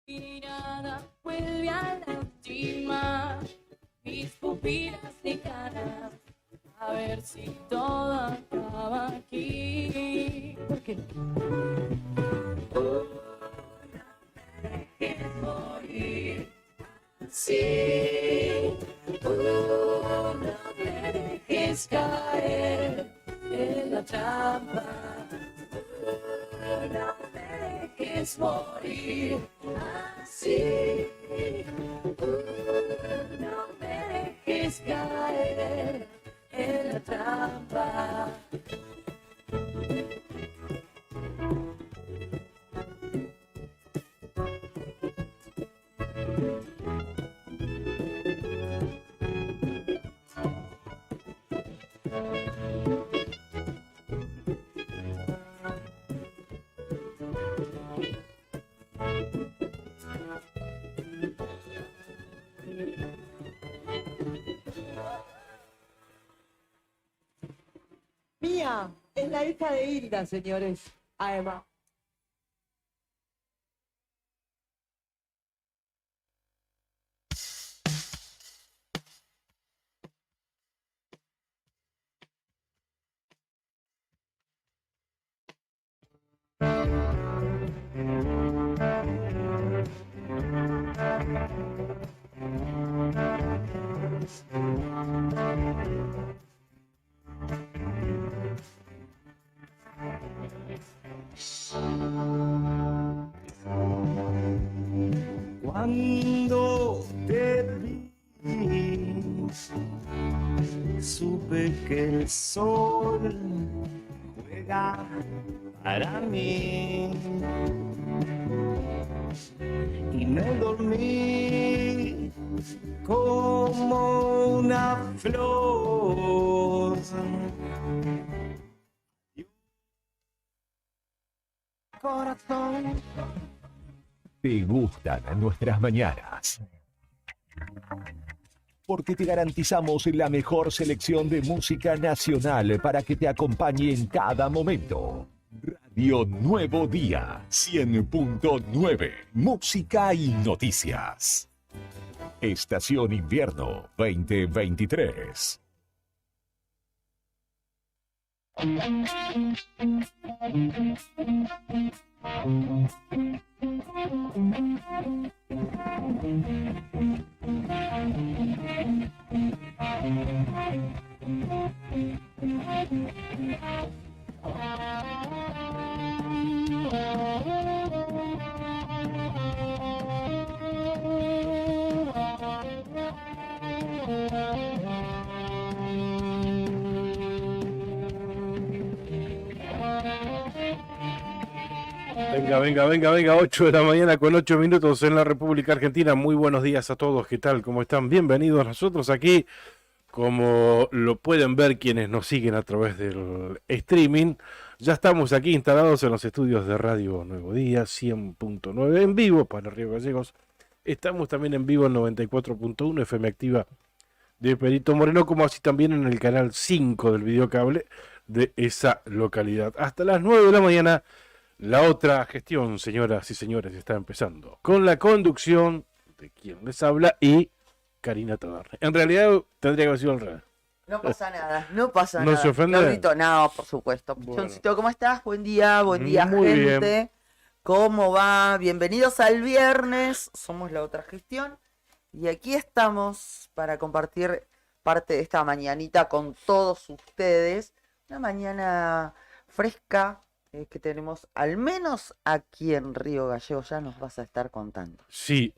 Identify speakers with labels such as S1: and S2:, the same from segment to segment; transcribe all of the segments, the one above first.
S1: mirada vuelve a lastimar mis pupilas de cara. A ver si todo acaba aquí. ¿Por qué? Dejes morir así. No me dejes caer en la trampa. No me dejes morir así. No me dejes caer en la trampa.
S2: Mía es la hija de Hilda, señores. Además.
S3: Cuando te vi, supe que el sol juega para mí y me dormí como una flor. Corazón.
S4: ¿Te gustan nuestras mañanas? Porque te garantizamos la mejor selección de música nacional para que te acompañe en cada momento. Radio Nuevo Día 100.9, música y noticias. Estación Invierno 2023.
S5: Venga, 8 de la mañana con 8 minutos en la República Argentina. Muy buenos días a todos, ¿qué tal? ¿Cómo están? Bienvenidos nosotros aquí, como lo pueden ver quienes nos siguen a través del streaming. Ya estamos aquí instalados en los estudios de Radio Nuevo Día 100.9 en vivo para Río Gallegos. Estamos también en vivo en 94.1 FM Activa de Perito Moreno, como así también en el canal 5 del videocable de esa localidad. Hasta las 9 de la mañana. La otra gestión, señoras y señores, está empezando con la conducción de quien les habla y Karina Tabarne. En realidad tendría que haber sido al revés.
S2: No pasa nada, no pasa
S5: ¿No
S2: nada.
S5: se ofende?
S2: Claudito, no, por supuesto.
S5: Bueno.
S2: Pichoncito, ¿cómo estás? Buen día,
S5: Muy
S2: gente.
S5: bien.
S2: ¿Cómo va? Bienvenidos al viernes. Somos la otra gestión. Y aquí estamos para compartir parte de esta mañanita con todos ustedes. Una mañana fresca. Que tenemos al menos aquí en Río Gallegos, ya nos vas a estar contando.
S5: Sí,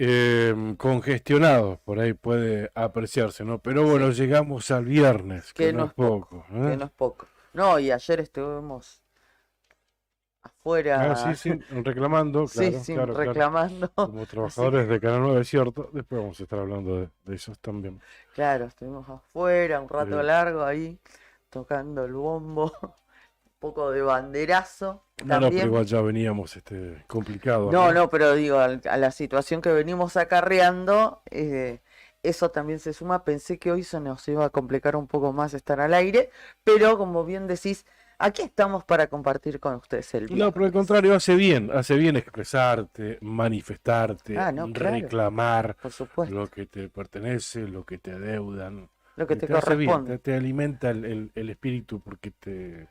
S5: congestionado, por ahí puede apreciarse, ¿no? Pero bueno,
S2: Sí.
S5: Llegamos al viernes, que no es poco.
S2: Que no es poco. No, y ayer estuvimos afuera.
S5: Sí, reclamando, claro,
S2: Sí,
S5: claro.
S2: reclamando.
S5: Como trabajadores de Canal 9, es cierto. Después vamos a estar hablando de esos también.
S2: Claro, estuvimos afuera un rato largo ahí, tocando el bombo. Poco de banderazo.
S5: No, pero igual ya veníamos complicado.
S2: No, pero digo, a la situación que venimos acarreando, eso también se suma. Pensé que hoy se nos iba a complicar un poco más estar al aire, pero como bien decís, aquí estamos para compartir con ustedes el
S5: No,
S2: viernes.
S5: por el contrario, hace bien expresarte, manifestarte,
S2: Ah, no, claro.
S5: reclamar
S2: Por supuesto,
S5: lo que te pertenece, lo que te adeudan.
S2: lo que te
S5: hace bien,
S2: corresponde.
S5: te alimenta el espíritu porque te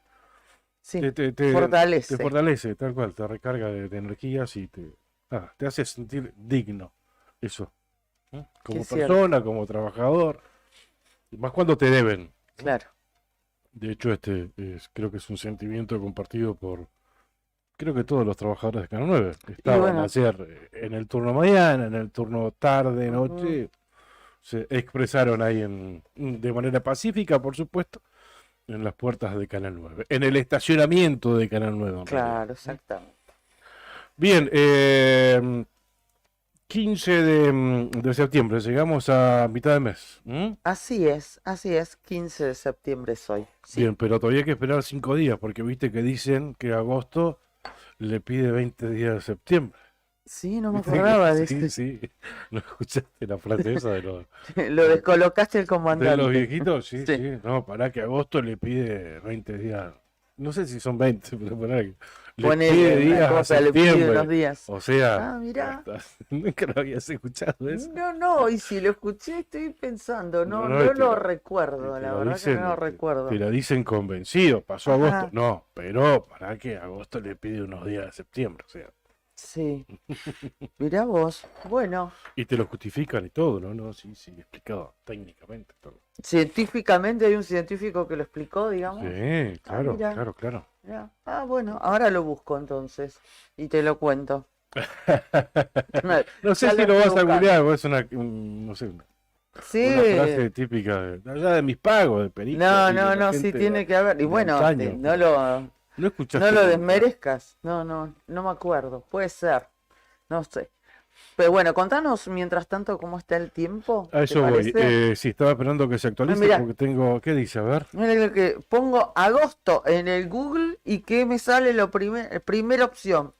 S2: Sí,
S5: te
S2: fortalece.
S5: fortalece, tal cual, te recarga de energías y te hace sentir digno. Eso. ¿eh? Como
S2: Es cierto.
S5: persona, como trabajador. Y más cuando te deben.
S2: Claro.
S5: De hecho, creo que es un sentimiento compartido creo que todos los trabajadores de Canal 9. Estaban
S2: bueno.
S5: ayer en el turno mañana, en el turno tarde,
S2: Ujú.
S5: noche. Se expresaron ahí de manera pacífica, por supuesto, en las puertas de Canal 9. En el estacionamiento de Canal 9. En realidad.
S2: Claro, exactamente.
S5: Bien, 15 de septiembre, llegamos a mitad de mes. ¿m?
S2: Así es, 15 de septiembre es hoy. Sí.
S5: Bien, pero todavía hay que esperar 5 días, porque viste que dicen que agosto le pide 20 días de septiembre.
S2: Sí, no me
S5: ¿Viste que-
S2: acordaba de
S5: sí,
S2: este.
S5: sí. ¿No escuchaste la frase esa de
S2: Lo descolocaste el
S5: de
S2: comandante.
S5: los viejitos? Sí,
S2: Sí.
S5: sí. No, para que agosto le pide 20 días. No sé si son 20, pero para que le
S2: Ponele
S5: pide
S2: una
S5: días a
S2: cosa, le pide
S5: septiembre.
S2: unos días.
S5: O sea,
S2: Ah, mirá.
S5: nunca lo habías escuchado eso.
S2: No, y si lo escuché estoy pensando,
S5: No,
S2: no
S5: y te
S2: lo
S5: lo-
S2: recuerdo,
S5: Te
S2: la
S5: lo
S2: verdad que no lo
S5: te
S2: recuerdo.
S5: la dicen convencido, pasó
S2: Ajá.
S5: agosto. No, pero para que agosto le pide unos días de septiembre, o sea.
S2: Sí, mirá vos. Bueno,
S5: Y te lo justifican y todo, ¿no? No, sí, explicado técnicamente todo.
S2: científicamente hay un científico que lo explicó, digamos.
S5: Sí, claro,
S2: mira.
S5: claro.
S2: Mirá. Ah, bueno, ahora lo busco entonces y te lo cuento.
S5: No sé
S2: Ya
S5: si
S2: lo
S5: lo
S2: estoy
S5: vas a
S2: buscando.
S5: googlear, o es no sé,
S2: Sí.
S5: una frase típica de allá de mis pagos, de Perico. ahí de la
S2: Sí
S5: gente
S2: tiene que haber. Y
S5: de
S2: bueno,
S5: antaño,
S2: no
S5: pero
S2: lo,
S5: no escuchaste
S2: no lo
S5: nunca.
S2: desmerezcas. No me acuerdo. Puede ser. No sé. Pero bueno, contanos mientras tanto cómo está el tiempo.
S5: A
S2: ¿Te
S5: eso voy.
S2: parece?
S5: Sí, estaba esperando que se actualice
S2: mirá.
S5: porque tengo. ¿Qué dice? A ver.
S2: Mira lo que pongo agosto en el Google y que me sale primera opción.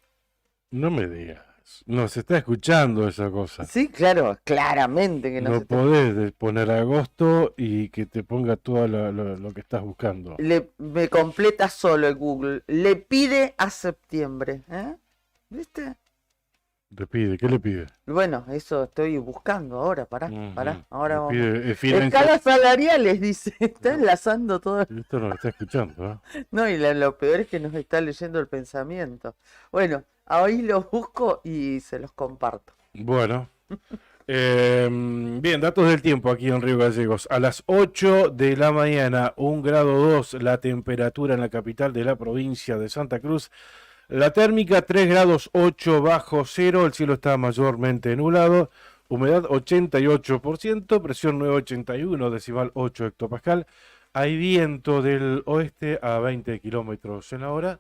S5: No me digas. No se está escuchando esa cosa.
S2: Sí, claro, claramente que no
S5: No
S2: se te...
S5: podés poner agosto y que te ponga todo lo que estás buscando.
S2: Me completa solo el Google. Le pide a septiembre. ¿Eh? ¿Viste?
S5: ¿Te pide? ¿Qué le pide?
S2: Bueno, eso estoy buscando ahora, pará.
S5: Ujú.
S2: Ahora
S5: Le
S2: vamos.
S5: pide
S2: Escalas salariales, dice. Está enlazando todo.
S5: Esto no lo está escuchando, ¿eh?
S2: No, y lo peor es que nos está leyendo el pensamiento. Bueno, ahí los busco y se los comparto.
S5: Bueno. Bien, datos del tiempo aquí en Río Gallegos. A las 8 de la mañana, 1 grado 2 la temperatura en la capital de la provincia de Santa Cruz. La térmica 3 grados 8 bajo cero, el cielo está mayormente nublado, humedad 88%, presión 981, decimal 8 hectopascal. Hay viento del oeste a 20 kilómetros en la hora,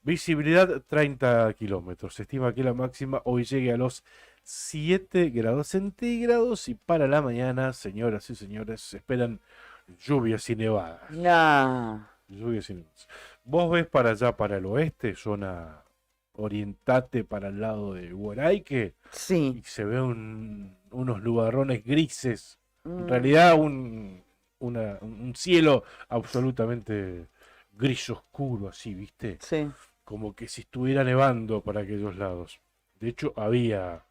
S5: visibilidad 30 kilómetros. Se estima que la máxima hoy llegue a los 7 grados centígrados y para la mañana, señoras y señores, se esperan lluvias y nevadas.
S2: Nah.
S5: Lluvias y nevadas. Vos ves para allá, para el oeste, zona orientate para el lado de Huaraique,
S2: Sí.
S5: y se ve unos nubarrones grises. En
S2: Mm,
S5: realidad, un cielo absolutamente gris oscuro, así, ¿viste?
S2: sí.
S5: Como que si estuviera nevando para aquellos lados. De hecho, había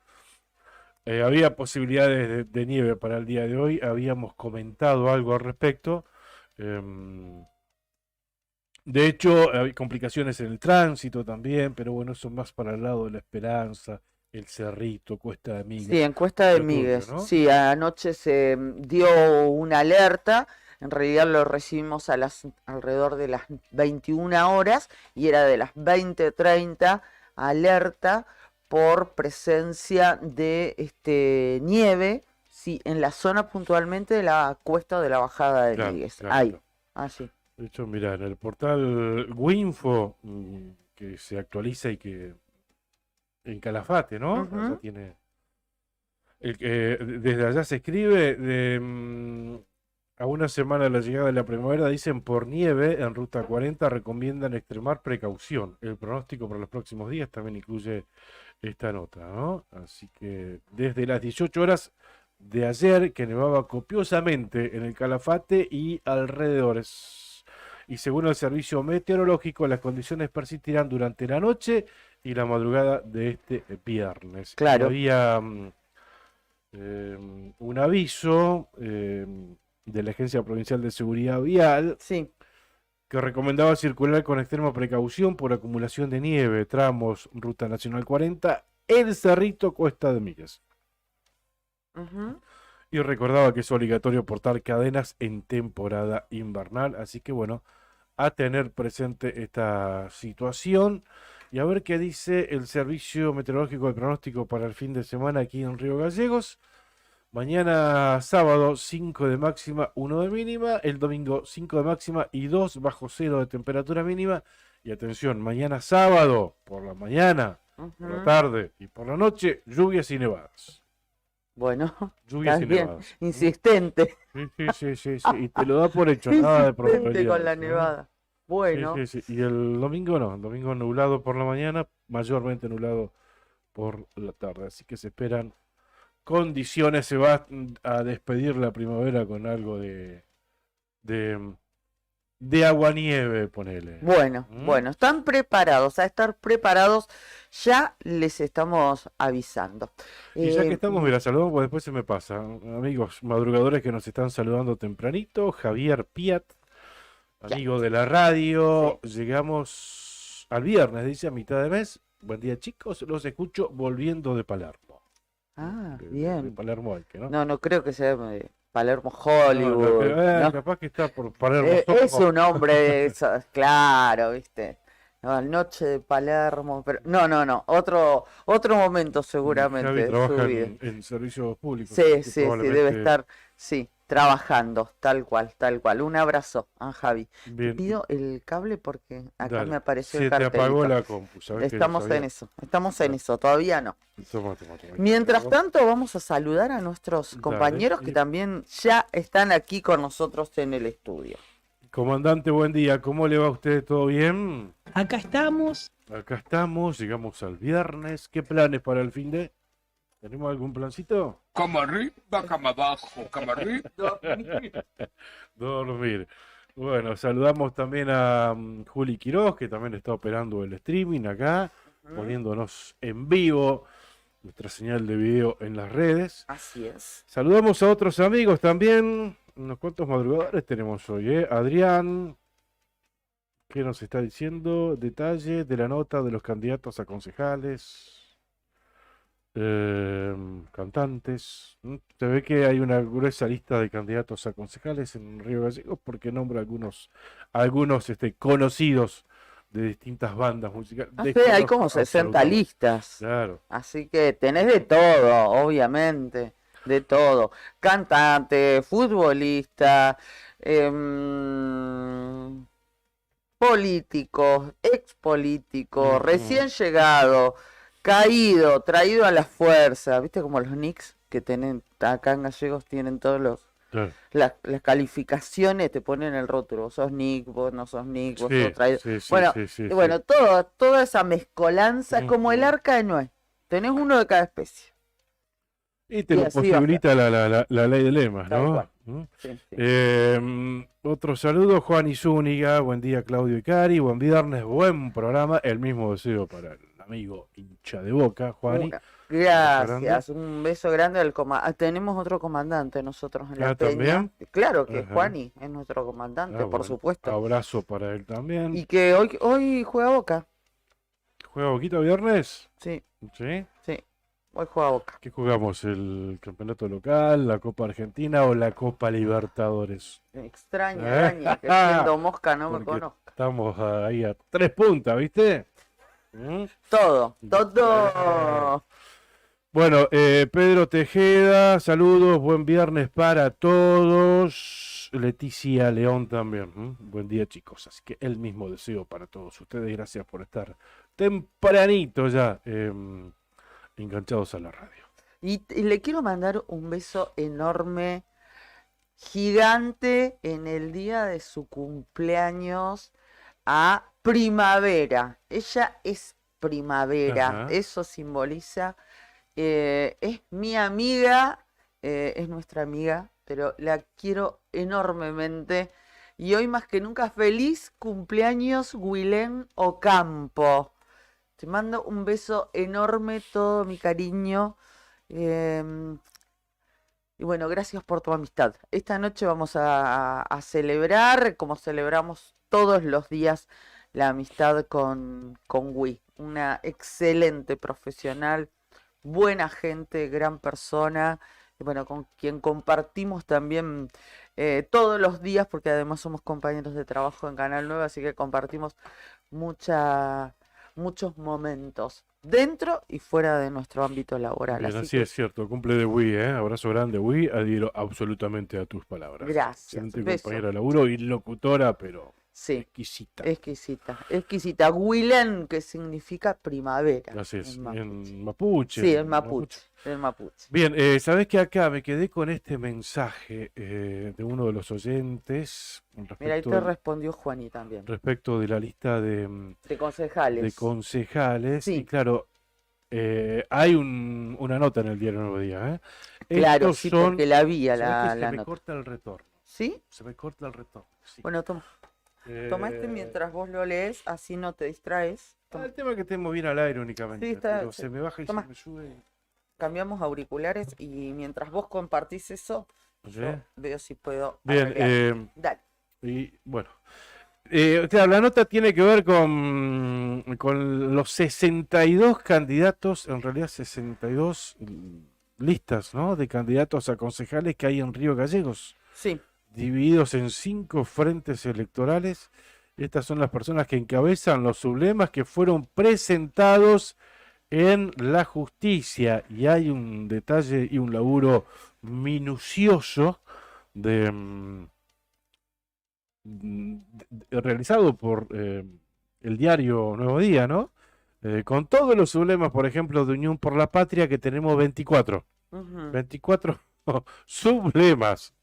S5: posibilidades de nieve para el día de hoy. Habíamos comentado algo al respecto. De hecho, hay complicaciones en el tránsito también, pero bueno, eso más para el lado de La Esperanza, El Cerrito, Cuesta de Miguel.
S2: Sí, encuesta de
S5: Lo tuyo,
S2: Migues.
S5: ¿no?
S2: Sí, anoche se dio una alerta. En realidad lo recibimos alrededor de las 21 horas y era de las 20:30 alerta por presencia de nieve, sí, en la zona puntualmente de la cuesta de la bajada de
S5: Claro,
S2: Migues.
S5: claro,
S2: Ahí,
S5: claro.
S2: allí.
S5: De hecho, mira, en el portal Winfo, que se actualiza y que en Calafate, ¿no?
S2: Ujú.
S5: Allá tiene. Desde allá se escribe a una semana de la llegada de la primavera, dicen por nieve en ruta 40 recomiendan extremar precaución. El pronóstico para los próximos días también incluye esta nota, ¿no? Así que desde las 18 horas de ayer, que nevaba copiosamente en el Calafate y alrededores. y según el servicio meteorológico las condiciones persistirán durante la noche y la madrugada de este viernes.
S2: Claro.
S5: Y había un aviso de la Agencia Provincial de Seguridad Vial
S2: Sí.
S5: que recomendaba circular con extrema precaución por acumulación de nieve, tramos Ruta Nacional 40, El Cerrito, Cuesta de Millas.
S2: Ujú.
S5: Y recordaba que es obligatorio portar cadenas en temporada invernal, así que bueno, a tener presente esta situación y a ver qué dice el Servicio Meteorológico de Pronóstico para el fin de semana aquí en Río Gallegos. Mañana sábado 5 de máxima, 1 de mínima, el domingo 5 de máxima y 2 bajo cero de temperatura mínima. Y atención, mañana sábado, por la mañana, por la
S2: Ujú.
S5: tarde y por la noche, lluvias y nevadas.
S2: Bueno,
S5: Lluvias
S2: estás
S5: y
S2: bien,
S5: nevadas.
S2: insistente,
S5: Sí. Y te lo da por hecho, nada de
S2: insistente
S5: probabilidades,
S2: con la
S5: ¿no?
S2: nevada. Bueno,
S5: Sí. Y el domingo no, el domingo nublado por la mañana, mayormente nublado por la tarde. Así que se esperan condiciones, se va a despedir la primavera con algo de aguanieve, ponele.
S2: bueno,
S5: ¿Mm?
S2: bueno, están preparados, a estar preparados, ya les estamos avisando.
S5: Y ya que
S2: Eh,
S5: estamos, mira, saludamos, porque después se me pasa. Amigos madrugadores que nos están saludando tempranito, Javier Piat, amigo de la radio, llegamos al viernes, dice, a mitad de mes. Buen día, chicos, los escucho volviendo de Palermo.
S2: Ah,
S5: De
S2: bien.
S5: Palermo hay que, ¿no?
S2: No, no creo que sea de Palermo,
S5: No,
S2: Hollywood, ¿no?
S5: capaz que está por Palermo.
S2: Es un hombre de esos, claro, ¿viste? No, Noche de Palermo, pero no, otro momento seguramente
S5: Javi
S2: de su
S5: trabaja
S2: vida.
S5: en servicios públicos.
S2: Sí,
S5: así que
S2: sí, debe
S5: probablemente-
S2: estar, sí, trabajando, tal cual, tal cual. Un abrazo a Javi. Te
S5: Bien,
S2: pido el cable porque acá
S5: dale.
S2: me apareció
S5: Se
S2: el
S5: te apagó
S2: cartelito.
S5: la compu, ¿sabés que
S2: Estamos
S5: sabía?
S2: en eso, todavía no.
S5: Toma.
S2: Mientras tanto, vamos a saludar a nuestros
S5: Dale,
S2: compañeros que
S5: y-
S2: también ya están aquí con nosotros en el estudio.
S5: Comandante, buen día. ¿Cómo le va a usted? ¿Todo bien?
S6: Acá estamos.
S5: Acá estamos, llegamos al viernes. ¿Qué planes para el fin de? ¿Tenemos algún plancito?
S7: Cama arriba, cama abajo, cama arriba.
S5: Dormir. Bueno, saludamos también a Juli Quiroz, que también está operando el streaming acá, poniéndonos en vivo nuestra señal de video en las redes.
S2: Así es.
S5: Saludamos a otros amigos también. Unos cuantos madrugadores tenemos hoy, ¿eh? Adrián, ¿qué nos está diciendo? Detalle de la nota de los candidatos a concejales, cantantes. Se ve que hay una gruesa lista de candidatos a concejales en Río Gallegos porque nombra algunos conocidos de distintas bandas musicales.
S2: No sé, hay como
S5: Desconozco
S2: 60
S5: absolutamente.
S2: listas.
S5: Claro.
S2: Así que tenés de todo, obviamente. De todo. Cantante, futbolista, políticos, expolíticos,
S5: Ujú.
S2: recién llegado, caído, traído a la fuerza. ¿Viste como los Knicks que tienen acá en Gallegos tienen todos
S5: Claro.
S2: las calificaciones, te ponen el rótulo, vos sos Nick, vos no sos Nick, vos
S5: Sí,
S2: sos traído.
S5: sí,
S2: Bueno,
S5: sí,
S2: y bueno, toda esa mezcolanza, como el
S5: Ujú.
S2: arca de Noé. Tenés uno de cada especie.
S5: Y te
S2: Y
S5: lo
S2: así va a ser.
S5: posibilita la ley de lemas,
S2: Tal
S5: ¿no?
S2: cual.
S5: ¿Mm?
S2: Sí, sí.
S5: Otro saludo, Juan y Zúñiga, buen día Claudio y Cari, buen viernes, buen programa, el mismo deseo para el amigo hincha de Boca, Juani.
S2: Gracias, un beso grande al comandante. Tenemos otro comandante nosotros en la
S5: Ah,
S2: peña.
S5: ¿también?
S2: Claro que
S5: Ajá.
S2: Juani es nuestro comandante,
S5: Ah,
S2: por
S5: bueno,
S2: supuesto.
S5: Abrazo para él también.
S2: Y que hoy juega Boca.
S5: ¿Juega Boquita viernes?
S2: Sí,
S5: ¿Sí?
S2: sí, hoy juega Boca.
S5: ¿Qué jugamos? ¿El campeonato local, la Copa Argentina o la Copa Libertadores?
S2: Extraña, araña, que siendo mosca no me
S5: Porque
S2: conozco.
S5: estamos ahí a 3 puntas, ¿viste? ¿Mm?
S2: Todo.
S5: Bueno, Pedro Tejeda, saludos, buen viernes para todos. Leticia León también. Buen día, chicos. Así que el mismo deseo para todos ustedes. Gracias por estar tempranito ya enganchados a la radio.
S2: Y le quiero mandar un beso enorme, gigante, en el día de su cumpleaños a Primavera. Ella es Primavera,
S5: Ajá.
S2: eso simboliza, es mi amiga, es nuestra amiga, pero la quiero enormemente Y hoy más que nunca, feliz cumpleaños, Wilén Ocampo. Te mando un beso enorme, todo mi cariño. Y bueno, gracias por tu amistad. Esta noche vamos a celebrar, como celebramos todos los días, la amistad con Wi. Una excelente profesional, buena gente, gran persona. Y bueno, con quien compartimos también todos los días, porque además somos compañeros de trabajo en Canal 9, así que compartimos muchos momentos dentro y fuera de nuestro ámbito laboral.
S5: Bien,
S2: Así
S5: así
S2: que
S5: es cierto. Cumple de Wii, ¿eh? Abrazo grande, Wii. Adhiero absolutamente a tus palabras.
S2: gracias.
S5: Excelente
S2: Beso.
S5: compañera de laburo y locutora, pero
S2: Sí,
S5: exquisita.
S2: exquisita. Wilén, que significa primavera
S5: Así es,
S2: en mapuche.
S5: en mapuche.
S2: Sí, en mapuche. En mapuche.
S5: Bien, sabés que acá me quedé con este mensaje de uno de los oyentes
S2: Mira, ahí te respondió Juani también.
S5: respecto de la lista de
S2: De concejales.
S5: concejales.
S2: Sí.
S5: Y claro, hay una nota en el diario Nuevo Día. ¿eh?
S2: Claro,
S5: Estos
S2: sí,
S5: son-
S2: porque la vi a
S5: ¿sabés que
S2: la
S5: se me
S2: nota.
S5: corta el retorno?
S2: ¿Sí?
S5: Se me corta el retorno. Sí.
S2: Bueno, toma este mientras vos lo lees, así no te distraes. Toma.
S5: El tema es que estemos bien al aire únicamente.
S2: Sí, está-
S5: pero
S2: sí.
S5: se me baja y
S2: Toma.
S5: se me sube.
S2: Cambiamos auriculares y mientras vos compartís eso,
S5: ¿Sí?
S2: yo veo si puedo
S5: Bien,
S2: arreglar. Dale.
S5: y bueno. Claro, la nota tiene que ver con los 62 candidatos, en realidad 62 listas, ¿no? De candidatos a concejales que hay en Río Gallegos,
S2: Sí,
S5: divididos en 5 frentes electorales. Estas son las personas que encabezan los sublemas que fueron presentados en la justicia. Y hay un detalle y un laburo minucioso realizado por el diario Nuevo Día, ¿no? Con todos los sublemas, por ejemplo, de Unión por la Patria, que tenemos 24.
S2: ujú,
S5: 24 sublemas.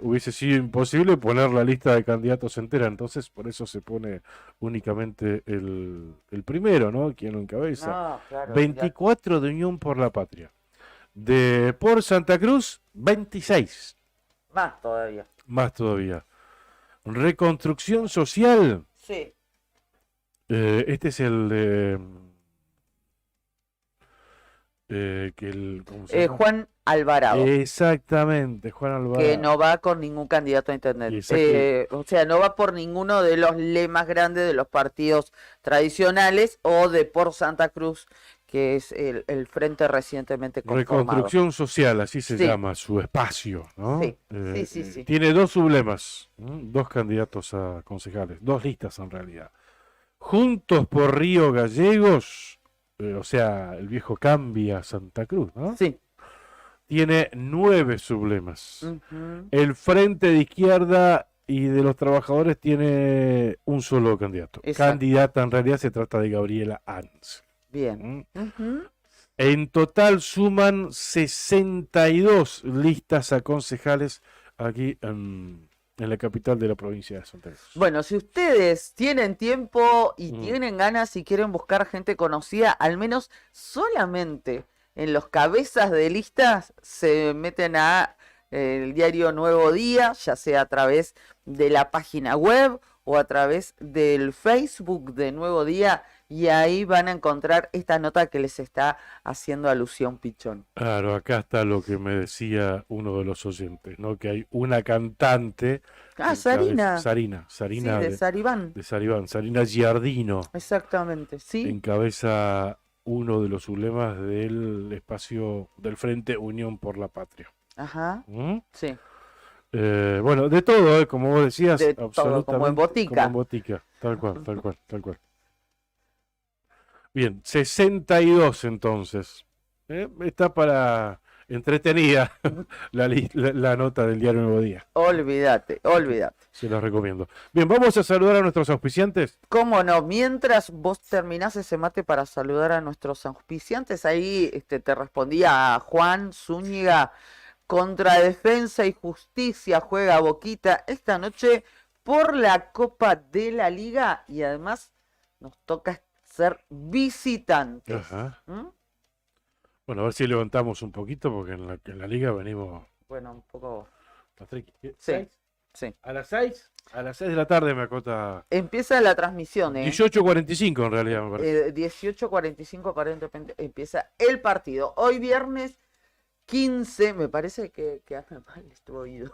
S5: Hubiese sido imposible poner la lista de candidatos entera, entonces por eso se pone únicamente el primero, ¿no? Quien lo encabeza.
S2: No, claro,
S5: 24 de Unión por la Patria. Por Santa Cruz, 26.
S2: más todavía.
S5: Más todavía. Reconstrucción Social.
S2: Sí,
S5: Este es el de. ¿Cómo se llama?
S2: Juan Alvarado,
S5: Exactamente, Juan Alvarado.
S2: que no va con ningún candidato a internet.
S5: Exacto.
S2: O sea, no va por ninguno de los lemas grandes de los partidos tradicionales o de por Santa Cruz, que es el frente recientemente conformado.
S5: Reconstrucción Social, así se
S2: Sí.
S5: llama su espacio, ¿no?
S2: Sí, sí.
S5: Tiene 2 sublemas, 2 candidatos a concejales, 2 listas en realidad. Juntos por Río Gallegos, o sea, el viejo Cambia Santa Cruz, ¿no?
S2: Sí.
S5: Tiene 9 sublemas.
S2: Ujú.
S5: El Frente de Izquierda y de los Trabajadores tiene un solo candidato.
S2: Exacto.
S5: Candidata en realidad se trata de Gabriela Ans.
S2: Bien. Ujú.
S5: En total suman 62 listas a concejales aquí en la capital de la provincia de Santa Cruz.
S2: Bueno, si ustedes tienen tiempo y
S5: Mm.
S2: tienen ganas y quieren buscar gente conocida, al menos solamente en los cabezas de listas se meten a el diario Nuevo Día, ya sea a través de la página web o a través del Facebook de Nuevo Día, y ahí van a encontrar esta nota que les está haciendo alusión Pichón.
S5: Claro, acá está lo que me decía uno de los oyentes, ¿no? Que hay una cantante.
S2: Ah,
S5: que
S2: Sarina.
S5: Sarina
S2: Sí, de Saribán.
S5: de Saribán, Sarina Giardino,
S2: Exactamente, sí.
S5: encabeza uno de los sublemas del espacio del Frente Unión por la Patria.
S2: Ajá,
S5: ¿Mm?
S2: sí.
S5: Bueno, de todo, como vos decías,
S2: De todo, como en
S5: absolutamente
S2: botica.
S5: como en botica, tal cual, tal cual, tal cual. Bien, 62 entonces. Está para entretenida la nota del diario Nuevo Día.
S2: Olvídate.
S5: Se la recomiendo. Bien, vamos a saludar a nuestros auspiciantes.
S2: ¿Cómo no? Mientras vos terminás ese mate para saludar a nuestros auspiciantes, ahí te respondía a Juan Zúñiga. Contra Defensa y Justicia juega Boquita esta noche por la Copa de la Liga y además nos toca ser visitantes.
S5: Ajá.
S2: ¿Mm?
S5: Bueno, a ver si levantamos un poquito porque en la liga venimos
S2: Bueno, un poco...
S5: Patrick,
S2: Sí.
S5: ¿seis?
S2: Sí.
S5: ¿A las 6? A las 6 de la tarde me acota.
S2: Empieza la transmisión,
S5: 18:45 en realidad, me parece.
S2: 18:45 aparentemente empieza el partido. Hoy viernes 15, me parece que anda mal este oído.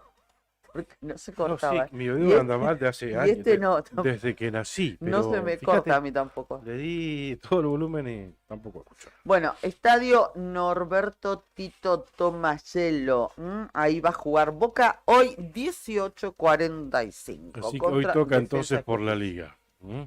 S2: Porque no se
S5: No,
S2: cortaba.
S5: sí, mi
S2: Y
S5: oído anda mal de hace
S2: y
S5: años.
S2: este no,
S5: Desde que nací.
S2: no
S5: pero
S2: se me
S5: fíjate,
S2: corta a mí tampoco.
S5: Le di todo el volumen y tampoco escucho.
S2: Bueno, estadio Norberto Tito Tomasello. Ahí va a jugar Boca hoy 18:45.
S5: Así que hoy
S2: contra
S5: toca
S2: Defensa
S5: entonces por la
S2: Justicia.
S5: liga. ¿Mm?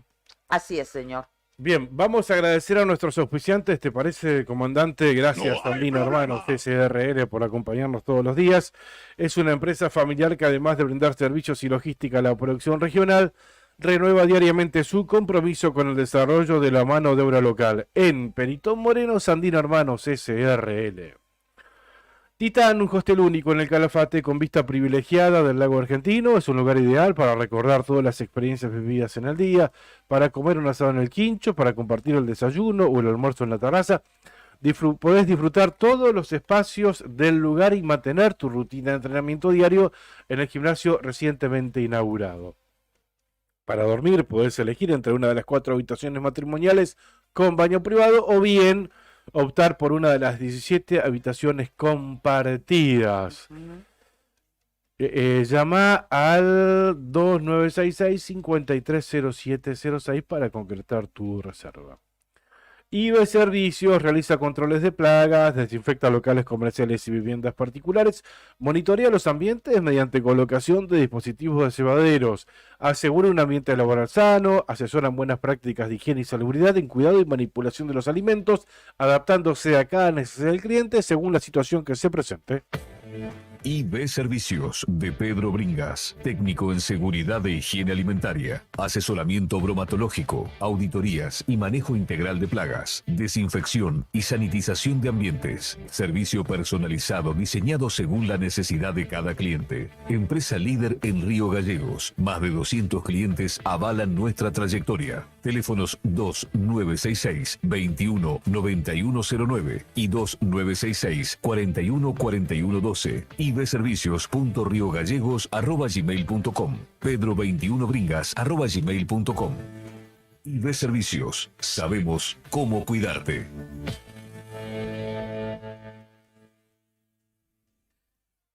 S2: Así es, señor.
S5: Bien, vamos a agradecer a nuestros auspiciantes, ¿te parece, comandante? Gracias, Sandino Hermanos, CSRL, por acompañarnos todos los días. Es una empresa familiar que, además de brindar servicios y logística a la producción regional, renueva diariamente su compromiso con el desarrollo de la mano de obra local. En Peritón Moreno, Sandino Hermanos, SRL. Titán, un hostel único en el Calafate con vista privilegiada del lago argentino. Es un lugar ideal para recordar todas las experiencias vividas en el día, para comer un asado en el quincho, para compartir el desayuno o el almuerzo en la terraza. Podés disfrutar todos los espacios del lugar y mantener tu rutina de entrenamiento diario en el gimnasio recientemente inaugurado. Para dormir podés elegir entre una de las 4 habitaciones matrimoniales con baño privado o bien optar por una de las 17 habitaciones compartidas. Llama al 2966-530706 para concretar tu reserva. IBE Servicios realiza controles de plagas, desinfecta locales comerciales y viviendas particulares, monitorea los ambientes mediante colocación de dispositivos de cebaderos, asegura un ambiente laboral sano, asesoran buenas prácticas de higiene y salubridad en cuidado y manipulación de los alimentos, adaptándose a cada necesidad del cliente según la situación que se presente.
S4: IB Servicios de Pedro Bringas, técnico en seguridad e higiene alimentaria, asesoramiento bromatológico, auditorías y manejo integral de plagas, desinfección y sanitización de ambientes, servicio personalizado diseñado según la necesidad de cada cliente. Empresa líder en Río Gallegos, más de 200 clientes avalan nuestra trayectoria. Teléfonos 2966-219109 y 2966-414112. ibservicios.riogallegos@gmail.com, pedro21bringas@gmail.com. IB Servicios, sabemos cómo cuidarte.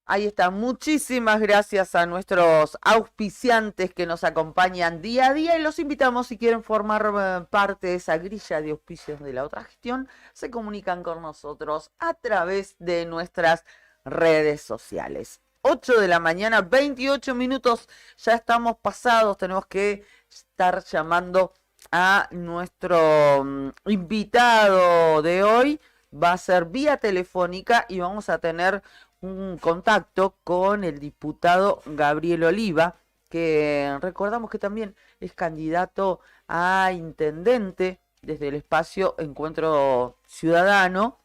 S2: Ahí está, muchísimas gracias a nuestros auspiciantes que nos acompañan día a día y los invitamos, si quieren formar parte de esa grilla de auspicios de la otra gestión, se comunican con nosotros a través de nuestras redes sociales. 8 de la mañana, 28 minutos, ya estamos pasados, tenemos que estar llamando a nuestro invitado de hoy, va a ser vía telefónica y vamos a tener un contacto con el diputado Gabriel Oliva, que recordamos que también es candidato a intendente desde el espacio Encuentro Ciudadano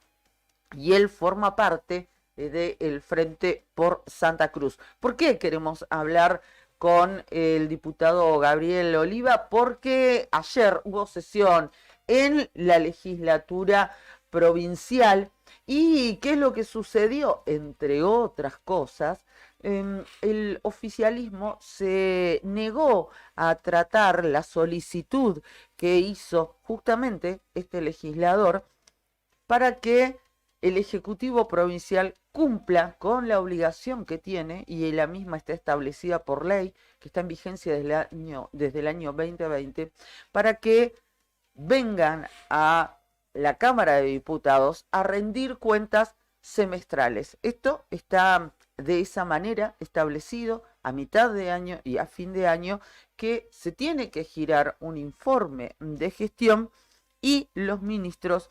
S2: y él forma parte del Frente por Santa Cruz. ¿Por qué queremos hablar con el diputado Gabriel Oliva? Porque ayer hubo sesión en la legislatura provincial. ¿Y qué es lo que sucedió? Entre otras cosas, el oficialismo se negó a tratar la solicitud que hizo justamente este legislador para que el Ejecutivo Provincial cumpla con la obligación que tiene, y la misma está establecida por ley, que está en vigencia desde el año 2020, para que vengan a la Cámara de Diputados a rendir cuentas semestrales. Esto está de esa manera establecido a mitad de año y a fin de año, que se tiene que girar un informe de gestión y los ministros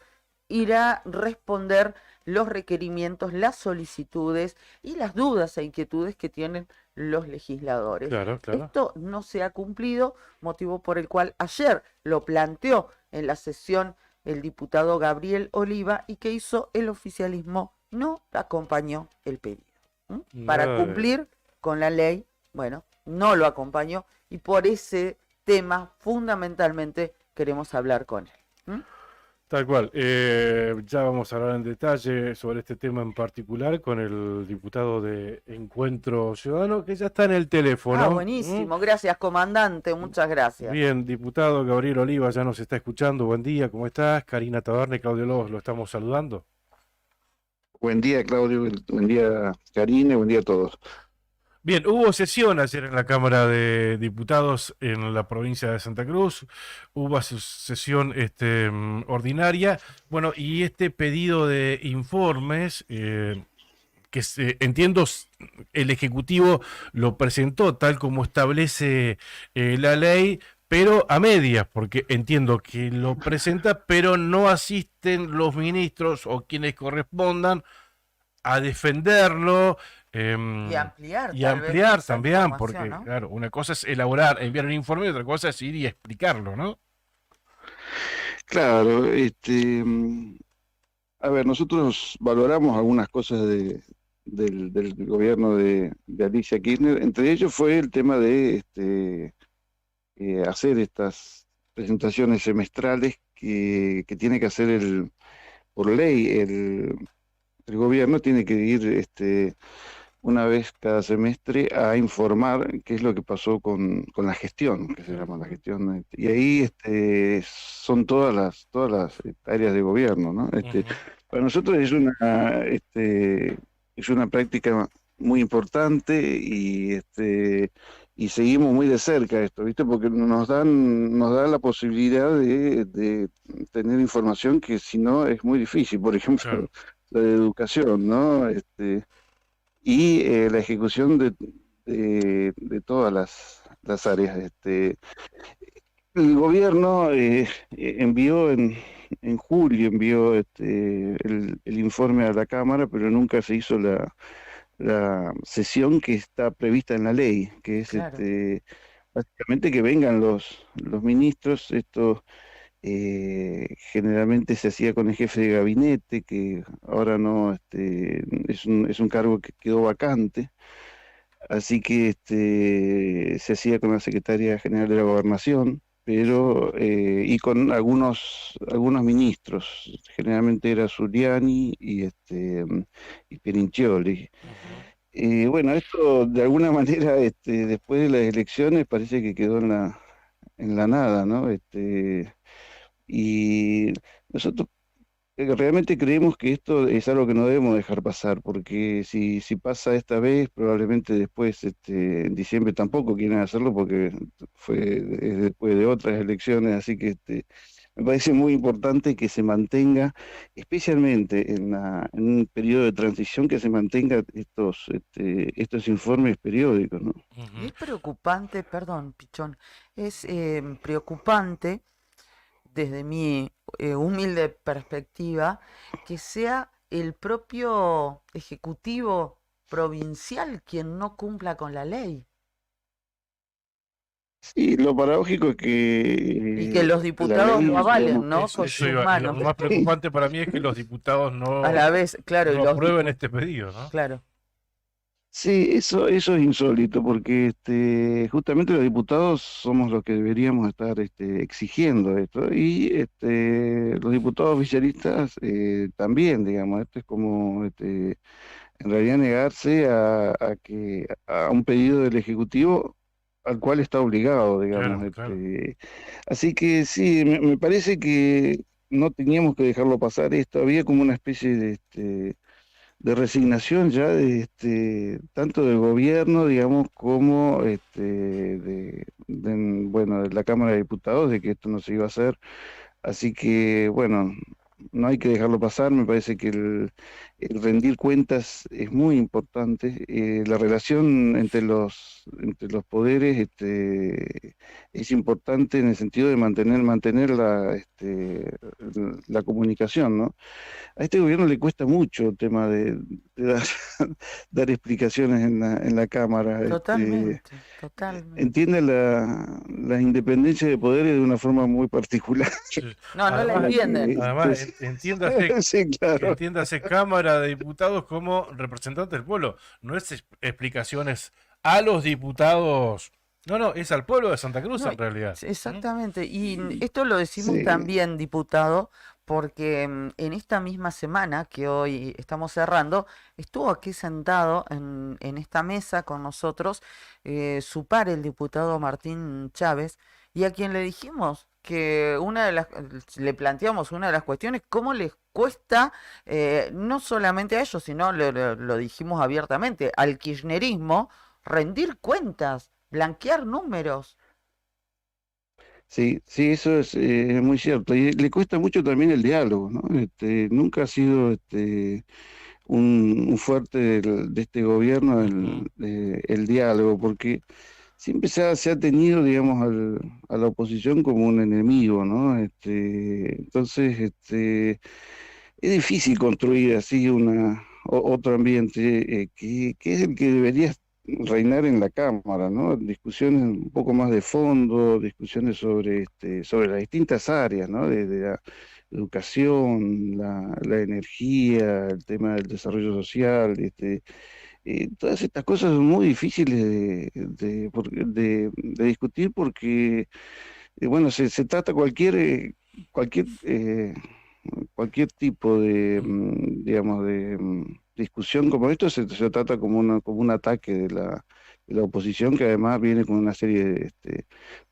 S2: irán a responder los requerimientos, las solicitudes y las dudas e inquietudes que tienen los legisladores.
S5: Claro, claro.
S2: Esto no se ha cumplido, motivo por el cual ayer lo planteó en la sesión el diputado Gabriel Oliva, y que hizo el oficialismo, no acompañó el pedido. Para cumplir con la ley, bueno, no lo acompañó, y por ese tema fundamentalmente queremos hablar con él.
S5: Tal cual. Ya vamos a hablar en detalle sobre este tema en particular con el diputado de Encuentro Ciudadano, que ya está en el teléfono.
S2: Ah, buenísimo. Gracias, comandante. Muchas gracias.
S5: Bien, diputado Gabriel Oliva ya nos está escuchando. Buen día, ¿cómo estás? Karina Taberne, Claudio Lobos, lo estamos saludando.
S6: Buen día, Claudio. Buen día, Karine. Buen día a todos.
S5: Bien, hubo sesión ayer en la Cámara de Diputados en la provincia de Santa Cruz, hubo sesión ordinaria, bueno, y este pedido de informes, entiendo el Ejecutivo lo presentó tal como establece la ley, pero a medias, porque entiendo que lo presenta, pero no asisten los ministros o quienes correspondan a defenderlo.
S2: Y ampliar,
S5: Y
S2: tal vez,
S5: ampliar
S2: esa
S5: también,
S2: información,
S5: porque
S2: ¿no?
S5: claro, una cosa es elaborar, enviar un informe y otra cosa es ir y explicarlo, ¿no?
S6: Claro, a ver, nosotros valoramos algunas cosas del gobierno de Alicia Kirchner. Entre ellos fue el tema de hacer estas presentaciones semestrales que tiene que hacer por ley el gobierno tiene que ir una vez cada semestre a informar qué es lo que pasó con la gestión, que se llama la gestión. Y ahí son todas las áreas de gobierno, ¿no?
S5: Ujú.
S6: Para nosotros es una práctica muy importante y seguimos muy de cerca esto, ¿viste? Porque nos da la posibilidad de tener información que si no es muy difícil. Por ejemplo,
S5: Claro.
S6: la de educación, ¿no? Y la ejecución de todas las áreas. El gobierno envió en julio el informe a la Cámara, pero nunca se hizo la sesión que está prevista en la ley, que es
S2: Claro.
S6: básicamente que vengan los ministros. Esto generalmente se hacía con el jefe de gabinete, que ahora no, es un cargo que quedó vacante, así que se hacía con la Secretaria General de la Gobernación, pero y con algunos ministros, generalmente era Zuliani y Pirinchioli. Bueno, esto de alguna manera, después de las elecciones parece que quedó en la nada, ¿no? Y nosotros realmente creemos que esto es algo que no debemos dejar pasar, porque si pasa esta vez, probablemente después, en diciembre tampoco quieren hacerlo, porque es después de otras elecciones, así que me parece muy importante que se mantenga, especialmente en un periodo de transición, que se mantenga estos informes periódicos, ¿no?
S2: Y es preocupante, perdón, Pichón, es preocupante desde mi humilde perspectiva que sea el propio Ejecutivo provincial quien no cumpla con la ley
S6: Sí, lo paradójico es
S2: y que
S6: que
S2: los
S6: la
S2: diputados
S6: ley,
S2: lo avalen,
S6: digamos,
S2: ¿no?
S5: Eso
S2: Con
S5: iba,
S2: sus
S5: lo
S2: manos.
S5: más preocupante para mí es que los diputados no,
S2: A la vez, claro, y
S5: no
S2: los
S5: aprueben
S2: diputados,
S5: este pedido, ¿no?
S2: claro,
S6: sí, eso es insólito, porque justamente los diputados somos los que deberíamos estar exigiendo esto, y los diputados oficialistas también, digamos. Esto es como en realidad negarse a un pedido del Ejecutivo al cual está obligado, digamos.
S5: Claro, claro.
S6: Así que sí, me parece que no teníamos que dejarlo pasar esto. Había como una especie de resignación ya tanto del gobierno, digamos, como bueno, de la Cámara de Diputados, de que esto no se iba a hacer. Así que, bueno, no hay que dejarlo pasar. Me parece que el rendir cuentas es muy importante. La relación entre los poderes es importante en el sentido de mantener la comunicación, ¿no? A este gobierno le cuesta mucho el tema de dar, dar explicaciones en la Cámara.
S2: totalmente, totalmente.
S6: Entiende la independencia de poderes de una forma muy particular.
S5: Sí.
S2: No, no la
S5: Además,
S2: entienden.
S5: además, entiéndase,
S6: Sí, claro.
S5: entiéndase Cámara de Diputados como representante del pueblo. No es explicaciones a los diputados. No, es al pueblo de Santa Cruz
S2: No,
S5: en realidad.
S2: exactamente. Y esto lo decimos
S6: Sí.
S2: también, diputado, porque en esta misma semana que hoy estamos cerrando, estuvo aquí sentado en esta mesa con nosotros su par, el diputado Martín Chávez, y a quien le dijimos que le planteamos una de las cuestiones, cómo les cuesta, no solamente a ellos, sino lo dijimos abiertamente, al kirchnerismo, rendir cuentas, blanquear números.
S6: Sí, sí, eso es muy cierto. Y le cuesta mucho también el diálogo, ¿no? Nunca ha sido un fuerte de este gobierno
S5: Ujú.
S6: el diálogo, porque siempre se ha tenido, digamos, a la oposición como un enemigo, ¿no? Entonces, es difícil construir así otro ambiente que es el que debería reinar en la Cámara, ¿no? Discusiones un poco más de fondo, discusiones sobre las distintas áreas, ¿no? Desde la educación, la energía, el tema del desarrollo social, todas estas cosas son muy difíciles de discutir porque, bueno, se trata cualquier, cualquier tipo digamos, discusión como esto se trata como un ataque de la oposición que además viene con una serie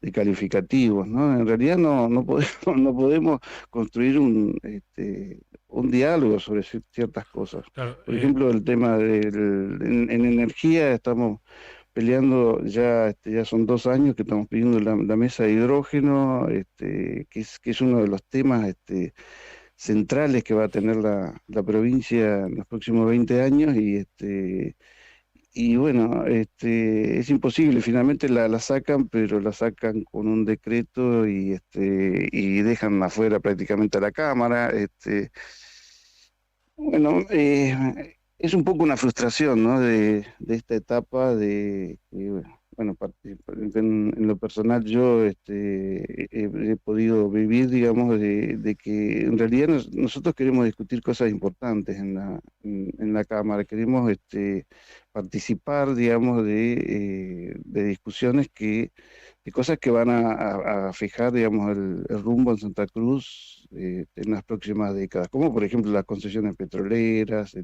S6: de calificativos, ¿no? En realidad no podemos, no podemos construir un diálogo sobre ciertas cosas.
S5: Claro,
S6: Por ejemplo, el tema en energía estamos peleando ya son 2 años que estamos pidiendo la mesa de hidrógeno, que es uno de los temas centrales que va a tener la provincia en los próximos 20 años y bueno, es imposible, finalmente la sacan, pero la sacan con un decreto y dejan afuera prácticamente a la Cámara. Bueno, es un poco una frustración, ¿no? De esta etapa bueno, en lo personal yo he podido vivir, digamos, de que en realidad nosotros queremos discutir cosas importantes en la Cámara, queremos participar, digamos, de discusiones de cosas que van a fijar, digamos, el rumbo en Santa Cruz en las próximas décadas, como por ejemplo las concesiones petroleras,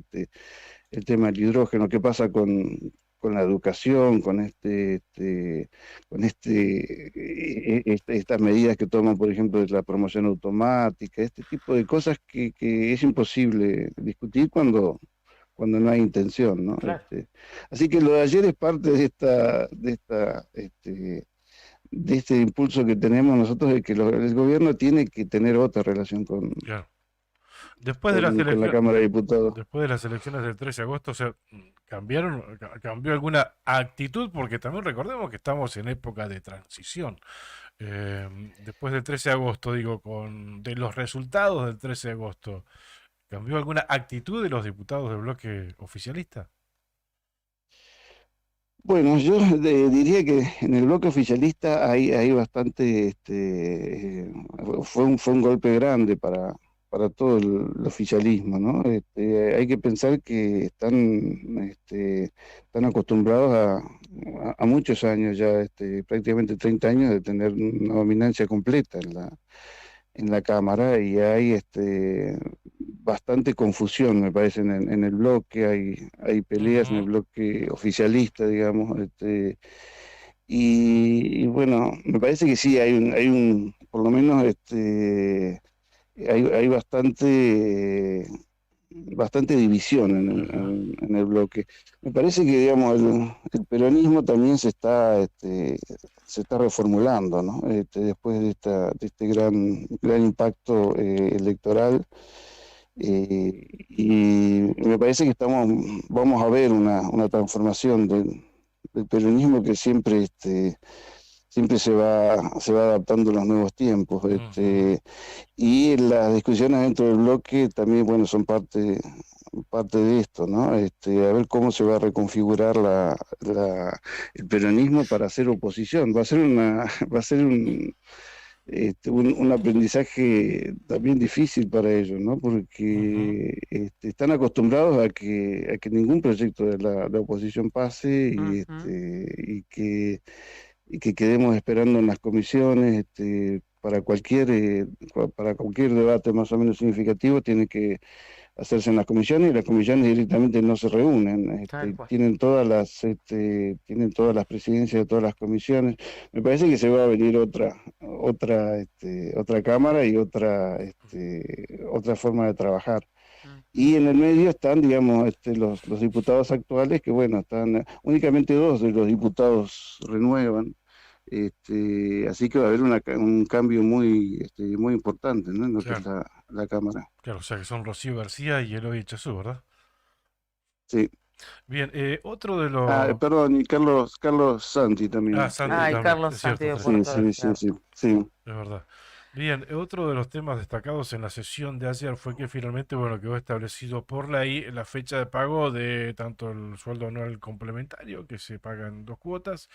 S6: el tema del hidrógeno, qué pasa con la educación, estas medidas que toman, por ejemplo, de la promoción automática, este tipo de cosas que es imposible discutir cuando no hay intención, ¿no?
S2: Claro.
S6: Así que lo de ayer es parte de este impulso que tenemos nosotros de que el gobierno tiene que tener otra relación
S5: claro. Después de las
S6: con la
S5: elecciones,
S6: Cámara de Diputados.
S5: después de las elecciones del 13 de agosto, o sea, cambió alguna actitud, porque también recordemos que estamos en época de transición. Después del 13 de agosto, digo, de los resultados del 13 de agosto, ¿cambió alguna actitud de los diputados del bloque oficialista?
S6: Bueno, yo diría que en el bloque oficialista hay bastante, fue un golpe grande para todo el oficialismo, ¿no? Hay que pensar que están acostumbrados a muchos años ya, prácticamente 30 años de tener una dominancia completa en la Cámara y hay bastante confusión, me parece, en el bloque, hay peleas en el
S5: Ujú.
S6: bloque oficialista, digamos, y bueno, me parece que sí, por lo menos hay bastante división
S5: Ajá.
S6: en el bloque. Me parece que, digamos, el peronismo también se está reformulando, ¿no? Después de este gran impacto electoral. Y me parece que vamos a ver una transformación del peronismo que siempre se va adaptando a los nuevos tiempos.
S5: Ujú.
S6: Y las discusiones dentro del bloque también, bueno, son parte de esto, ¿no? A ver cómo se va a reconfigurar el peronismo para hacer oposición. Va a ser un aprendizaje también difícil para ellos, ¿no?
S5: Ujú.
S6: Porque están acostumbrados a que ningún proyecto de la oposición pase
S2: Ujú.
S6: y que quedemos esperando en las comisiones para cualquier debate más o menos significativo tiene que hacerse en las comisiones, y las comisiones directamente no se reúnen,
S2: Tal cual.
S6: tienen todas las presidencias de todas las comisiones. Me parece que se va a venir otra cámara y otra forma de trabajar. Y en el medio están, digamos, los diputados actuales, que bueno, únicamente dos de los diputados renuevan. Así que va a haber un cambio muy importante, ¿no?, en lo que es
S5: Claro,
S6: la Cámara.
S5: claro, o sea que son Rocío García y Eloy Chazú, ¿verdad?
S6: Sí.
S5: Bien, otro de
S6: Ah,
S5: los...
S6: perdón, y Carlos Santi
S5: Ah,
S6: también.
S5: Santi
S2: Ay,
S5: también,
S2: Carlos
S5: es cierto,
S2: Santiago
S5: es
S6: Sí,
S5: cierto,
S2: Puerto
S6: sí, sí,
S2: Deseado.
S6: sí, sí.
S5: es verdad. Bien, otro de los temas destacados en la sesión de ayer fue que finalmente, bueno, quedó establecido por ley la fecha de pago de tanto el sueldo anual complementario, que se paga en 2 cuotas,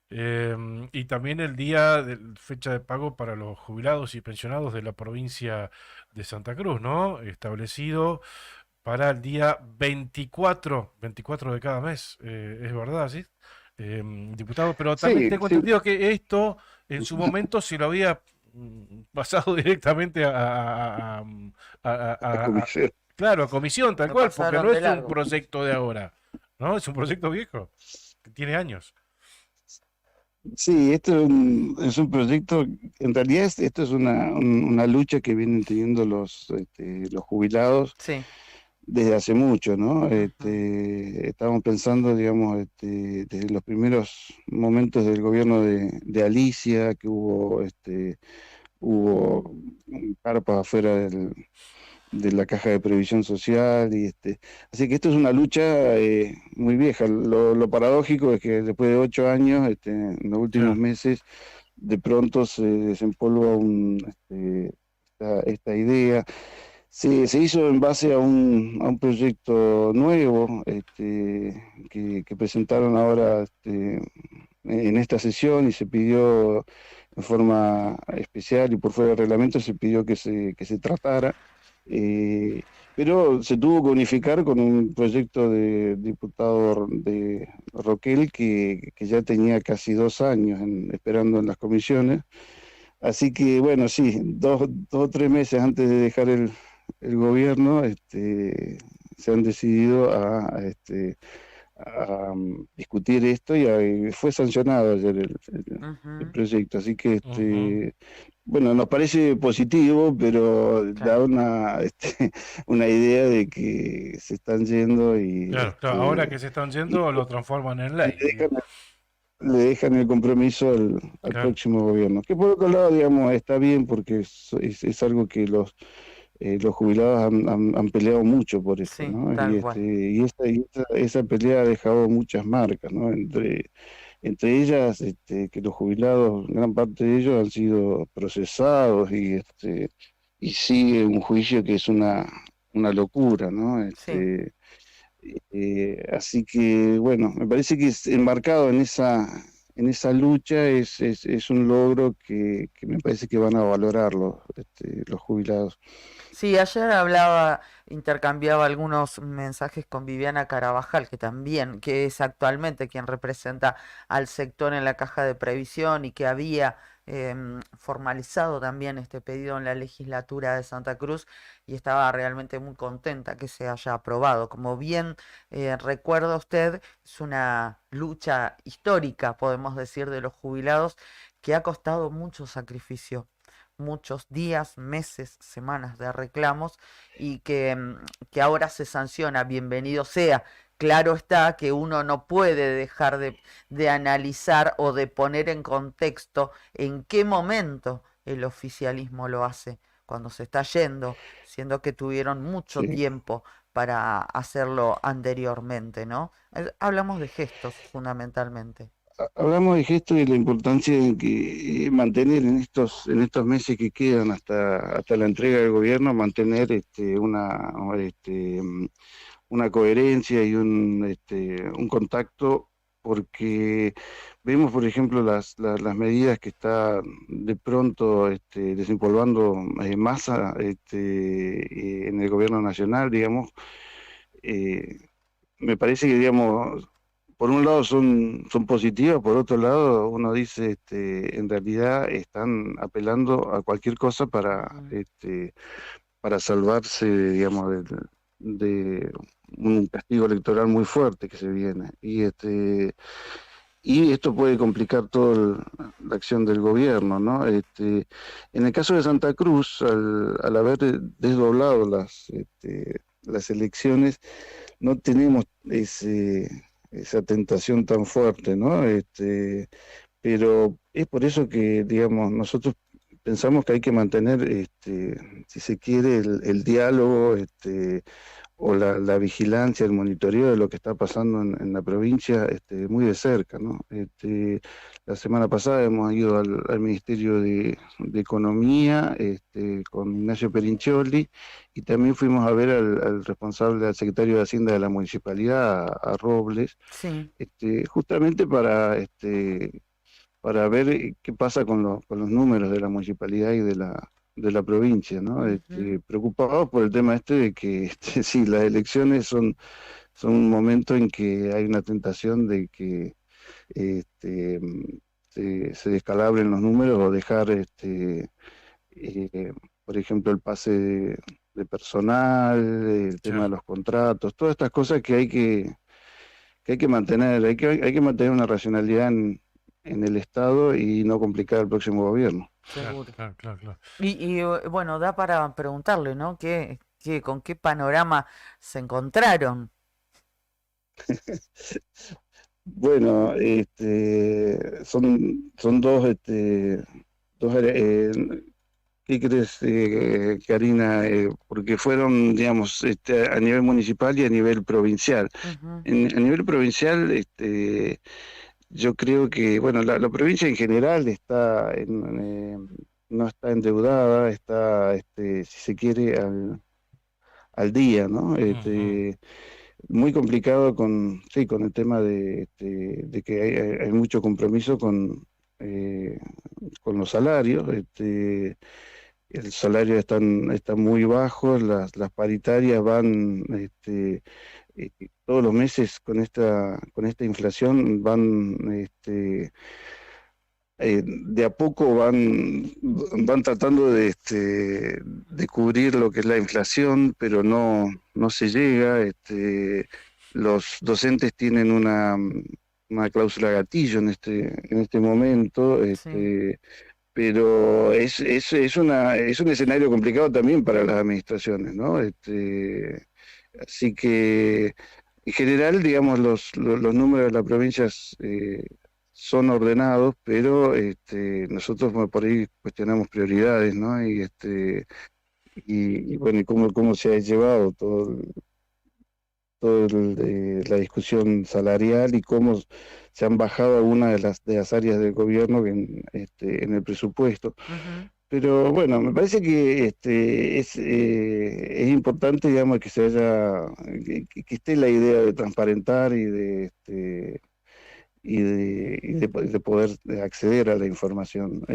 S5: y también el día de fecha de pago para los jubilados y pensionados de la provincia de Santa Cruz, ¿no? Establecido para el día 24 de cada mes, es verdad, ¿sí? Diputado, pero también
S6: Sí,
S5: tengo
S6: sí.
S5: entendido que esto en su momento se lo había pasado directamente
S6: La comisión.
S5: claro, a comisión, tal
S2: Lo
S5: cual, porque
S2: pasaron
S5: no
S2: de
S5: es un
S2: largo.
S5: proyecto de ahora, ¿no? Es un proyecto viejo, que tiene años.
S6: Sí, esto es un proyecto, en realidad esto es una lucha que vienen teniendo los jubilados
S2: Sí.
S6: desde hace mucho, ¿no?
S2: Ujú.
S6: Estamos pensando, digamos, desde los primeros momentos del gobierno de Alicia, que hubo carpas afuera de la caja de previsión social, así que esto es una lucha muy vieja. Lo paradójico es que después de 8 años, en los últimos
S5: Claro,
S6: meses, de pronto se desempolva esta idea. Se hizo en base a un proyecto nuevo, que presentaron ahora, en esta sesión, y se pidió en forma especial y por fuera del reglamento, se pidió que se tratara, eh, pero se tuvo que unificar con un proyecto de diputado de Roquel, que ya tenía casi 2 años esperando en las comisiones. Así que bueno, sí, 2 o 3 meses antes de dejar el gobierno, se han decidido a discutir esto, y fue sancionado ayer el
S2: Ujú.
S6: proyecto. Así que,
S5: ujú,
S6: bueno, nos parece positivo, pero da
S2: Claro.
S6: una idea de que se están yendo, y
S5: claro, claro, ahora que se están
S6: y
S5: yendo lo transforman en
S6: le
S5: ley,
S6: dejan, le dejan el compromiso al
S5: claro,
S6: próximo gobierno. Que por otro lado, digamos, está bien, porque es algo que los jubilados han peleado mucho por esto,
S2: Sí,
S6: ¿no?
S2: tal cual.
S6: Esa pelea ha dejado muchas marcas, ¿no? Entre ellas, que los jubilados, gran parte de ellos han sido procesados, y sigue un juicio que es una locura, ¿no?
S2: Sí.
S6: Así que, bueno, me parece que enmarcado en esa lucha es un logro que me parece que van a valorar los jubilados.
S2: Sí, ayer hablaba, intercambiaba algunos mensajes con Viviana Carabajal, que también, que es actualmente quien representa al sector en la Caja de Previsión y que había formalizado también este pedido en la legislatura de Santa Cruz, y estaba realmente muy contenta que se haya aprobado. Como bien recuerda usted, es una lucha histórica, podemos decir, de los jubilados, que ha costado mucho sacrificio, muchos días, meses, semanas de reclamos, y que ahora se sanciona, bienvenido sea. Claro está que uno no puede dejar de analizar o de poner en contexto en qué momento el oficialismo lo hace, cuando se está yendo, siendo que tuvieron mucho
S6: Sí.
S2: tiempo para hacerlo anteriormente, ¿no? Hablamos de gestos fundamentalmente.
S6: Hablamos de gestos y la importancia de que mantener en estos meses que quedan hasta la entrega del gobierno, mantener una coherencia y un contacto, porque vemos, por ejemplo, las medidas que está de pronto desempolvando Massa, en el gobierno nacional, digamos. Me parece que, digamos, por un lado son positivas, por otro lado uno dice, en realidad están apelando a cualquier cosa
S2: Ujú.
S6: para salvarse, digamos, de un castigo electoral muy fuerte que se viene. Y esto puede complicar toda la acción del gobierno, ¿no? En el caso de Santa Cruz, al haber desdoblado las elecciones, no tenemos esa tentación tan fuerte, ¿no? Pero es por eso que, digamos, nosotros pensamos que hay que mantener, si se quiere, el diálogo, o la vigilancia, el monitoreo de lo que está pasando en la provincia, muy de cerca, ¿no? La semana pasada hemos ido al Ministerio de Economía, con Ignacio Perinchioli, y también fuimos a ver al responsable, al secretario de Hacienda de la municipalidad, a Robles,
S2: Sí.
S6: justamente para ver qué pasa con los números de la municipalidad y de la provincia, ¿no?
S2: Ujú.
S6: Preocupados por el tema de que sí, las elecciones son un momento en que hay una tentación de que este, se descalabren los números o dejar, eh, por ejemplo, el pase de personal, el tema de
S5: Claro.
S6: los contratos, todas estas cosas que hay que mantener, hay que mantener una racionalidad en el Estado y no complicar el próximo gobierno.
S5: Claro,
S2: Seguro.
S5: claro, claro, claro.
S2: Bueno, da para preguntarle, ¿no? ¿Con qué panorama se encontraron?
S6: Bueno, son ¿qué crees, Karina? Porque fueron, digamos, a nivel municipal y a nivel provincial.
S2: Ujú.
S6: A nivel provincial, yo creo que, bueno, la provincia en general no está endeudada, está, si se quiere, al día, ¿no?
S5: Ujú.
S6: Muy complicado sí, con el tema de que hay mucho compromiso eh, con los salarios. El salario está muy bajo, las paritarias van, todos los meses con esta inflación van, de a poco van tratando de cubrir lo que es la inflación, pero no se llega. Los docentes tienen una cláusula gatillo en este momento,
S2: Sí.
S6: pero es un escenario complicado también para las administraciones, ¿no? Así que, en general, digamos, los números de las provincias son ordenados, pero nosotros, bueno, por ahí cuestionamos prioridades, ¿no? Y bueno, y cómo se ha llevado la discusión salarial y cómo se han bajado algunas de las áreas del gobierno en el presupuesto.
S2: Ujú.
S6: Pero bueno, me parece que es importante, digamos, que esté la idea de transparentar y de poder acceder a la información.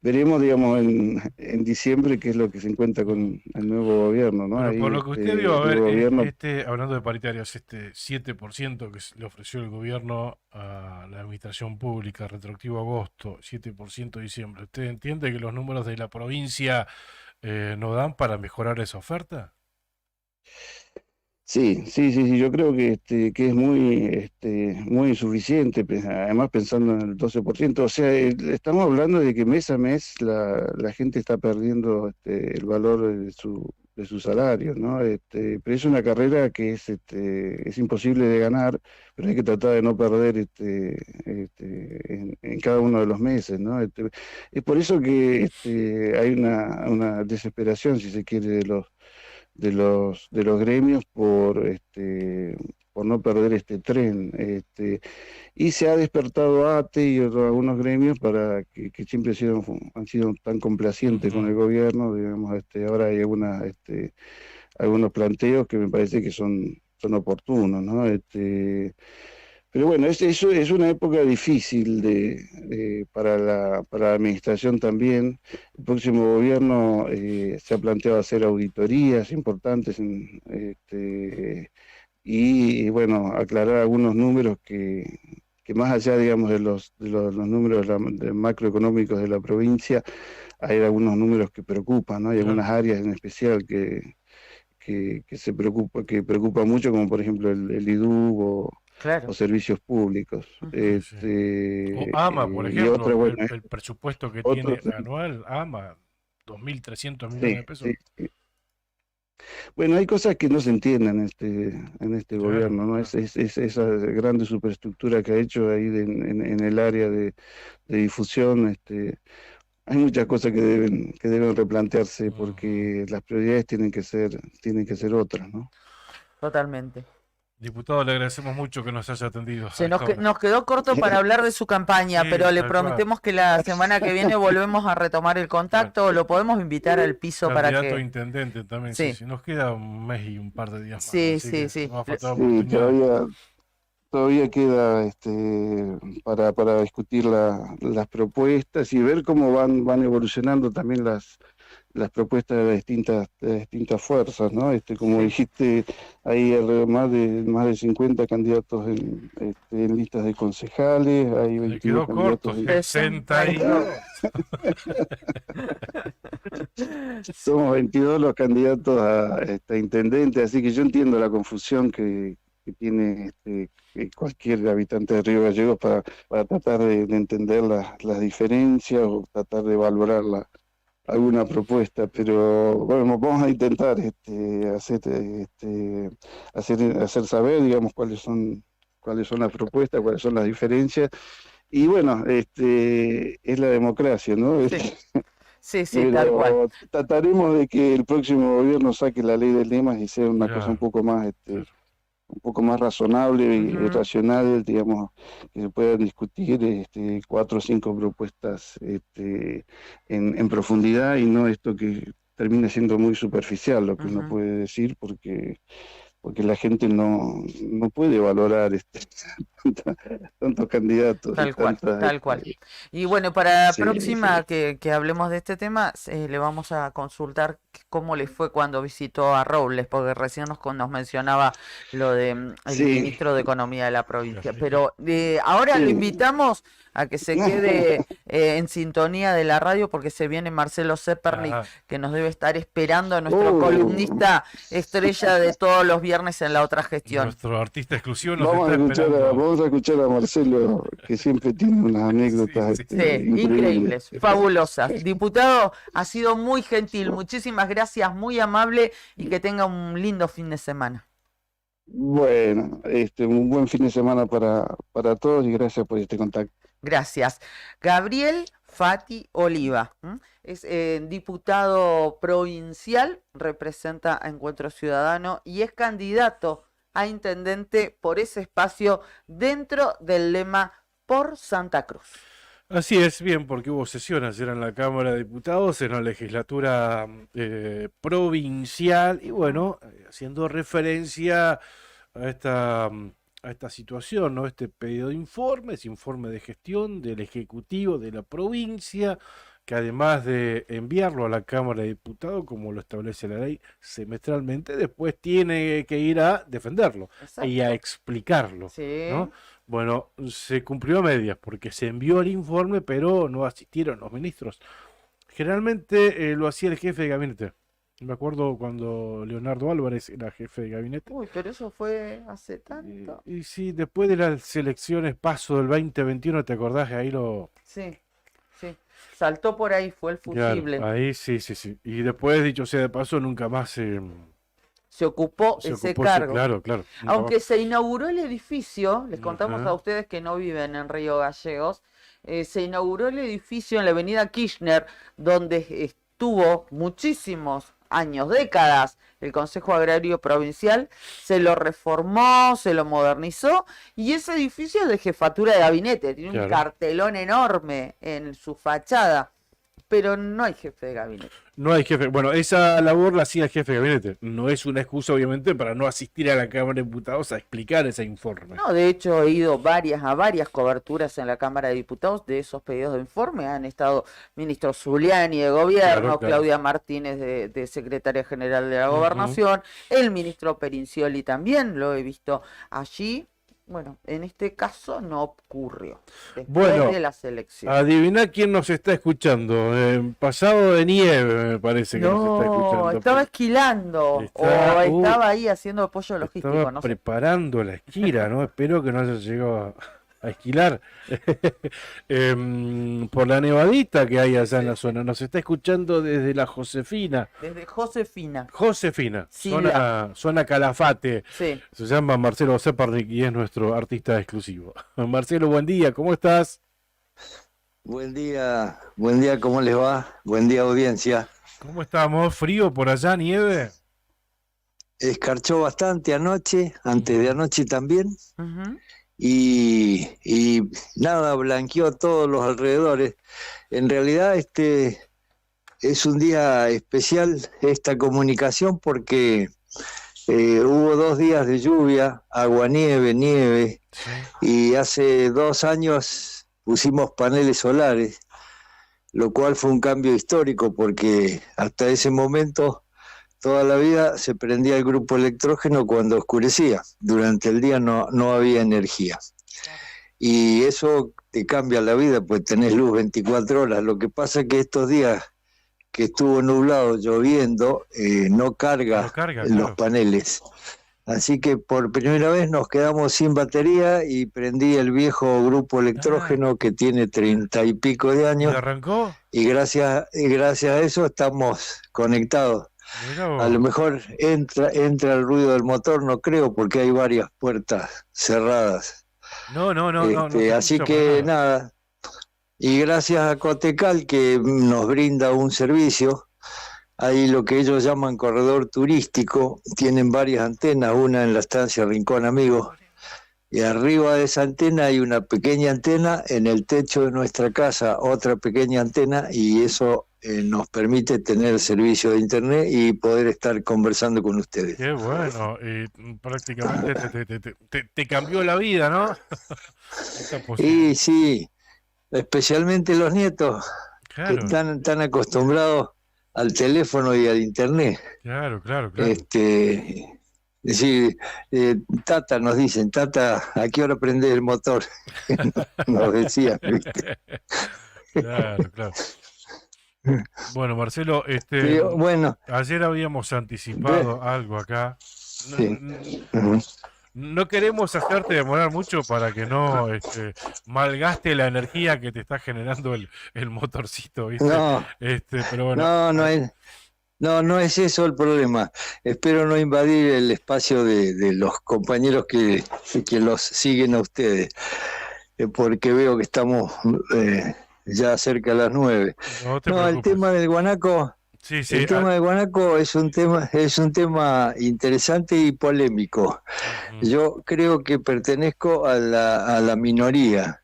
S6: Veremos, digamos, en diciembre qué es lo que se encuentra
S5: Ujú.
S6: con el nuevo gobierno, ¿no?
S5: Pero por
S6: Ahí
S5: lo que usted vio, a
S6: el
S5: ver,
S6: nuevo gobierno.
S5: hablando de paritarias, este 7% que le ofreció el gobierno a la administración pública, retroactivo a agosto, 7% diciembre, ¿usted entiende que los números de la provincia no dan para mejorar esa oferta?
S6: Sí, sí, sí, sí, yo creo que es muy insuficiente, además pensando en el 12%. O sea, estamos hablando de que mes a mes la gente está perdiendo el valor de su salario, ¿no? Pero es una carrera que es imposible de ganar, pero hay que tratar de no perder en cada uno de los meses, ¿no? Es por eso que hay una desesperación, si se quiere, de los gremios por no perder este tren. Y se ha despertado ATE y algunos gremios para que siempre han sido tan complacientes con
S5: Ujú.
S6: el gobierno, digamos. Ahora hay algunos planteos que me parece que son oportunos, ¿no? Pero bueno, eso es una época difícil para la administración también. El próximo gobierno se ha planteado hacer auditorías importantes y bueno, aclarar algunos números que más allá, digamos, de los números macroeconómicos de la provincia, hay algunos números que preocupan, ¿no? Hay algunas áreas en especial que preocupa mucho, como por ejemplo el IDU
S2: Claro.
S6: o servicios públicos.
S2: Ujú.
S5: O AMA, por
S6: Y
S5: ejemplo,
S6: otra, bueno,
S5: el presupuesto que
S6: otro,
S5: tiene anual, AMA, 2.300 millones
S6: sí,
S5: de pesos.
S6: sí. Bueno, hay cosas que no se entienden en este
S5: Claro,
S6: gobierno, ¿no?
S5: claro.
S6: Es esa grande superestructura que ha hecho ahí en el área de difusión. Hay muchas cosas que deben replantearse
S5: Ujú.
S6: porque las prioridades tienen que ser otras, ¿no?
S2: Totalmente.
S5: Diputado, le agradecemos mucho que nos haya atendido a
S2: Se
S5: esta hora.
S2: nos quedó corto para hablar de su campaña,
S5: Sí,
S2: pero le
S5: tal cual.
S2: prometemos que la semana que viene volvemos a retomar el contacto. Lo podemos invitar al piso para
S5: Candidato a
S2: que...
S5: intendente también,
S2: Sí.
S5: sí. Nos queda un mes y un par de días más,
S2: Sí,
S5: así
S2: sí,
S5: que
S2: sí.
S5: no va a faltar
S6: Sí,
S5: oportunidad.
S6: todavía queda para discutir las propuestas y ver cómo van evolucionando también las propuestas de las distintas fuerzas, ¿no? Como
S2: Sí.
S6: dijiste, hay más de 50 candidatos en listas de concejales, hay
S5: Le
S6: 22
S5: quedó corto,
S6: candidatos.
S5: 62.
S6: Somos 22 los candidatos a intendente, así que yo entiendo la confusión que tiene que cualquier habitante de Río Gallegos para tratar de entender las diferencias o tratar de valorar alguna propuesta, pero bueno, vamos a intentar hacer saber, digamos, cuáles son las propuestas, cuáles son las diferencias, y bueno, es la democracia, ¿no?
S2: Sí. Sí, sí, tal cual.
S6: Pero trataremos de que el próximo gobierno saque la ley de lemas y sea una cosa un
S5: Claro,
S6: poco más,
S5: claro.
S6: un poco más razonable y
S2: Ujú.
S6: racional, digamos, que se puedan discutir 4 o 5 propuestas en profundidad y no esto que termina siendo muy superficial lo que uno
S2: Ujú.
S6: puede decir porque la gente no puede valorar tanta- tantos candidatos y
S2: Tal cual,
S6: tantas.
S2: tal cual. Y bueno, para la
S6: Sí,
S2: próxima
S6: sí.
S2: que hablemos de este tema, le vamos a consultar cómo le fue cuando visitó a Robles, porque recién nos mencionaba lo de el
S6: Sí,
S2: ministro de Economía de la provincia.
S5: Claro.
S2: Pero ahora lo
S6: sí.
S2: invitamos a que se quede en sintonía de la radio, porque se viene Marcelo Zepernik,
S5: Ajá.
S2: que nos debe estar esperando, nuestro
S6: Oh,
S2: columnista estrella de todos los viernes en la otra gestión.
S5: Nuestro artista exclusivo nos
S6: Vamos a
S5: está
S6: escuchar
S5: esperando.
S6: vamos a escuchar a Marcelo, que siempre tiene unas anécdotas
S5: Sí.
S2: Sí,
S6: increíbles.
S2: increíbles, fabulosas. Diputado, ha sido muy gentil, muchísimas gracias, muy amable y que tenga un lindo fin de semana.
S6: Bueno, un buen fin de semana para todos y gracias por este contacto.
S2: Gracias. Gabriel Fati Oliva, es diputado provincial, representa a Encuentro Ciudadano y es candidato a intendente por ese espacio dentro del lema Por Santa Cruz.
S5: Así es, bien, porque hubo sesión ayer en la Cámara de Diputados, en la legislatura provincial, y bueno, haciendo referencia a esta situación, ¿no? Este pedido de informes, informe de gestión del Ejecutivo de la provincia, que además de enviarlo a la Cámara de Diputados, como lo establece la ley, semestralmente, después tiene que ir a defenderlo y a
S2: Exacto.
S5: explicarlo,
S2: Sí.
S5: ¿no? Bueno, se cumplió a medias porque se envió el informe, pero no asistieron los ministros. Generalmente lo hacía el jefe de gabinete. Me acuerdo cuando Leonardo Álvarez era jefe de gabinete.
S2: Uy, pero eso fue hace tanto.
S5: Y sí, después de las elecciones paso del 2021, ¿te acordás? Ahí lo...
S2: Sí, sí. Saltó por ahí, fue el
S5: Claro,
S2: fusible.
S5: ahí sí, sí, sí. Y después, dicho sea de paso, nunca más
S2: Se ocupó
S5: se
S2: ese
S5: ocupó
S2: cargo.
S5: claro, claro. Nunca
S2: Aunque se inauguró el edificio, les
S5: más.
S2: contamos a
S5: Ajá.
S2: ustedes que no viven en Río Gallegos, se inauguró el edificio en la avenida Kirchner, donde estuvo muchísimos años, décadas, el Consejo Agrario Provincial, se lo reformó, se lo modernizó, y ese edificio es de jefatura de gabinete, tiene un
S5: Claro.
S2: cartelón enorme en su fachada. pero no hay jefe de gabinete.
S5: No hay jefe. Bueno, esa labor la hacía el jefe de gabinete. No es una excusa, obviamente, para no asistir a la Cámara de Diputados a explicar ese informe.
S2: No, de hecho he ido a varias coberturas en la Cámara de Diputados de esos pedidos de informe. Han estado ministro Zuliani de Gobierno,
S5: Claro, claro.
S2: Claudia Martínez de Secretaria General de la
S5: Ujú.
S2: Gobernación, el ministro Perincioli también lo he visto allí. Bueno, en este caso no ocurrió. Después
S5: Bueno,
S2: de las elecciones.
S5: Adivina quién nos está escuchando. Pasado de nieve, me parece que nos está
S2: No,
S5: escuchando.
S2: estaba esquilando
S5: Está-
S2: o estaba ahí haciendo apoyo logístico,
S5: Estaba
S2: no sé.
S5: preparando la esquila, ¿no? Espero que no haya llegado a esquilar. Por la nevadita que hay allá en la zona. Nos está escuchando desde la Josefina.
S2: Desde Josefina,
S5: Josefina,
S2: Sí,
S5: zona Calafate.
S2: sí.
S5: Se llama Marcelo Zeparnik y es nuestro artista exclusivo. Marcelo, buen día, ¿cómo estás?
S8: Buen día, ¿cómo les va? Buen día, audiencia.
S5: ¿Cómo estamos? ¿Frío por allá, nieve?
S8: Escarchó bastante anoche, antes de anoche también,
S2: Ujú.
S8: y nada, blanqueó todos los alrededores. En realidad, es un día especial esta comunicación porque hubo 2 días de lluvia, agua-nieve, nieve,
S5: Sí.
S8: y hace 2 años pusimos paneles solares, lo cual fue un cambio histórico porque hasta ese momento toda la vida se prendía el grupo electrógeno cuando oscurecía, durante el día no había energía. Y eso te cambia la vida, pues tenés luz 24 horas. Lo que pasa es que estos días que estuvo nublado, lloviendo, no carga
S5: No carga,
S8: los
S5: claro.
S8: paneles. Así que por primera vez nos quedamos sin batería y prendí el viejo grupo electrógeno que tiene 30 y pico de
S5: ¿Y
S8: años,
S5: arrancó?
S8: y gracias a eso estamos conectados.
S5: Mirá vos.
S8: A lo mejor entra el ruido del motor, no creo, porque hay varias puertas cerradas.
S5: No, se
S8: Así
S5: escucha
S8: que
S5: para nada.
S8: nada, y gracias a Cotecal que nos brinda un servicio, hay lo que ellos llaman corredor turístico, tienen varias antenas, una en la estancia Rincón Amigo, y arriba de esa antena hay una pequeña antena, en el techo de nuestra casa otra pequeña antena, y eso nos permite tener servicio de internet y poder estar conversando con ustedes.
S5: Qué bueno, y prácticamente te cambió la vida, ¿no? Esta posibilidad.
S8: Y sí, especialmente los nietos que
S5: Claro,
S8: están tan acostumbrados al teléfono y al internet.
S5: claro.
S8: Sí, Tata, nos dicen, Tata, ¿a qué hora prende el motor? Nos decían, ¿viste?
S5: Claro. Bueno, Marcelo,
S8: Pero, bueno,
S5: ayer habíamos anticipado algo acá. No,
S8: sí.
S5: no queremos hacerte demorar mucho para que no malgaste la energía que te está generando el motorcito, ¿viste?
S8: No,
S5: Pero bueno,
S8: no es eso el problema. Espero no invadir el espacio de los compañeros que los siguen a ustedes, porque veo que estamos ya cerca de las 9.
S5: no te
S8: El
S5: preocupes.
S8: tema del guanaco,
S5: Sí,
S8: el tema del guanaco es un tema interesante y polémico.
S5: ujú.
S8: Yo creo que pertenezco a la minoría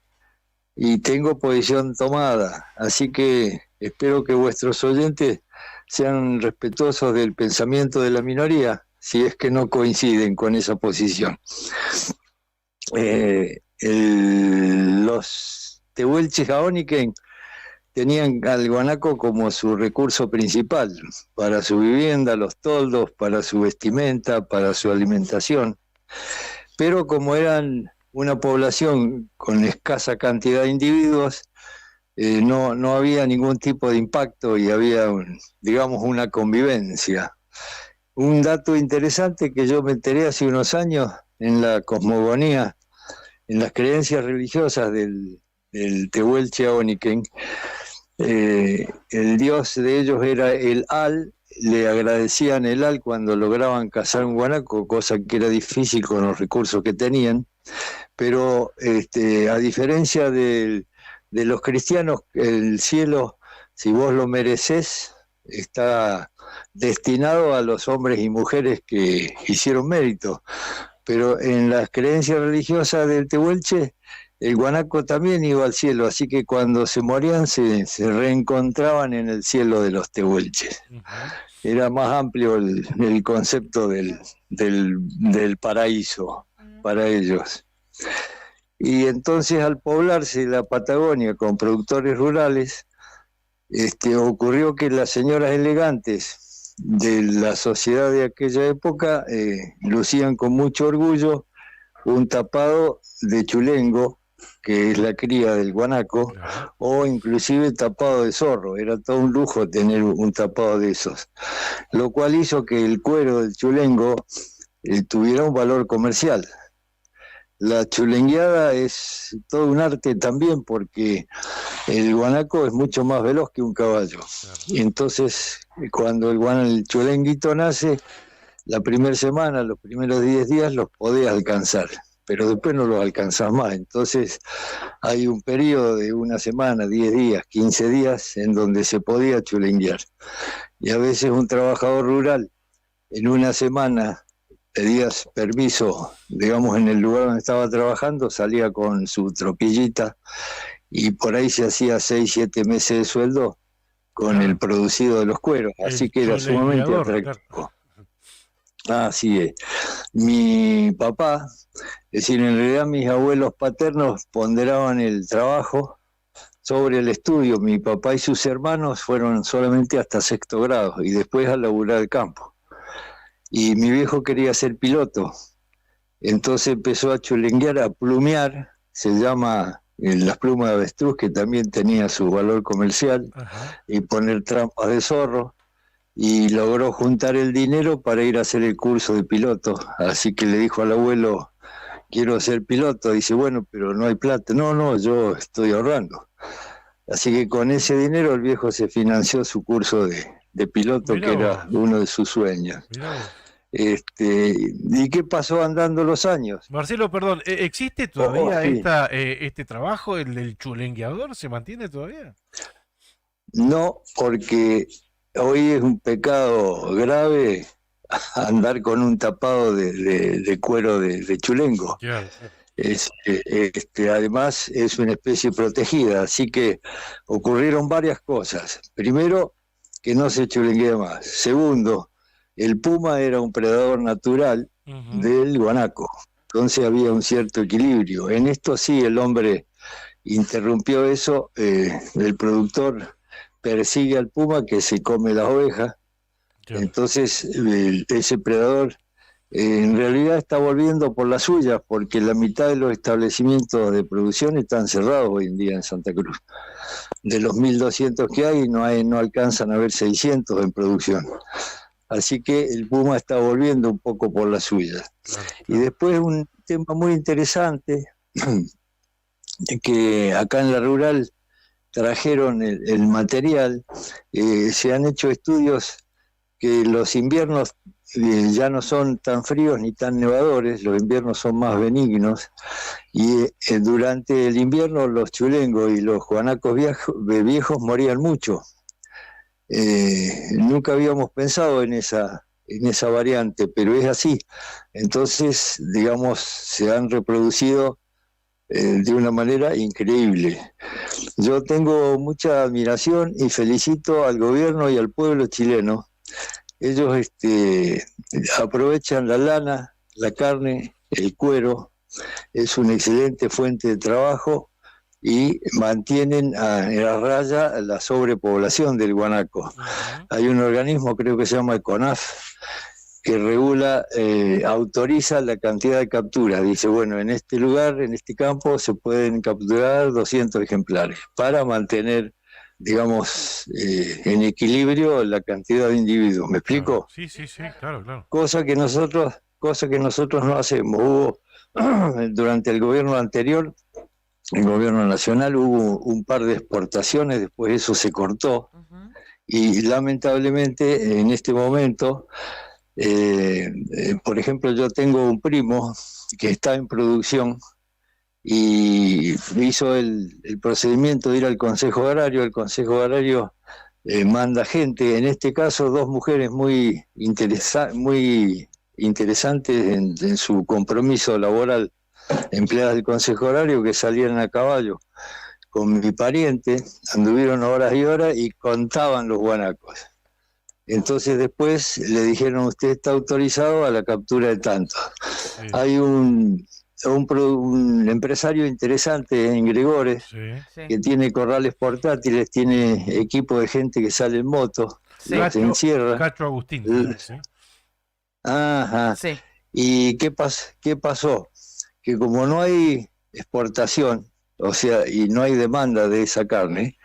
S8: y tengo posición tomada, así que espero que vuestros oyentes sean respetuosos del pensamiento de la minoría, si es que no coinciden con esa posición. Los tehuelches Aoniken tenían al guanaco como su recurso principal para su vivienda, los toldos, para su vestimenta, para su alimentación. Pero como eran una población con escasa cantidad de individuos, no había ningún tipo de impacto y había, digamos, una convivencia. Un dato interesante que yo me enteré hace unos años en la cosmogonía, en las creencias religiosas del Tehuelche Aoniken, el dios de ellos era el Al, le agradecían el Al cuando lograban cazar un guanaco, cosa que era difícil con los recursos que tenían, pero a diferencia de los cristianos, el cielo, si vos lo merecés, está destinado a los hombres y mujeres que hicieron mérito, pero en las creencias religiosas del Tehuelche, el guanaco también iba al cielo, así que cuando se morían se reencontraban en el cielo de los tehuelches. Era más amplio el concepto del paraíso para ellos. Y entonces, al poblarse la Patagonia con productores rurales, ocurrió que las señoras elegantes de la sociedad de aquella época lucían con mucho orgullo un tapado de chulengo, que es la cría del guanaco, o inclusive tapado de zorro. Era todo un lujo tener un tapado de esos, lo cual hizo que el cuero del chulengo tuviera un valor comercial. La chulengueada es todo un arte también, porque el guanaco es mucho más veloz que un caballo. Y entonces, cuando el chulenguito nace, la primera semana, los primeros 10 días los podés alcanzar, pero después no los alcanzás más. Entonces hay un periodo de una semana, 10 días, 15 días, en donde se podía chulenguear. Y a veces un trabajador rural, en una semana, pedías permiso, digamos, en el lugar donde estaba trabajando, salía con su tropillita y por ahí se hacía 6, 7 meses de sueldo con el producido de los cueros. Así que era sumamente atractivo. Así es. Mi papá, es decir, en realidad mis abuelos paternos ponderaban el trabajo sobre el estudio. Mi papá y sus hermanos fueron solamente hasta 6º grado y después a laburar el campo. Y mi viejo quería ser piloto, entonces empezó a chulenguear, a plumear, se llama las plumas de avestruz, que también tenía su valor comercial, y poner trampas de zorro, y logró juntar el dinero para ir a hacer el curso de piloto. Así que le dijo al abuelo, quiero ser piloto. Dice, bueno, pero no hay plata. No, yo estoy ahorrando. Así que con ese dinero el viejo se financió su curso de piloto, que era uno de sus sueños. ¿Y qué pasó andando los años?
S5: Marcelo, perdón, ¿existe todavía este trabajo, el del chulengueador? ¿Se mantiene todavía?
S8: No, porque hoy es un pecado grave andar con un tapado de cuero de chulengo. Además es una especie protegida, así que ocurrieron varias cosas. Primero, que no se chulenguea más. Segundo, el puma era un predador natural del guanaco, entonces había un cierto equilibrio. En esto sí el hombre interrumpió eso, el productor persigue al puma que se come las ovejas, entonces ese predador en realidad está volviendo por las suyas, porque la mitad de los establecimientos de producción están cerrados hoy en día en Santa Cruz. De los 1.200 que hay, no alcanzan a haber 600 en producción. Así que el puma está volviendo un poco por las suyas. Y después un tema muy interesante, que acá en la rural trajeron el material, se han hecho estudios que los inviernos ya no son tan fríos ni tan nevadores, los inviernos son más benignos, y durante el invierno los chulengos y los guanacos viejos morían mucho. Nunca habíamos pensado en esa variante, pero es así. Entonces, digamos, se han reproducido de una manera increíble. Yo tengo mucha admiración y felicito al gobierno y al pueblo chileno. Ellos aprovechan la lana, la carne, el cuero, es una excelente fuente de trabajo y mantienen a raya la sobrepoblación del guanaco. Hay un organismo, creo que se llama CONAF, que regula, autoriza la cantidad de capturas. Dice, bueno, en este lugar, en este campo, se pueden capturar 200 ejemplares para mantener, digamos, en equilibrio la cantidad de individuos. ¿Me explico?
S5: Sí, claro.
S8: Cosa que nosotros no hacemos. Hubo, durante el gobierno anterior, el gobierno nacional, hubo un par de exportaciones, después eso se cortó, y lamentablemente en este momento, por ejemplo, yo tengo un primo que está en producción, y hizo el procedimiento de ir al Consejo Agrario. El Consejo Agrario manda gente, en este caso 2 mujeres muy interesantes en su compromiso laboral empleadas del Consejo Horario que salían a caballo con mi pariente, anduvieron horas y horas y contaban los guanacos. Entonces después le dijeron, usted está autorizado a la captura de tantos.
S5: Sí,
S8: Hay un empresario interesante en Gregores
S5: sí.
S2: Sí.
S8: que tiene corrales portátiles, tiene equipo de gente que sale en moto,
S2: Sí.
S8: los encierra.
S5: Cacho Agustín. ¿Sí?
S8: Ajá.
S2: Sí.
S8: ¿Y qué pasó? Que como no hay exportación, o sea, y no hay demanda de esa carne,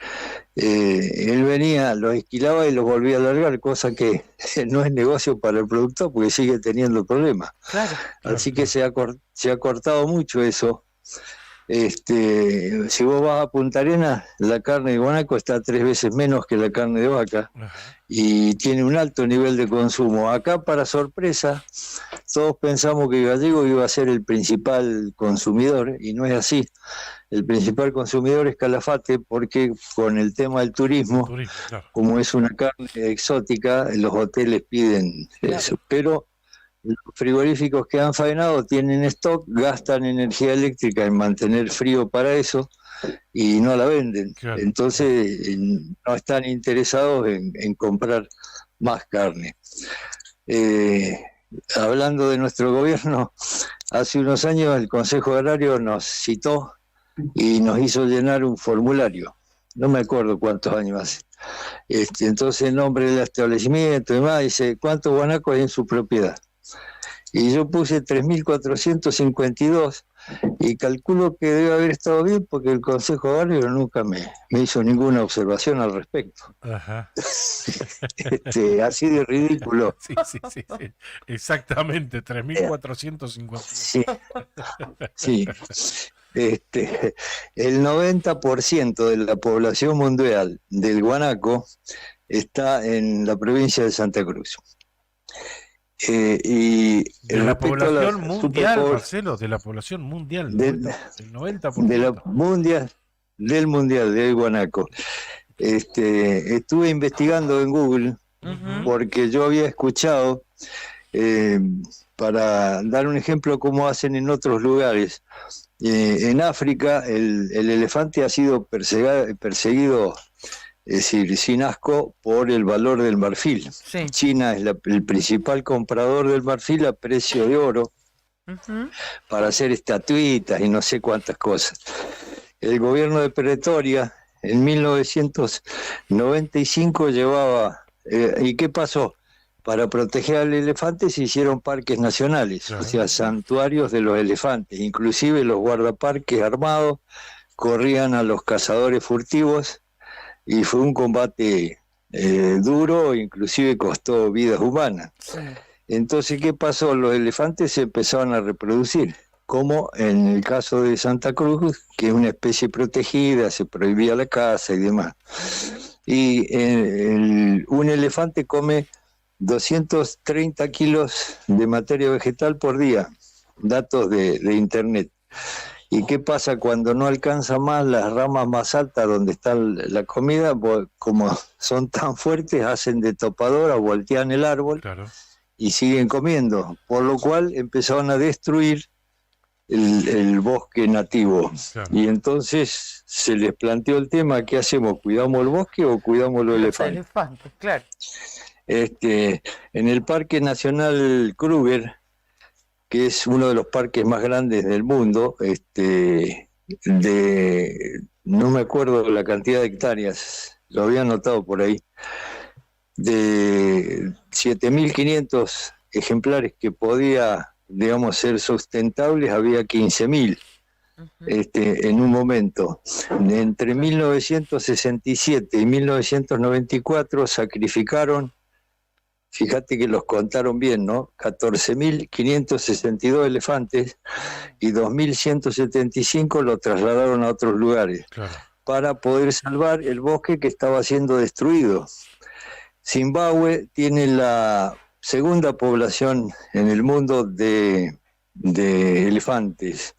S8: él venía, los esquilaba y los volvía a largar, cosa que no es negocio para el productor porque sigue teniendo problemas.
S2: Claro.
S8: Así que se ha cortado mucho eso. Si vos vas a Punta Arenas, la carne de guanaco está 3 veces menos que la carne de vaca
S5: Ajá.
S8: y tiene un alto nivel de consumo. Acá, para sorpresa, todos pensamos que Gallego iba a ser el principal consumidor y no es así. El principal consumidor es Calafate porque con el tema del turismo,
S5: Turismo, claro.
S8: como es una carne exótica, los hoteles piden eso. Pero los frigoríficos que han faenado tienen stock, gastan energía eléctrica en mantener frío para eso y no la venden.
S5: Claro.
S8: Entonces no están interesados en comprar más carne. Hablando de nuestro gobierno, hace unos años el Consejo Agrario nos citó y nos hizo llenar un formulario. No me acuerdo cuántos años hace. Entonces el nombre del establecimiento y demás, dice, ¿cuántos guanacos hay en su propiedad? Y yo puse 3.452 y calculo que debe haber estado bien porque el Consejo Agrario nunca me hizo ninguna observación al respecto.
S5: Ajá.
S8: Así de ridículo.
S5: Sí. Exactamente, 3.450.
S8: Sí, sí. El 90% de la población mundial del guanaco está en la provincia de Santa Cruz. Y
S5: De la
S8: respecto a la
S5: población mundial,
S8: superpoblación-
S5: Marcelo, de la población mundial,
S8: De-
S5: el 90%.
S8: del mundial del guanaco. Estuve investigando en Google
S2: Ujú.
S8: porque yo había escuchado, para dar un ejemplo cómo hacen en otros lugares, en África el elefante ha sido perseguido, es decir, sin asco, por el valor del marfil.
S2: Sí.
S8: China es el principal comprador del marfil a precio de oro
S2: Ujú.
S8: para hacer estatuitas y no sé cuántas cosas. El gobierno de Pretoria en 1995 llevaba... ¿y qué pasó? Para proteger al elefante se hicieron parques nacionales,
S5: Claro.
S8: o sea, santuarios de los elefantes. Inclusive los guardaparques armados corrían a los cazadores furtivos y fue un combate duro, inclusive costó vidas humanas.
S2: Sí.
S8: Entonces, ¿qué pasó? Los elefantes se empezaron a reproducir, como en el caso de Santa Cruz, que es una especie protegida, se prohibía la caza y demás. Y un elefante come 230 kilos de materia vegetal por día, datos de internet. ¿Y qué pasa cuando no alcanza más las ramas más altas donde está la comida? Como son tan fuertes, hacen de topadora, voltean el árbol
S5: Claro.
S8: y siguen comiendo, por lo cual empezaron a destruir el bosque nativo.
S5: Claro.
S8: Y entonces se les planteó el tema, ¿qué hacemos? ¿Cuidamos el bosque o cuidamos los elefantes?
S2: Elefantes, claro.
S8: En el Parque Nacional Kruger, que es uno de los parques más grandes del mundo, no me acuerdo la cantidad de hectáreas, lo había anotado por ahí, de 7.500 ejemplares que podía, digamos, ser sustentables, había 15.000 en un momento. Entre 1967 y 1994 sacrificaron, fíjate que los contaron bien, ¿no? 14.562 elefantes y 2.175 lo trasladaron a otros lugares
S5: Claro.
S8: para poder salvar el bosque que estaba siendo destruido. Zimbabue tiene la segunda población en el mundo de elefantes.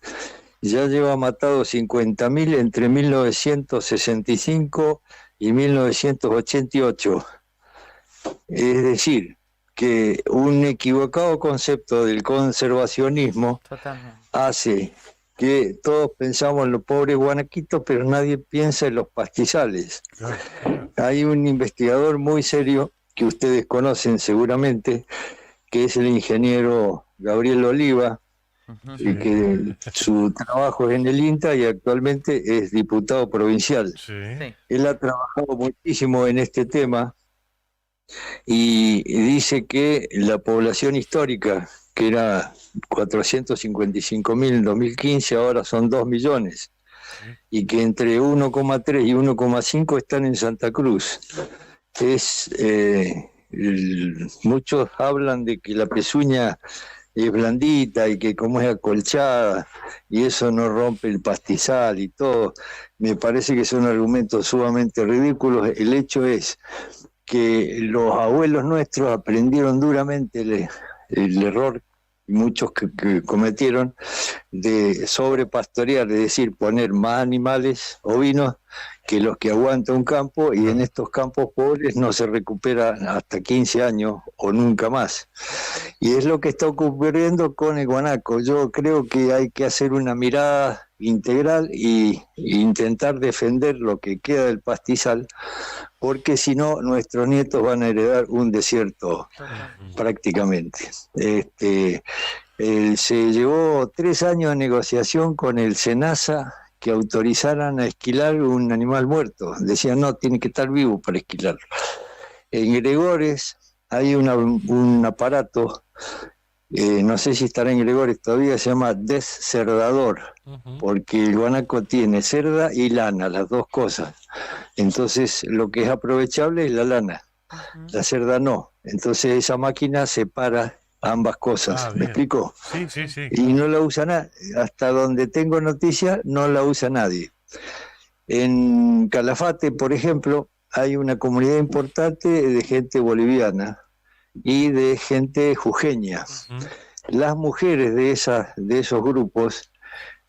S8: Ya lleva matado 50.000 entre 1965 y 1988. Es decir, que un equivocado concepto del conservacionismo
S2: Totalmente.
S8: hace que todos pensamos en los pobres guanaquitos, pero nadie piensa en los pastizales.
S5: Claro.
S8: Hay un investigador muy serio que ustedes conocen seguramente, que es el ingeniero Gabriel Oliva, y que su trabajo es en el INTA y actualmente es diputado provincial.
S5: Sí.
S2: Sí.
S8: Él ha trabajado muchísimo en este tema y dice que la población histórica, que era 455.000 en 2015, ahora son 2 millones, y que entre 1,3 y 1,5 están en Santa Cruz. Muchos hablan de que la pezuña es blandita y que como es acolchada y eso no rompe el pastizal y todo. Me parece que son argumentos sumamente ridículos. El hecho es que los abuelos nuestros aprendieron duramente el error, muchos que cometieron, de sobrepastorear, es decir, poner más animales ovinos que los que aguanta un campo, y en estos campos pobres no se recupera hasta 15 años o nunca más. Y es lo que está ocurriendo con el guanaco. Yo creo que hay que hacer una mirada integral e intentar defender lo que queda del pastizal, porque si no, nuestros nietos van a heredar un desierto prácticamente. Se llevó 3 años de negociación con el SENASA que autorizaran a esquilar un animal muerto. Decían, no, tiene que estar vivo para esquilarlo. En Gregores hay un aparato, no sé si estará en Gregores todavía, se llama descerdador, porque el guanaco tiene cerda y lana, las dos cosas. Entonces lo que es aprovechable es la lana, la cerda no. Entonces esa máquina separa ambas cosas. ¿Me
S5: Bien.
S8: explico?
S5: Sí, sí, sí.
S8: Y no la usa nadie. Hasta donde tengo noticia, no la usa nadie. En Calafate, por ejemplo, hay una comunidad importante de gente boliviana y de gente jujeña. Las mujeres de esos grupos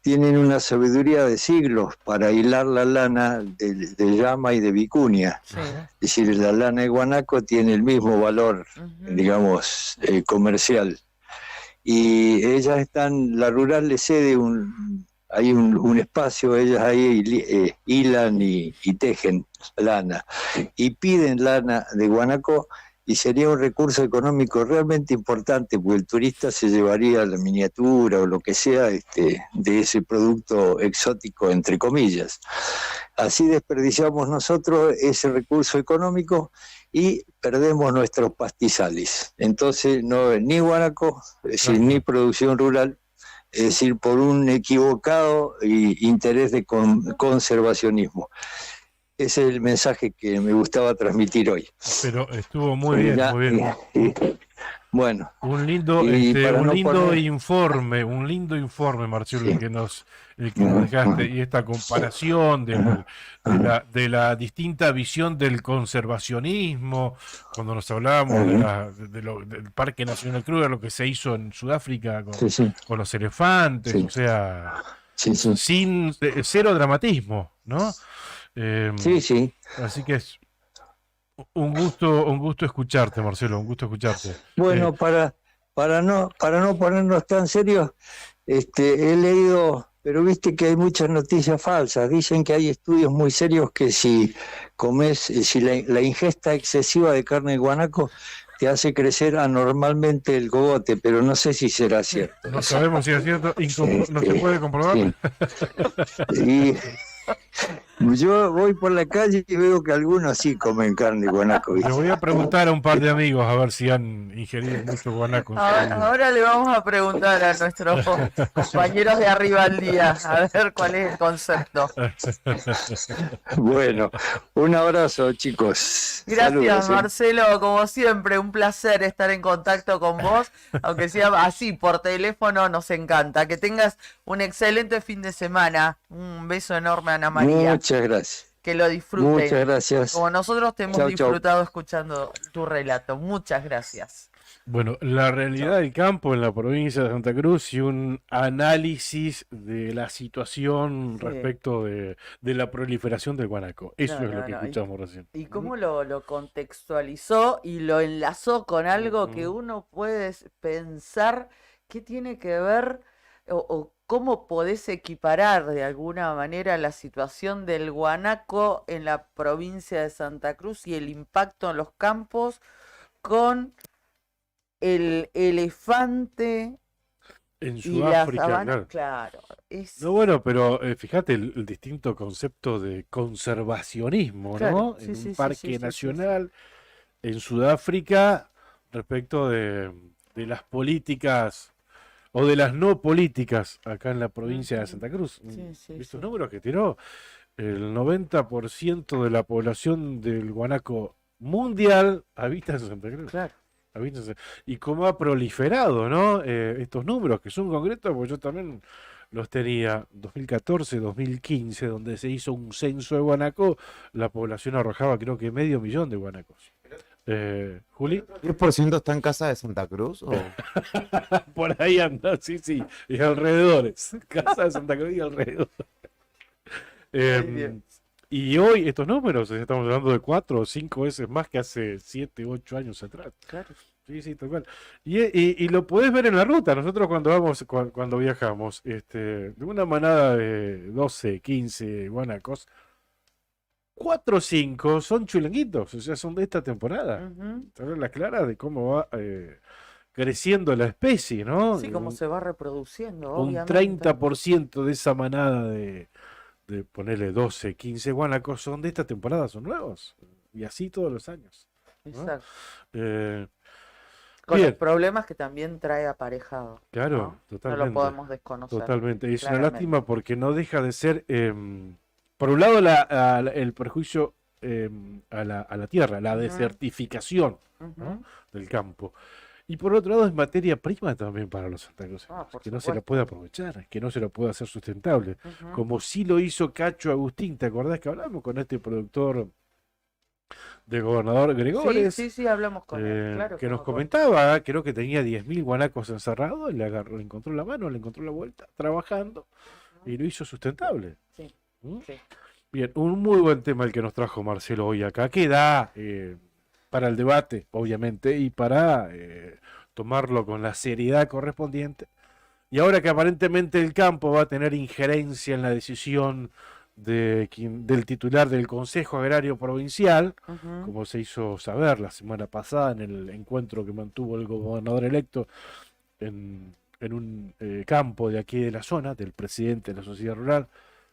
S8: tienen una sabiduría de siglos para hilar la lana de llama y de vicuña.
S2: Sí.
S8: Es decir, la lana de guanaco tiene el mismo valor, digamos, comercial. Y ellas están, la rural le cede hay un espacio, ellas ahí hilan y tejen lana. Y piden lana de guanaco, y sería un recurso económico realmente importante, porque el turista se llevaría la miniatura o lo que sea de ese producto exótico, entre comillas. Así desperdiciamos nosotros ese recurso económico y perdemos nuestros pastizales. Entonces no ni guanaco, es decir, ni producción rural, es decir, por un equivocado interés de conservacionismo. Ese es el mensaje que me gustaba transmitir hoy.
S5: Pero estuvo muy bien,
S8: Ya,
S5: muy bien.
S8: Bueno.
S5: Un lindo,
S8: y para
S5: un
S8: no
S5: lindo
S8: poner-
S5: informe, Marcelo,
S8: Sí.
S5: el que nos dejaste, y esta comparación de la distinta visión del conservacionismo, cuando nos hablábamos del Parque Nacional Kruger, lo que se hizo en Sudáfrica con los elefantes,
S8: Sí.
S5: o sea,
S8: Sí.
S5: cero dramatismo, ¿no?
S8: Sí.
S5: Así que es un gusto escucharte, Marcelo, un gusto escucharte.
S8: Bueno, para no ponernos tan serios, he leído, pero viste que hay muchas noticias falsas. Dicen que hay estudios muy serios que si la ingesta excesiva de carne de guanaco te hace crecer anormalmente el cogote, pero no sé si será cierto.
S5: No sabemos si es cierto, no se puede comprobar.
S8: Sí. Y yo voy por la calle y veo que algunos sí comen carne de guanaco.
S5: Le voy a preguntar a un par de amigos a ver si han ingerido mucho guanaco en su vida.
S2: Ahora le vamos a preguntar a nuestros compañeros de arriba al día, a ver cuál es el concepto.
S8: Bueno, un abrazo, chicos.
S2: Gracias,
S8: Saludos,
S2: Marcelo, como siempre, un placer estar en contacto con vos, aunque sea así por teléfono, nos encanta. Que tengas un excelente fin de semana. Un beso enorme a Ana María.
S8: Muchas gracias.
S2: Que lo disfruten.
S8: Muchas gracias.
S2: Como nosotros te hemos
S8: Chau, chau.
S2: disfrutado escuchando tu relato. Muchas gracias.
S5: Bueno, la realidad del campo en la provincia de Santa Cruz y un análisis de la situación
S2: Sí.
S5: respecto de la proliferación del guanaco. Eso
S2: No,
S5: es lo
S2: no,
S5: que
S2: no.
S5: escuchamos recién.
S2: Y cómo lo contextualizó y lo enlazó con algo que uno puede pensar qué tiene que ver o ¿cómo podés equiparar de alguna manera la situación del guanaco en la provincia de Santa Cruz y el impacto en los campos con el elefante
S5: En
S2: y la
S5: Sudáfrica,
S2: sabana?
S5: claro.
S2: Claro, es
S5: No, bueno, pero fíjate el distinto concepto de conservacionismo,
S2: claro,
S5: ¿no?
S2: sí,
S5: En un
S2: sí, sí,
S5: parque
S2: sí, sí, sí, sí.
S5: nacional en Sudáfrica respecto de las políticas o de las no políticas acá en la provincia de
S2: Ujú.
S5: Santa Cruz.
S2: Sí, sí,
S5: ¿Viste los
S2: sí.
S5: números que tiró? El 90% de la población del guanaco mundial habita en Santa Cruz.
S2: Claro.
S5: Habita en Sa- Y cómo ha proliferado, ¿no? Estos números que son concretos, porque yo también los tenía 2014, 2015, donde se hizo un censo de guanaco, la población arrojaba creo que 500.000 de guanacos. Juli,
S9: ¿10% está en casa de Santa Cruz? ¿O?
S5: por ahí anda, sí, sí, y alrededores, Casa de Santa Cruz y alrededor.
S2: Ay, Dios.
S5: Y hoy estos números, estamos hablando de 4 o 5 veces más que hace 7, 8 años atrás.
S2: Claro.
S5: Sí, sí, tal cual. Y lo podés ver en la ruta. Nosotros cuando vamos, cuando viajamos, de una manada de 12, 15 guanacos, 4 o 5 son chulenguitos, o sea, son de esta temporada.
S2: Ujú.
S5: Te las claras de cómo va creciendo la especie, ¿no?
S2: Sí, cómo
S5: Un,
S2: se va reproduciendo,
S5: un
S2: obviamente.
S5: 30% de esa manada de ponerle 12, 15 guanacos son de esta temporada, son nuevos. Y así todos los años, ¿no?
S2: Exacto.
S5: Eh,
S2: Con los
S5: bien,
S2: problemas que también trae aparejado,
S5: claro,
S2: ¿no? No lo
S5: totalmente.
S2: podemos desconocer,
S5: Totalmente. Y es una
S2: claramente.
S5: lástima porque no deja de ser, por un lado, el perjuicio a la tierra, la
S2: Ujú.
S5: desertificación, ¿no?
S2: Ujú.
S5: del campo. Y por otro lado, es materia prima también para los santacruceños,
S2: Ah, por
S5: que no se la
S2: supuesto.
S5: puede aprovechar, que no se la puede hacer sustentable.
S2: Ujú.
S5: Como sí lo hizo Cacho Agustín, ¿te acordás que hablamos con este productor del gobernador
S2: Sí,
S5: Gregores?
S2: sí, sí, hablamos con él, claro
S5: Que
S2: que me
S5: nos
S2: acuerdo.
S5: comentaba, creo que tenía 10.000 guanacos encerrados, le agarró, le encontró la mano, le encontró la vuelta, trabajando, y lo hizo sustentable.
S2: Sí,
S5: ¿Mm?
S2: sí.
S5: Bien, un muy buen tema el que nos trajo Marcelo hoy acá, que da para el debate, obviamente, y para tomarlo con la seriedad correspondiente. Y ahora que aparentemente el campo va a tener injerencia en la decisión del titular del Consejo Agrario Provincial,
S2: Ujú.
S5: como se hizo saber la semana pasada en el encuentro que mantuvo el gobernador electo en un campo de aquí de la zona, del presidente de la sociedad rural,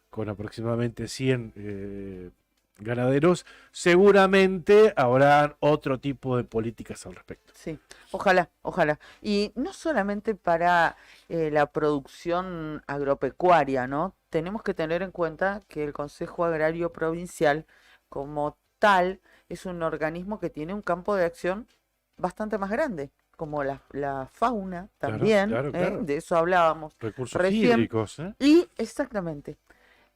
S5: con aproximadamente 100 ganaderos, seguramente habrán otro tipo de políticas al respecto.
S2: Sí, ojalá, ojalá. Y no solamente para la producción agropecuaria, ¿no? Tenemos que tener en cuenta que el Consejo Agrario Provincial, como tal, es un organismo que tiene un campo de acción bastante más grande, como la fauna
S5: Claro,
S2: también,
S5: claro, claro.
S2: de eso hablábamos
S5: Recursos
S2: recién.
S5: hídricos, ¿eh?
S2: Y exactamente,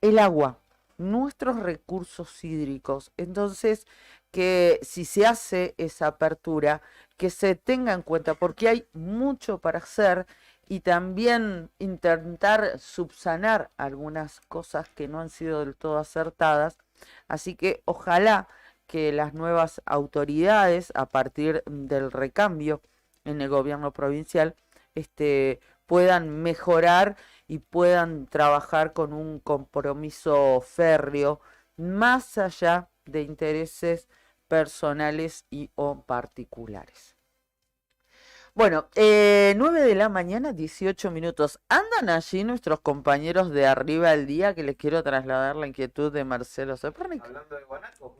S2: el agua, nuestros recursos hídricos. Entonces, que si se hace esa apertura, que se tenga en cuenta, porque hay mucho para hacer y también intentar subsanar algunas cosas que no han sido del todo acertadas. Así que ojalá que las nuevas autoridades, a partir del recambio en el gobierno provincial, puedan mejorar y puedan trabajar con un compromiso férreo, más allá de intereses personales y o particulares. Bueno, 9 de la mañana, 18 minutos. ¿Andan allí nuestros compañeros de Arriba del Día que les quiero trasladar la inquietud de Marcelo Zepernik?
S9: Hablando de guanaco,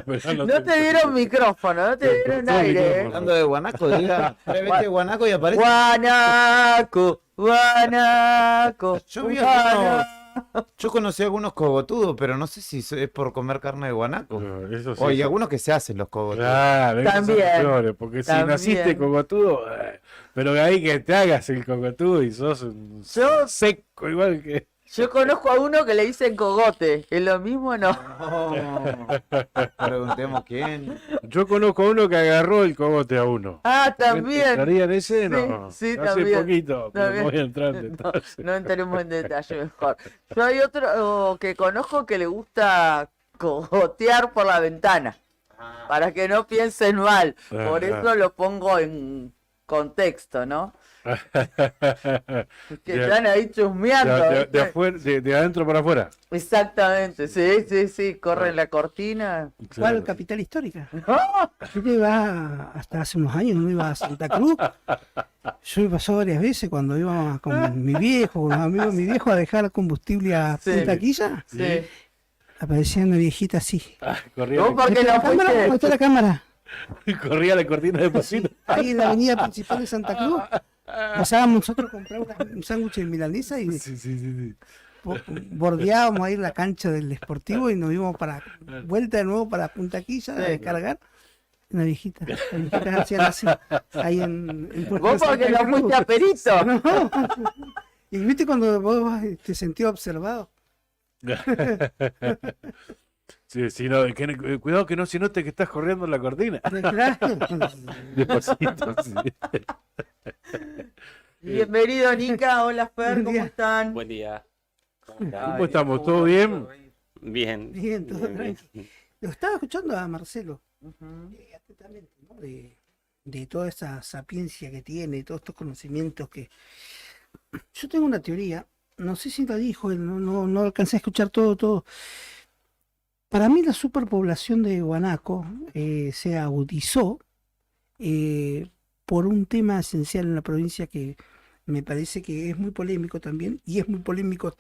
S5: Pero
S2: No te dieron micrófono, no te
S5: Te
S2: dieron
S5: cortó el
S2: aire.
S5: micrófono.
S9: hablando de guanaco, diga, vete guanaco y aparece.
S2: Guanaco, guanaco,
S9: Yo vi
S2: guanaco.
S9: Yo conocí algunos cogotudos, pero no sé si es por comer carne de guanaco.
S5: Eso sí,
S9: O hay
S5: eso-
S9: algunos que se hacen los cogotudos.
S5: Claro, esos son los
S2: También,
S5: peores, porque si
S2: también.
S5: naciste cogotudo, pero de ahí que te hagas el cogotudo y sos un
S2: Yo-
S5: seco igual que...
S2: Yo conozco a uno que le dicen cogote, ¿es lo mismo no?
S9: No. Preguntemos quién.
S5: Yo conozco a uno que agarró el cogote a uno.
S2: Ah, también.
S5: ¿Estaría en ese? No.
S2: Sí,
S5: Hace
S2: también.
S5: poquito, pero
S2: También.
S5: no voy a entrar en
S2: No,
S5: detalle.
S2: no entremos en detalle mejor. Yo hay otro que conozco que le gusta cogotear por la ventana, para que no piensen mal. Por
S5: Ajá.
S2: eso lo pongo en contexto, ¿no? Que
S5: De-
S2: están ahí chusmeando.
S5: de
S2: ¿viste?
S5: afuera, de adentro para afuera.
S2: Exactamente, sí, corre la cortina.
S10: ¿Cuál
S5: Claro.
S10: capital histórica? Yo iba hasta hace unos años, no iba a Santa Cruz. Yo me pasó varias veces cuando iba con mi viejo, con los amigos de mi viejo a dejar combustible a
S2: Sí.
S10: Punta Quilla.
S2: Sí.
S10: Aparecía una viejita así.
S5: Corría,
S2: ¿Vos por qué
S10: ¿La
S2: no
S10: cámara? ¿Dónde está la
S2: fuiste?
S10: cámara?
S5: corría la cortina de pasito.
S10: Ahí en la avenida principal de Santa Cruz. Pasábamos nosotros a comprar un sándwich de milanesa y
S5: Sí, sí, sí, sí.
S10: bordeábamos ahí la cancha del Sportivo y nos íbamos para vuelta de nuevo para Punta Quilla a
S2: Sí.
S10: descargar. Una viejita, las viejitas hacían así, ahí en Puerto
S2: ¿Vos por qué
S10: Santa
S2: no
S10: Cruz.
S2: fuiste a Perito?
S10: No. Y viste cuando vos te sentías observado.
S5: Sí, sí, no, cuidado que no se note que estás corriendo en la cortina.
S10: Claro.
S5: Despacito, sí.
S2: Bienvenido, Nica. Hola, Fer,
S10: Buen
S2: ¿cómo
S10: día.
S2: están?
S11: Buen día.
S5: ¿Cómo estamos? ¿Todo bien?
S11: Bien.
S10: Bien, todo tranqui. Lo estaba escuchando a Marcelo,
S2: Ujú.
S10: atentamente, ¿no? De toda esa sapiencia que tiene, todos estos conocimientos que... Yo tengo una teoría, no sé si la dijo él, no alcancé a escuchar todo. Para mí la superpoblación de Guanaco se agudizó por un tema esencial en la provincia que me parece que es muy polémico también, y es muy polémico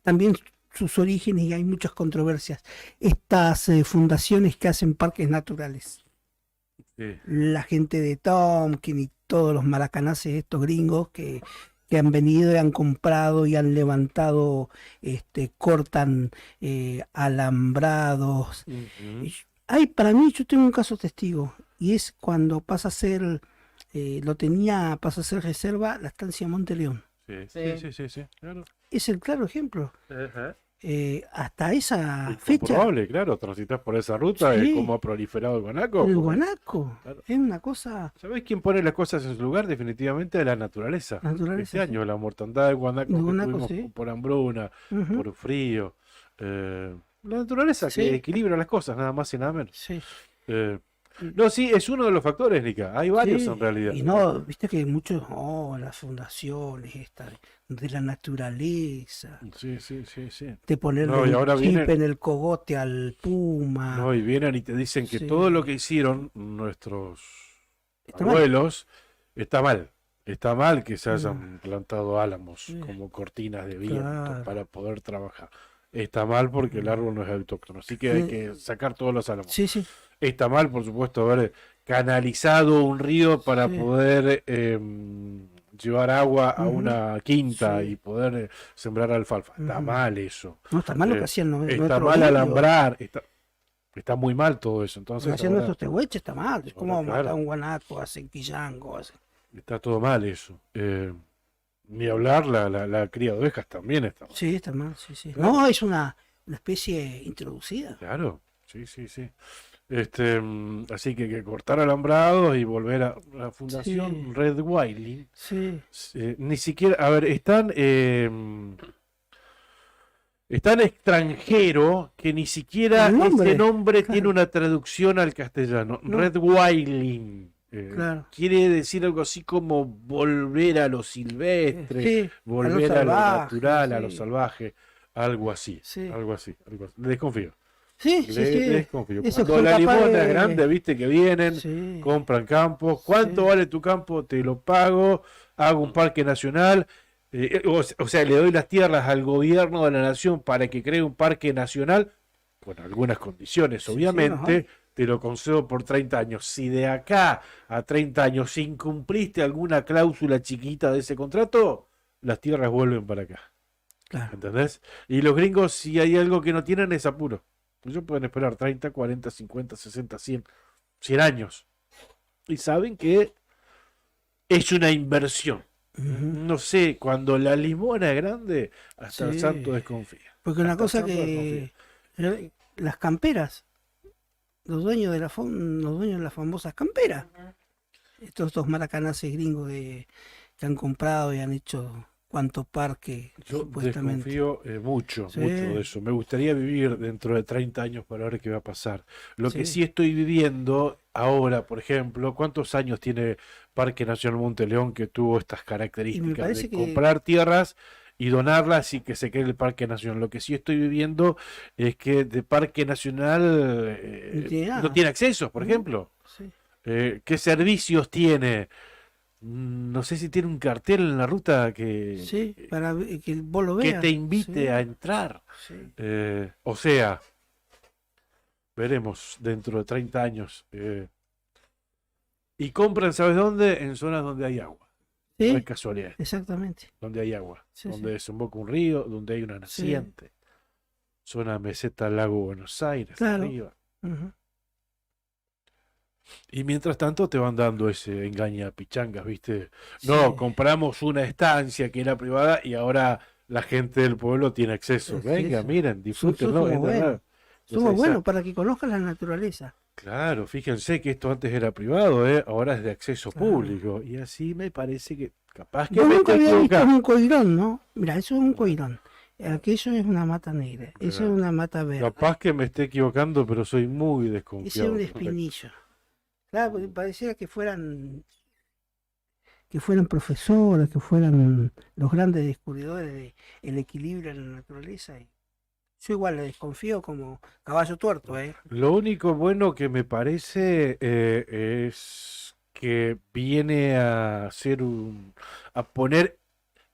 S10: también sus orígenes y hay muchas controversias. Estas fundaciones que hacen parques naturales,
S5: Sí.
S10: la gente de Tompkins y todos los maracanaces estos gringos que han venido y han comprado y han levantado, cortan alambrados.
S5: Ujú.
S10: Para mí, yo tengo un caso testigo, y es cuando pasa a ser, pasa a ser reserva la estancia Monte León.
S5: Sí,
S2: Sí.
S5: sí, sí, sí, claro.
S10: Es el claro ejemplo.
S5: Ajá.
S10: Hasta esa
S5: Es
S10: fecha,
S5: comprobable, claro, transitas por esa ruta,
S10: Sí.
S5: es como ha proliferado el guanaco.
S10: el guanaco
S5: Claro.
S10: es una cosa
S5: ¿Sabés quién pone las cosas en su lugar? Definitivamente la naturaleza.
S10: naturaleza.
S5: Este año, la mortandad del guanaco
S10: Del
S5: que
S10: guanaco,
S5: tuvimos
S10: sí.
S5: por hambruna,
S10: Ujú,
S5: por frío. La naturaleza
S10: Sí.
S5: que equilibra las cosas, nada más y nada menos.
S10: sí.
S5: No, sí, es uno de los factores, Nica. Hay varios
S10: Sí,
S5: en realidad.
S10: y no, viste que muchos, las fundaciones estas de la naturaleza,
S5: Sí, sí, sí, sí.
S10: de ponerle
S5: No, y
S10: un
S5: ahora
S10: chip
S5: vienen-
S10: en el cogote al puma.
S5: No, y vienen y te dicen que
S10: Sí.
S5: todo lo que hicieron nuestros
S10: Está mal.
S5: abuelos está mal. Está mal que se
S10: Mm.
S5: hayan plantado álamos
S10: Sí.
S5: como cortinas de viento
S10: Claro.
S5: para poder trabajar. Está mal porque el árbol no es autóctono, así que hay
S10: Sí.
S5: que sacar todos los álamos.
S10: Sí, sí,
S5: Está mal, por supuesto, haber canalizado un río para
S10: Sí.
S5: poder llevar agua a
S10: Ujú.
S5: una quinta
S10: Sí.
S5: y poder sembrar alfalfa. Está
S10: Ujú.
S5: mal eso.
S10: no está mal lo
S5: Eh,
S10: que hacían
S5: Está
S10: nuestros
S5: mal
S10: indios,
S5: alambrar. Está muy mal todo eso.
S10: lo
S5: Entonces,
S10: que hacían
S5: ahora
S10: nuestros tehueches está mal, es como
S5: Ahora,
S10: matar
S5: claro.
S10: a un guanaco, hacen quillango,
S5: está todo mal eso. Ni hablar, la cría de ovejas también está mal.
S10: sí, está mal, sí, sí.
S5: Claro.
S10: No, es una especie introducida.
S5: Claro, sí, sí, sí. Así que hay que cortar alambrados y volver a la Fundación
S10: Sí.
S5: Red Wilding.
S10: Sí,
S5: Ni siquiera, a ver, es tan extranjero que ni siquiera
S10: El nombre,
S5: ese nombre
S10: claro.
S5: tiene una traducción al castellano.
S10: No.
S5: Red Wilding.
S10: Claro.
S5: Quiere decir algo así como volver a lo silvestre,
S10: Sí,
S5: volver a lo
S10: salvaje,
S5: natural, a lo
S10: sí.
S5: salvaje, algo así,
S10: Sí.
S5: algo así, algo así. Desconfío,
S10: Sí, sí, sí.
S5: desconfío.
S10: Eso
S5: Cuando
S10: son
S5: la
S10: capaces
S5: limona es
S10: de-
S5: grande, viste que vienen,
S10: Sí.
S5: compran campos. ¿Cuánto
S10: Sí.
S5: vale tu campo? Te lo pago, hago un parque nacional. O sea, le doy las tierras al gobierno de la nación para que cree un parque nacional, con algunas condiciones,
S10: Sí, sí,
S5: obviamente.
S10: ajá.
S5: Te lo concedo por 30 años. Si de acá a 30 años incumpliste alguna cláusula chiquita de ese contrato, las tierras vuelven para acá.
S10: Claro.
S5: ¿Entendés? Y los gringos, si hay algo que no tienen, es apuro. Ellos pueden esperar 30, 40, 50, 60, 100 años. Y saben que es una inversión.
S10: Ujú.
S5: No sé, cuando la limona es grande, hasta el
S10: Sí.
S5: santo desconfía.
S10: Porque una
S5: Hasta
S10: cosa
S5: tanto
S10: que las camperas, los dueños de las famosas camperas, estos maracanaces gringos que han comprado y han hecho cuánto parque
S5: Yo
S10: supuestamente.
S5: desconfío mucho,
S10: Sí.
S5: mucho de eso. Me gustaría vivir dentro de 30 años para ver qué va a pasar. Lo que
S10: Sí.
S5: sí estoy viviendo ahora, por ejemplo, ¿cuántos años tiene Parque Nacional Monte León que tuvo estas
S10: Y me
S5: características de
S10: parece que
S5: comprar tierras y donarlas y que se quede el Parque Nacional? Lo que sí estoy viviendo es que de Parque Nacional
S10: no tiene
S5: no
S10: nada.
S5: tiene accesos, por
S10: ¿Mm?
S5: ejemplo.
S10: Sí.
S5: ¿Qué servicios tiene? No sé si tiene un cartel en la ruta
S10: Sí, para que vos lo
S5: que
S10: veas.
S5: te invite
S10: Sí,
S5: a entrar.
S10: sí.
S5: O sea, veremos dentro de 30 años. Y compran, ¿sabes dónde? En zonas donde hay agua. No
S10: Sí,
S5: es casualidad.
S10: exactamente.
S5: Donde hay agua.
S10: Sí,
S5: Donde
S10: sí.
S5: desemboca un río, donde hay una
S10: Sí,
S5: naciente. Zona meseta Lago Buenos Aires,
S10: claro.
S5: arriba.
S10: Ujú.
S5: Y mientras tanto te van dando ese engaña pichangas, ¿viste?
S10: Sí,
S5: No, compramos una estancia que era privada y ahora la gente del pueblo tiene acceso.
S10: sí,
S5: Venga,
S10: sí.
S5: miren, disfrútenlo,
S10: Somos
S5: es verdad.
S10: buenos.
S5: O sea,
S10: Somos buenos para que conozcan la naturaleza.
S5: claro, fíjense que esto antes era privado, ¿eh? Ahora es de acceso
S10: Claro.
S5: público. Y así me parece que capaz que
S10: Vos
S5: me
S10: nunca
S5: esté
S10: habías visto
S5: equivocando.
S10: un coirón, ¿no? Mira, eso es un coirón. Aquello es una mata negra. Eso es una mata verde.
S5: Capaz que me esté equivocando, pero soy muy
S10: Ese es
S5: desconfiado
S10: un
S5: al respecto.
S10: espinillo. Claro, porque pareciera que fueran profesores, que fueran los grandes descubridores del equilibrio en la naturaleza. Y yo igual le desconfío como caballo tuerto, ¿eh?
S5: Lo único bueno que me parece es que viene a hacer a poner,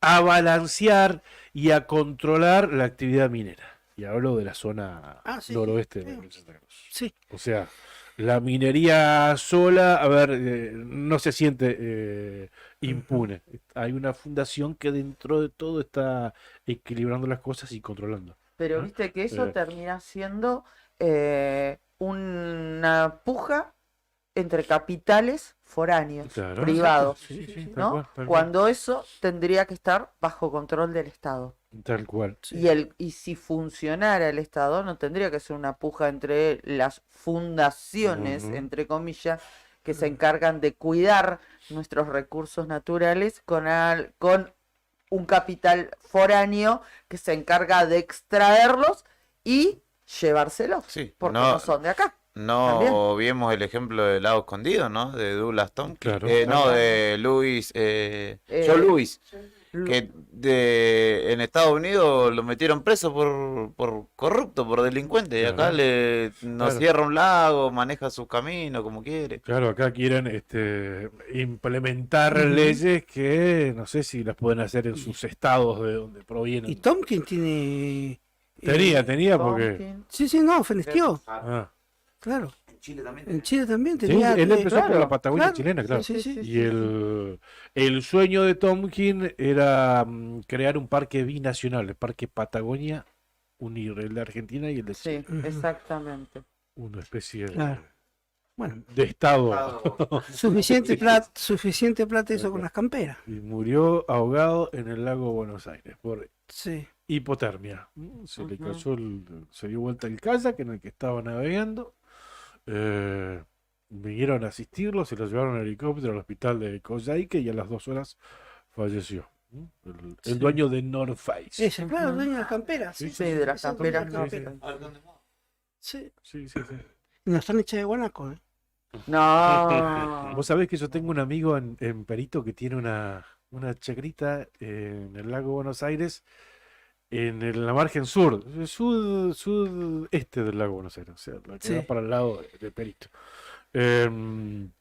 S5: a balancear y a controlar la actividad minera. Y hablo de la zona
S10: Ah, sí,
S5: noroeste de
S10: sí.
S5: la provincia de Santa Cruz.
S10: Sí,
S5: O sea, la minería sola, a ver, no se siente impune. Hay una fundación que dentro de todo está equilibrando las cosas y controlando.
S2: Pero
S5: ¿Ah?
S2: viste que eso
S5: Eh,
S2: termina siendo una puja entre capitales foráneos,
S5: Claro,
S2: privados,
S5: sí, sí, tal
S2: ¿no?
S5: cual, tal cual.
S2: Cuando eso tendría que estar bajo control del Estado.
S5: Tal cual.
S10: sí.
S2: Y si funcionara el Estado, no tendría que ser una puja entre las fundaciones,
S5: Ujú.
S2: entre comillas, que se encargan de cuidar nuestros recursos naturales con un capital foráneo que se encarga de extraerlos y llevárselos,
S9: Sí,
S2: porque no son de acá.
S9: no vimos el ejemplo del lago escondido, ¿no? De Douglas Tompkins.
S5: Claro.
S9: No, de Louis, Joe Louis, que en Estados Unidos lo metieron preso por corrupto, por delincuente. Y acá nos
S5: Claro.
S9: cierra un lago, maneja su camino como quiere.
S5: Claro, acá quieren implementar
S10: Ujú.
S5: leyes que no sé si las pueden hacer en sus estados de donde
S10: Y
S5: provienen.
S10: Tompkins tiene...
S5: Tenía porque...
S2: Tompkins.
S10: Sí, sí, no, fenestrió.
S5: Ah,
S10: Claro.
S9: En Chile también.
S10: En Chile también
S5: sí,
S10: tenía...
S5: él empezó por
S2: claro,
S5: la Patagonia
S10: claro,
S5: chilena, claro.
S10: sí, sí,
S5: Y el sueño de Tomkin era crear un parque binacional, el Parque Patagonia, unir el de Argentina y el de
S2: Sí,
S5: Chile.
S10: Ujú.
S2: exactamente.
S5: Una especie
S10: Claro. Bueno,
S5: de estado.
S10: suficiente plata hizo con las camperas.
S5: Y murió ahogado en el lago Buenos Aires por
S10: Sí.
S5: hipotermia. Se le
S2: Ujú.
S5: cayó, se dio vuelta el kayak en el que estaba navegando. Vinieron a asistirlo, se lo llevaron en helicóptero al hospital de Coyhaique y a las 2 horas falleció. El
S10: Sí.
S5: dueño de North Face.
S10: Ese, claro, dueño de las camperas.
S5: Sí,
S2: Sí, de las
S10: Ese dueño
S2: camperas.
S10: de las
S5: sí, sí.
S10: camperas. Sí.
S5: Sí, sí, sí.
S10: Y no están hechas de guanaco, ¿eh?
S2: No.
S5: Vos sabés que yo tengo un amigo en Perito que tiene una chacrita en el lago Buenos Aires, la margen sur, sudeste del lago Buenos Aires, o sea, la que
S10: Sí.
S5: va para el lado de Perito. Em,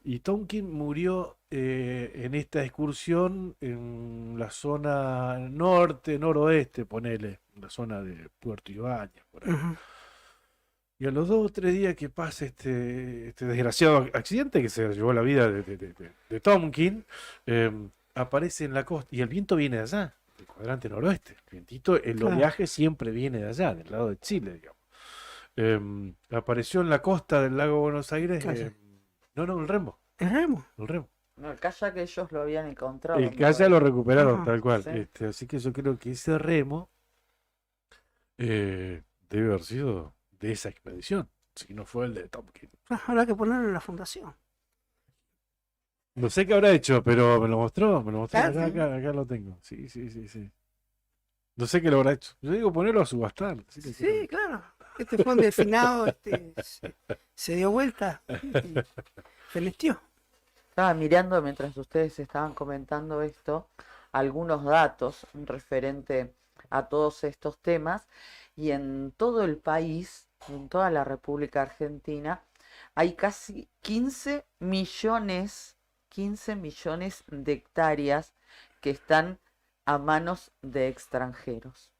S5: y Tonkin murió en esta excursión en la zona norte, noroeste, ponele, la zona de Puerto Ibáñez, por ahí.
S10: Ujú.
S5: Y a los 2 o 3 días que pasa este desgraciado accidente que se llevó la vida de Tomkin, aparece en la costa, y el viento viene de allá, del cuadrante noroeste. El vientito, el
S10: Claro.
S5: oleaje siempre viene de allá, del lado de Chile, digamos. Apareció en la costa del lago Buenos Aires.
S10: Claro.
S5: No, el remo.
S10: ¿Es remo?
S5: El remo.
S2: No, el kayak ellos lo habían encontrado.
S5: El kayak lo recuperaron,
S10: Ajá,
S5: tal cual.
S2: sí.
S5: Así que yo creo que ese remo debe haber sido de esa expedición, si no fue el de Tomkin.
S10: Ah, habrá que ponerlo en la fundación.
S5: No sé qué habrá hecho, pero me lo mostró.
S10: Claro.
S5: Acá lo tengo. Sí. No sé qué lo habrá hecho. Yo digo ponerlo a subastar.
S10: Sí, claro. Este fue un delfinado, se dio vuelta, fenestió.
S2: Estaba mirando mientras ustedes estaban comentando esto, algunos datos referente a todos estos temas, y en todo el país, en toda la República Argentina, hay casi 15 millones de hectáreas que están a manos de extranjeros.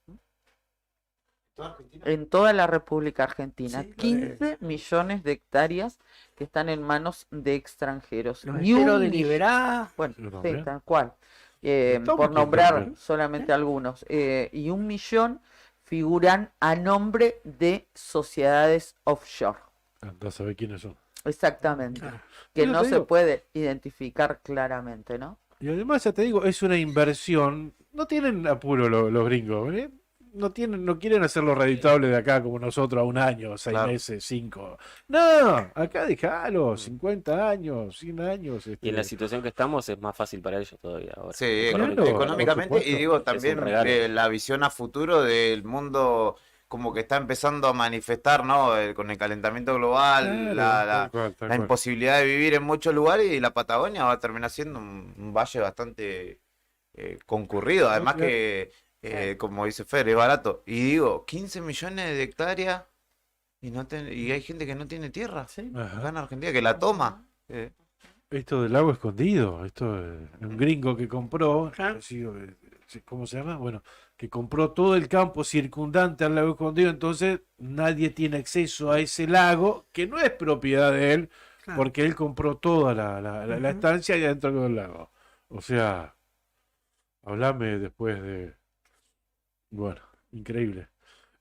S2: En toda la República Argentina,
S10: Sí,
S2: 15 millones de hectáreas que están en manos de extranjeros.
S10: Los
S2: Y
S10: esteros
S2: un
S10: de
S2: millón-
S10: Liberá,
S2: Bueno,
S5: Yo
S2: sí,
S5: también.
S2: tal cual.
S5: Estamos
S2: Por
S5: aquí
S2: nombrar
S5: también.
S2: solamente algunos. Y 1 millón figuran a nombre de sociedades offshore.
S5: Andá a saber quiénes son.
S2: Exactamente.
S10: Claro.
S2: Que
S5: Pero
S2: no
S5: te
S2: se
S5: digo-
S2: puede identificar claramente, ¿no?
S5: Y además, ya te digo, es una inversión. No tienen apuro los gringos, ¿eh? No quieren hacerlo reditable de acá como nosotros a un año, 6 meses, 5. No, acá dejalo, 50 años, 100 años.
S11: Y en la situación que estamos es más fácil para ellos todavía ahora.
S9: Sí,
S5: Claro,
S9: económicamente,
S5: por
S9: y
S5: supuesto.
S9: digo
S11: Es
S9: también
S11: un regalo.
S9: la visión a futuro del mundo como que está empezando a manifestar, ¿no? Con el calentamiento global,
S5: Claro,
S9: la
S5: tal cual, tal
S9: la
S5: cual.
S9: imposibilidad de vivir en muchos lugares, y la Patagonia va a terminar siendo un valle bastante concurrido, además
S5: claro.
S9: que, como dice Fer, es barato. Y digo, 15 millones de hectáreas y hay gente que no tiene tierra,
S5: Ajá.
S9: acá en Argentina, que la toma.
S5: Esto del lago escondido, esto un gringo que compró,
S10: Claro.
S5: ¿cómo se llama? Bueno, que compró todo el campo circundante al lago escondido, entonces nadie tiene acceso a ese lago, que no es propiedad de él,
S10: Claro.
S5: porque él compró toda la
S10: Ujú.
S5: estancia y adentro del lago. O sea, hablame después de... Bueno, increíble.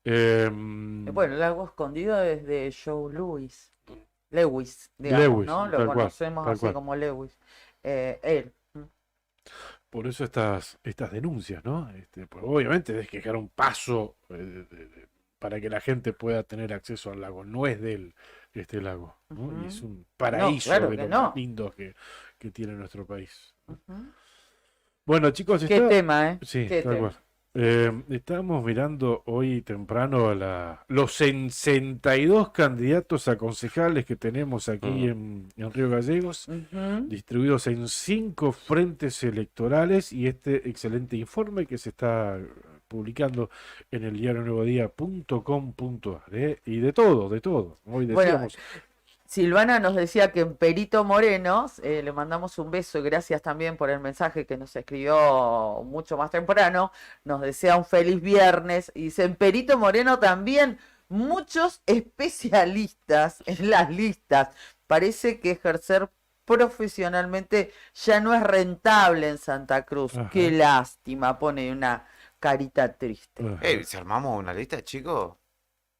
S2: Bueno, el lago escondido es de Joe Lewis, digamos,
S5: Lewis,
S2: ¿no? Lo
S5: tal cual,
S2: conocemos
S5: tal
S2: así
S5: cual.
S2: como Lewis. Él.
S5: Por eso estas denuncias, ¿no? Pues obviamente es que dejar un paso para que la gente pueda tener acceso al lago. No es de él este lago, ¿no? Y es un paraíso
S2: claro
S5: de
S2: que
S5: los
S2: no.
S5: más lindos que tiene nuestro país.
S2: Ujú.
S5: Bueno, chicos,
S2: Qué tema, ¿eh?
S5: Sí,
S2: Qué
S5: tal
S2: tema.
S5: cual. Estábamos mirando hoy temprano a los 62 candidatos a concejales que tenemos aquí en Río Gallegos,
S2: Ujú.
S5: distribuidos en 5 frentes electorales, y este excelente informe que se está publicando en el diarionuevodía.com.ar, y de todo, de todo. Hoy
S2: Bueno,
S5: decíamos,
S2: Silvana nos decía que en Perito Moreno, le mandamos un beso y gracias también por el mensaje que nos escribió mucho más temprano, nos desea un feliz viernes, y dice, en Perito Moreno también muchos especialistas en las listas, parece que ejercer profesionalmente ya no es rentable en Santa Cruz,
S5: Ajá.
S2: qué lástima, pone una carita triste.
S5: ajá.
S9: Si armamos una lista, chicos,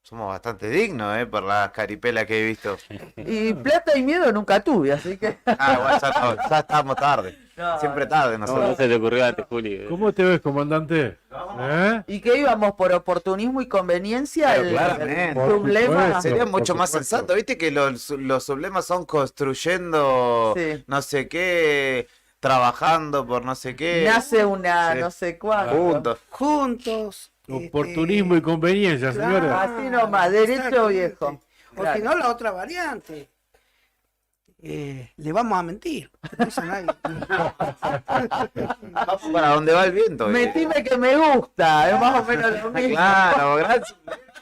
S9: somos bastante dignos, por las caripelas que he visto.
S2: Y plata y miedo nunca tuve, así que...
S9: Bueno, ya estamos tarde.
S2: No,
S9: Siempre
S2: no.
S9: tarde
S11: No,
S9: nosotros.
S11: no se te ocurrió antes, Juli.
S5: ¿Cómo te ves, comandante? ¿Eh?
S2: ¿Y qué íbamos por oportunismo y conveniencia?
S9: Pero claramente.
S2: El
S5: Por
S2: sublema.
S5: supuesto.
S9: Sería mucho
S5: por
S9: más
S5: supuesto.
S9: sensato, viste que los sublemas son construyendo
S2: Sí.
S9: no sé qué, trabajando por no sé qué.
S2: Nace una
S9: Sí.
S2: no sé cuánto.
S9: Juntos.
S10: Juntos.
S5: Oportunismo y conveniencia,
S10: claro,
S5: señora.
S2: Así nomás, derecho
S10: exactamente.
S2: viejo.
S10: Porque
S2: Claro.
S10: no la otra variante. Le vamos a mentir. No dice nadie.
S9: Vamos para donde va el viento.
S2: Metime que me gusta, es más o menos lo mismo.
S9: Claro, gracias.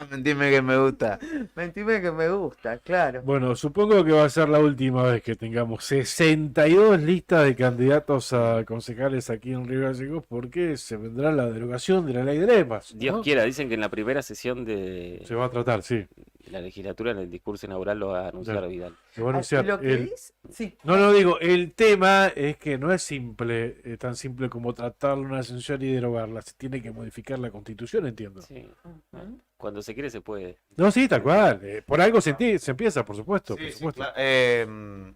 S9: Mentime que me gusta.
S2: Mentime que me gusta, claro.
S5: Bueno, supongo que va a ser la última vez que tengamos 62 listas de candidatos a concejales aquí en Río Gallegos, porque se vendrá la derogación de la ley de lemas, ¿no?
S11: Dios quiera, dicen que en la primera sesión de
S5: Se va a tratar, sí.
S11: la legislatura, en el discurso inaugural, lo va a anunciar
S5: Claro.
S11: Vidal.
S5: Se va a anunciar.
S2: Lo que dice, sí.
S5: No, digo, el tema es que no es simple, tan simple como tratarle una sanción y derogarla. Se tiene que modificar la Constitución, entiendo.
S11: Sí.
S2: Ujú.
S11: Cuando se quiere se puede.
S5: No, sí, tal cual. Por algo se empieza, por supuesto.
S9: Sí,
S5: por
S9: sí,
S5: supuesto.
S9: claro.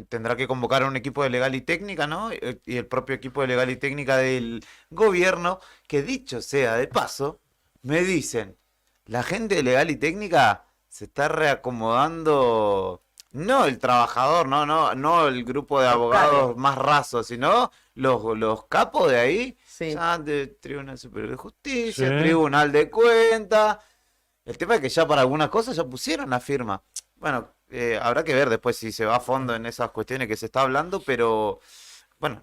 S9: Tendrá que convocar a un equipo de legal y técnica, ¿no? Y el propio equipo de legal y técnica del gobierno, que dicho sea de paso, me dicen, la gente de legal y técnica se está reacomodando No el trabajador, no el grupo de abogados más rasos, sino los capos de ahí,
S2: Sí.
S9: ya de Tribunal Superior de Justicia,
S5: Sí.
S9: Tribunal de Cuentas. El tema es que ya para algunas cosas ya pusieron la firma. Bueno, habrá que ver después si se va a fondo en esas cuestiones que se está hablando, pero bueno,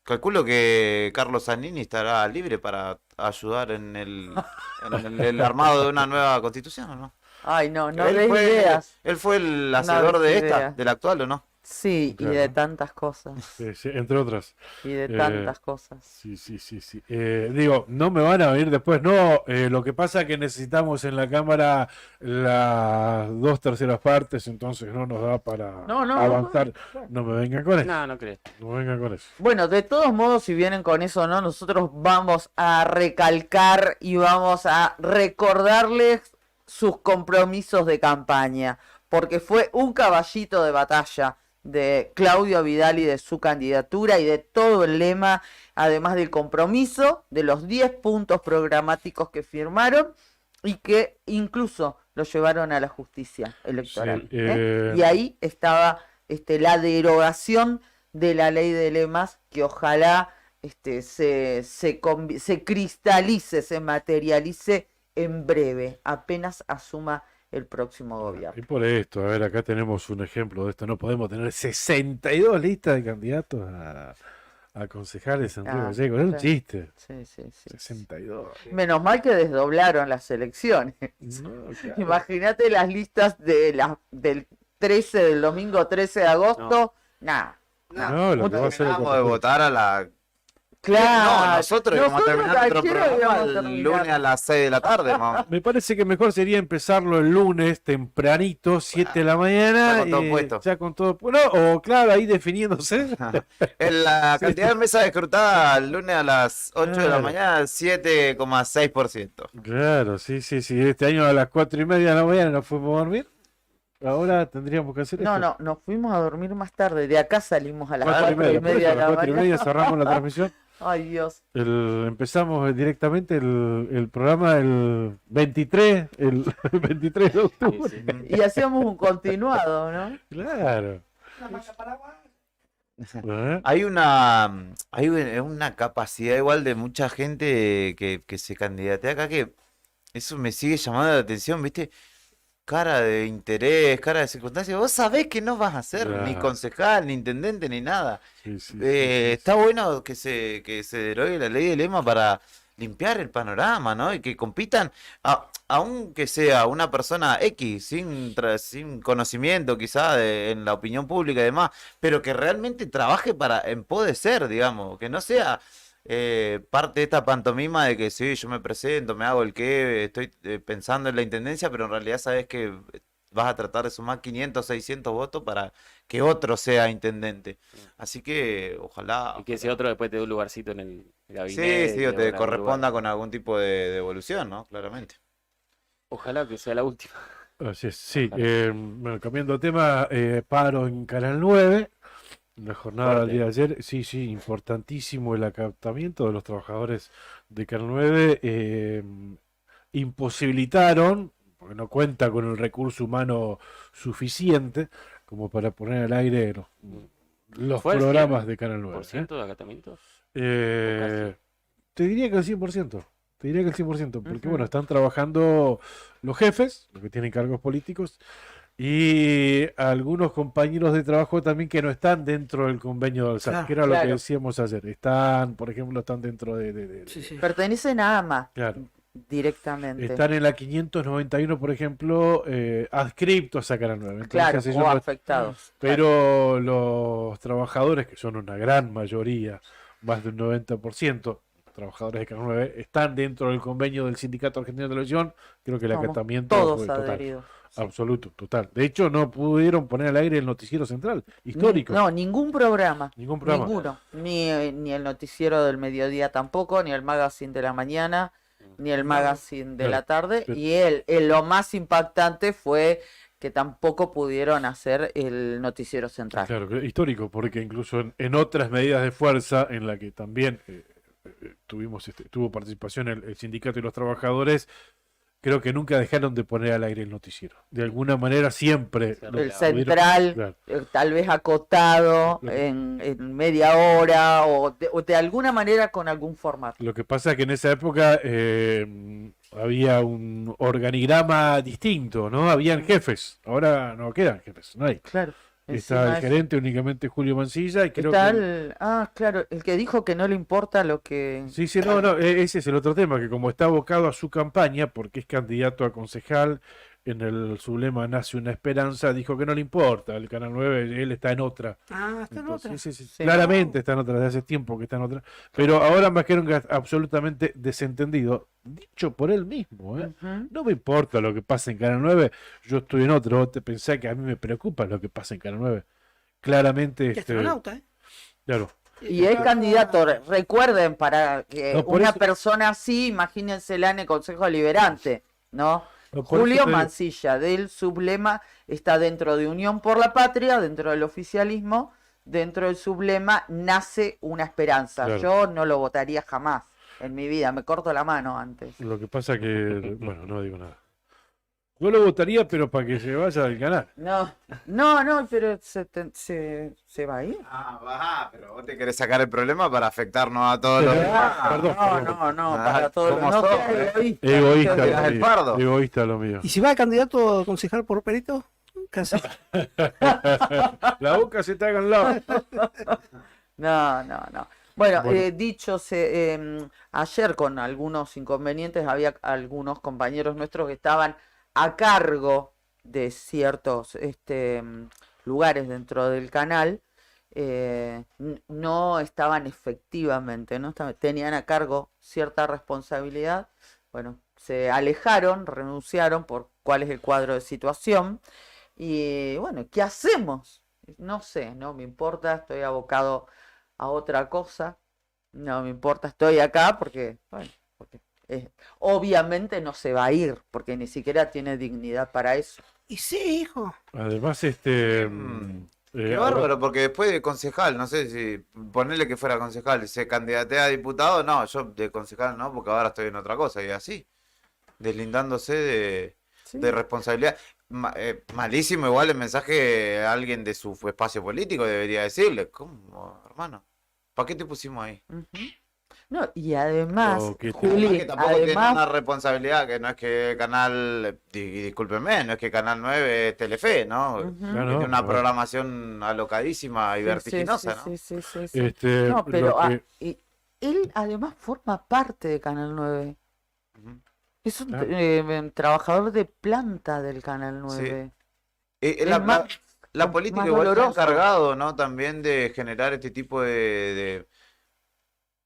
S9: calculo que Carlos Zanini estará libre para ayudar en el armado de una nueva constitución, ¿o no?
S2: Ay, no
S9: Él
S2: des
S9: fue,
S2: ideas.
S9: él fue el
S2: No
S9: hacedor
S2: des
S9: de esta,
S2: ideas.
S9: del actual, ¿o no?
S2: Sí, y
S5: Claro.
S2: de tantas cosas.
S5: Sí, sí, entre otras.
S2: Y de
S5: Eh,
S2: tantas cosas.
S5: Sí, sí, sí, sí. Digo, no me van a venir después, no. Lo que pasa es que necesitamos en la Cámara las 2/3 partes, entonces no nos da para
S2: No,
S5: avanzar. No me vengan con eso.
S11: No, no crees.
S5: No me vengan con eso.
S2: Bueno, de todos modos, si vienen con eso o no, nosotros vamos a recalcar y vamos a recordarles sus compromisos de campaña, porque fue un caballito de batalla de Claudio Vidal y de su candidatura y de todo el lema, además del compromiso, de los 10 puntos programáticos que firmaron y que incluso lo llevaron a la justicia electoral.
S5: Sí,
S2: Y ahí estaba la derogación de la ley de lemas, que ojalá se cristalice, se materialice en breve, apenas asuma el próximo gobierno.
S5: Y por esto, a ver, acá tenemos un ejemplo de esto. No podemos tener 62 listas de candidatos a concejales en Río
S2: Ah,
S5: Gallegos. Es un
S2: sí.
S5: chiste.
S2: Sí, sí, sí.
S5: 62.
S2: Menos mal que desdoblaron las elecciones.
S5: No, claro.
S2: Imagínate las listas del 13, del domingo 13 de agosto. Nada.
S5: No, lo que va a hacer el
S9: Terminamos de votar a la...
S2: Claro.
S9: No, nosotros íbamos a terminar
S2: ¿a
S9: nuestro
S2: qué hora
S9: programa
S2: íbamos a
S9: el
S2: terminar?
S9: lunes a las 6 de la tarde, mamá.
S5: Me parece que mejor sería empezarlo el lunes tempranito, 7 de la mañana,
S9: Ya con todo puesto.
S5: ya con todo no, o claro, ahí definiéndose.
S9: En la cantidad de mesas escrutadas el lunes a las 8 de la
S5: Claro.
S9: mañana, 7,6%.
S5: Claro, sí, sí, sí. Este año a las 4:30 de la mañana nos fuimos a dormir. Ahora tendríamos que hacer
S2: No,
S5: esto.
S2: no, nos fuimos a dormir más tarde. De acá salimos a las
S5: 4:30,
S2: 4:30
S5: por eso,
S2: de
S5: a
S2: la
S5: las 4:30
S2: mañana.
S5: cerramos la transmisión.
S2: Ay, Dios.
S5: Empezamos directamente el programa el 23, el 23 de octubre.
S2: Y hacíamos un continuado, ¿no?
S5: Claro. ¿Eh?
S9: Hay una capacidad igual de mucha gente que se candidatea acá que eso me sigue llamando la atención, ¿viste? Cara de interés, cara de circunstancia. Vos sabés que no vas a ser ni
S5: Claro.
S9: concejal, ni intendente, ni nada.
S5: Sí, sí, sí,
S9: Está bueno que se derogue la ley de lema para limpiar el panorama, ¿no? Y que compitan, aunque sea una persona X, sin conocimiento quizá en la opinión pública y demás, pero que realmente trabaje en pos de ser, digamos, que no sea parte de esta pantomima de que sí, yo me presento, me hago el que, estoy pensando en la intendencia, pero en realidad sabes que vas a tratar de sumar 500, 600 votos para que otro sea intendente. Así que ojalá...
S11: Y que ese otro después te dé un lugarcito en el gabinete.
S9: Sí, sí, o
S11: o
S9: te
S11: en algún
S9: corresponda
S11: lugar.
S9: con algún tipo de devolución, ¿no? Claramente.
S11: Ojalá que sea la última.
S5: Así es, sí. Bueno, cambiando de tema, paro en Canal 9. La jornada del día de ayer, sí, sí, importantísimo el acatamiento de los trabajadores de Canal 9. Imposibilitaron, porque no cuenta con el recurso humano suficiente como para poner al aire los
S11: ¿Fue el
S5: programas de Canal 9.
S11: ¿Por ciento de acatamiento?
S5: Te diría que el 100%. Te diría que el 100%, porque bueno, están trabajando los jefes, los que tienen cargos políticos, y algunos compañeros de trabajo también que no están dentro del convenio del SAT,
S2: Claro,
S5: que era lo que
S2: claro.
S5: decíamos ayer. Están, por ejemplo, están dentro
S2: Pertenecen a AMA
S5: Claro.
S2: directamente.
S5: Están en la 591, por ejemplo, adscriptos a Canal 9. Entonces,
S2: Claro,
S5: ellos
S2: o
S5: no-
S2: afectados.
S5: Pero los trabajadores, que son una gran mayoría, más del 90%, trabajadores de Canal 9, están dentro del convenio del Sindicato Argentino de Televisión. Creo que el
S2: Somos
S5: acatamiento
S2: todos
S5: fue total.
S2: adheridos.
S5: Absoluto, total. De hecho, no pudieron poner al aire el noticiero central, histórico.
S2: No, ningún programa.
S5: Ningún programa.
S2: Ninguno. Ni el noticiero del mediodía tampoco, ni el magazine de la mañana, ni el magazine de
S5: Claro,
S2: la tarde.
S5: pero-
S2: Y lo más impactante fue que tampoco pudieron hacer el noticiero central.
S5: Claro, que histórico, porque incluso en otras medidas de fuerza, en la que también tuvo participación el sindicato y los trabajadores, creo que nunca dejaron de poner al aire el noticiero. De alguna manera siempre
S2: El central,
S5: claro.
S2: tal vez acotado
S5: Claro.
S2: en media hora o de alguna manera con algún formato.
S5: Lo que pasa es que en esa época había un organigrama distinto, ¿no? Habían jefes, ahora no quedan jefes, no hay.
S2: Claro.
S5: Está
S2: encima
S5: el gerente únicamente Julio Mancilla y creo
S2: está
S5: que...
S2: claro, el que dijo que no le importa lo que...
S5: Sí, sí, no, ese es el otro tema, que como está abocado a su campaña, porque es candidato a concejal, en el sublema Nace una Esperanza, dijo que no le importa, el Canal 9, él está en otra.
S10: Ah, está en
S5: Entonces,
S10: otra.
S5: sí, claramente está en otra, desde hace tiempo que está en otra, pero ahora me quedaron absolutamente desentendido, dicho por él mismo, ¿eh?
S2: Ujú.
S5: No me importa lo que pasa en Canal 9, yo estoy en otro, vos te pensás que a mí me preocupa lo que pasa en Canal 9. Claramente,
S10: Que astronauta, ¿eh?
S5: claro.
S2: Y es candidato, recuerden, para que
S5: No, por
S2: una
S5: eso-
S2: persona así, imagínensela en el Consejo Deliberante, ¿no?
S5: No, por eso
S2: Julio
S5: te digo-
S2: Mancilla, del sublema, está dentro de Unión por la Patria, dentro del oficialismo, dentro del sublema Nace una Esperanza.
S5: Claro.
S2: Yo no lo votaría jamás en mi vida, me corto la mano antes.
S5: Lo que pasa que, bueno, no digo nada. Yo lo votaría, pero para que se vaya del canal.
S2: No, pero se va a ir.
S9: Ah, bajá, pero vos te querés sacar el problema para afectarnos a todos los demás.
S2: No,
S9: Ah,
S2: para todos los
S9: ¿cómo
S2: no
S9: sos,
S2: seas
S9: eh?
S5: Egoísta,
S9: Te das
S5: lo
S9: el
S5: mío.
S9: fardo.
S5: Egoísta lo mío.
S10: ¿Y si va a candidato a concejal por Perito? Casi.
S5: La boca se te haga al lado.
S2: No. Bueno,
S5: Bueno.
S2: dicho ayer con algunos inconvenientes, había algunos compañeros nuestros que estaban a cargo de ciertos lugares dentro del canal, no estaban efectivamente, no tenían a cargo cierta responsabilidad. Bueno, se alejaron, renunciaron por cuál es el cuadro de situación. Y bueno, ¿qué hacemos? No sé, no me importa, estoy abocado a otra cosa. No me importa, estoy acá porque, bueno, obviamente no se va a ir, porque ni siquiera tiene dignidad para eso.
S10: Y sí, hijo.
S5: Además,
S9: Qué
S5: ahora-
S9: bárbaro, porque después de concejal, no sé si ponerle que fuera concejal, se candidatea a diputado, no, yo de concejal no, porque ahora estoy en otra cosa, y así, deslindándose de responsabilidad. Malísimo igual el mensaje a alguien de su espacio político, debería decirle, ¿cómo, hermano? ¿Para qué te pusimos ahí?
S2: No, y además,
S5: No, que
S2: Juli,
S9: Además que tampoco tiene
S2: además,
S9: una responsabilidad, que no es que Canal, discúlpenme, no es que Canal 9 es Telefe, ¿no?
S2: Ujú.
S5: No, no,
S9: Tiene una
S5: bueno.
S9: programación alocadísima y vertiginosa, ¿no?
S2: Sí. No, pero
S5: lo que-
S2: y él además forma parte de Canal 9.
S9: Ujú.
S2: Es un
S5: Claro.
S2: trabajador de planta del Canal 9.
S9: Eh,
S2: Es
S9: la,
S2: más-
S9: la- la política
S2: más
S9: igual se ha
S2: doloroso.
S9: encargado, ¿no? También de generar este tipo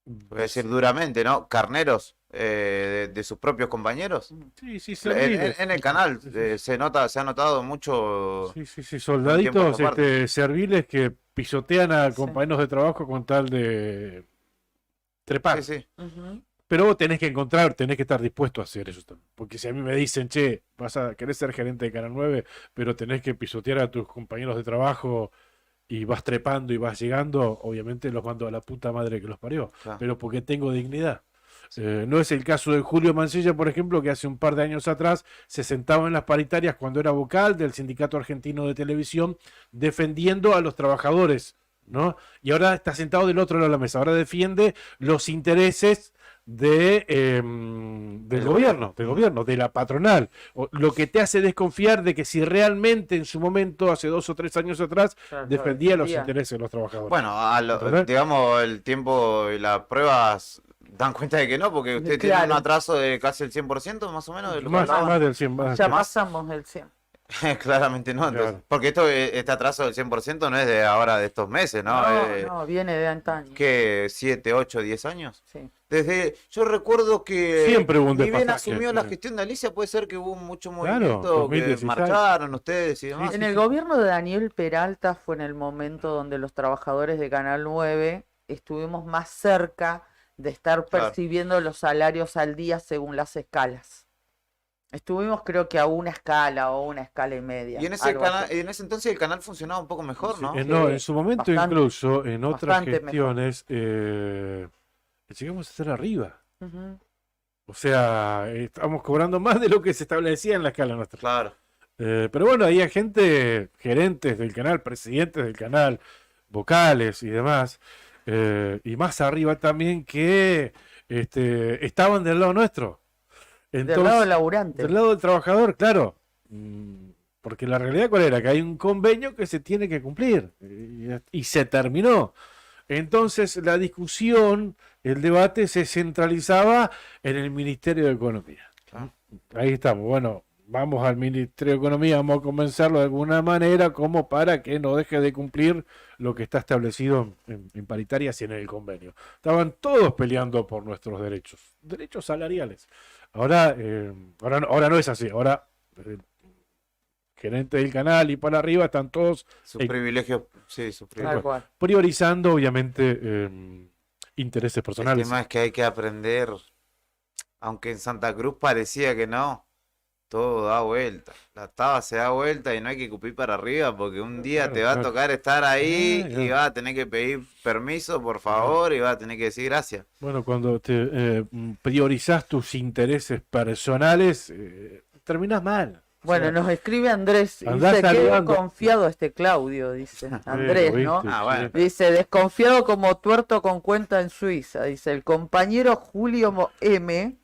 S9: voy a decir duramente, ¿no? Carneros de sus propios compañeros.
S5: Sí, sí,
S9: En,
S5: serviles.
S9: en el canal se ha notado mucho.
S5: Sí, sí,
S9: tiempo
S5: soldaditos
S9: esta parte.
S5: serviles que pisotean a compañeros de trabajo con tal de trepar.
S9: Sí, sí.
S2: Ujú.
S5: Pero vos tenés que tenés que estar dispuesto a hacer eso también. Porque si a mí me dicen, che, vas a querer ser gerente de Canal 9, pero tenés que pisotear a tus compañeros de trabajo y vas trepando y vas llegando, obviamente los mando a la puta madre que los parió.
S9: Claro.
S5: Pero porque tengo dignidad. No es el caso de Julio Mancilla, por ejemplo, que hace un par de años atrás se sentaba en las paritarias cuando era vocal del Sindicato Argentino de Televisión defendiendo a los trabajadores, ¿no? Y ahora está sentado del otro lado de la mesa, ahora defiende los intereses del gobierno, de la patronal. Lo que te hace desconfiar de que si realmente en su momento, hace 2 o 3 años atrás,
S2: Claro,
S5: defendía los
S2: defendía.
S5: intereses de los trabajadores.
S9: Bueno,
S5: ¿Entendés?
S9: digamos, el tiempo y las pruebas dan cuenta de que no, porque usted tiene un
S2: Claro.
S9: atraso de casi el 100% más o menos de lo que
S5: más,
S9: hablaban.
S5: más del 100, más
S2: Ya
S5: del 100.
S2: pasamos el 100.
S9: Claramente no, entonces,
S5: Claro.
S9: porque este atraso del 100% no es de ahora, de estos meses, ¿no?
S2: No, viene de antaño.
S9: ¿Qué? ¿7, 8, 10 años?
S2: Sí.
S9: Yo recuerdo que
S5: Siempre hubo un
S9: ni bien
S5: desfasaje.
S9: asumió la gestión de Alicia, puede ser que hubo mucho
S5: Claro,
S9: movimiento, que
S5: 2016.
S9: marcharon ustedes y demás.
S2: En el gobierno de Daniel Peralta fue en el momento donde los trabajadores de Canal 9 estuvimos más cerca de estar
S9: Claro.
S2: percibiendo los salarios al día según las escalas. Estuvimos creo que a una escala o una escala y media.
S9: Y en ese
S2: algo así.
S9: en ese entonces el canal funcionaba un poco mejor, ¿no?
S5: No,
S2: Sí,
S5: en su momento
S2: bastante-
S5: incluso, en otras
S2: bastante mejor.
S5: gestiones, llegamos a estar arriba.
S2: Ujú.
S5: O sea, estamos cobrando más de lo que se establecía en la escala nuestra.
S9: Claro.
S5: Pero bueno, hay gente, gerentes del canal, presidentes del canal, vocales y demás, y más arriba también que estaban del lado nuestro.
S2: Del lado laburante.
S5: Del lado del trabajador, claro. Porque la realidad cuál era, que hay un convenio que se tiene que cumplir y se terminó. Entonces la discusión, el debate se centralizaba en el Ministerio de Economía.
S9: Claro.
S5: Ahí estamos. Bueno, vamos al Ministerio de Economía, vamos a convencerlo de alguna manera como para que no deje de cumplir lo que está establecido en paritarias y en el convenio. Estaban todos peleando por nuestros derechos salariales. Ahora no es así. Ahora gerentes del canal y para arriba están todos
S9: Sus privilegios, sí, sus privilegios.
S2: Tal cual.
S5: priorizando, obviamente, intereses
S9: El
S5: personales.
S9: tema es que hay que aprender, aunque en Santa Cruz parecía que no, todo da vuelta. La taba se da vuelta y no hay que cupir para arriba porque un día
S5: Claro,
S9: te va a
S5: claro.
S9: tocar estar ahí
S5: Claro.
S9: y vas a tener que pedir permiso, por favor, y vas a tener que decir gracias.
S5: Bueno, cuando te priorizás tus intereses personales, terminás mal. O
S2: Bueno,
S5: sea,
S2: nos escribe Andrés,
S5: andás
S2: dice que
S5: saludando.
S2: confiado este Claudio, dice Andrés,
S5: ¿viste?
S2: ¿no?
S9: Ah, bueno.
S2: Dice, desconfiado como tuerto con cuenta en Suiza, dice, el compañero Julio M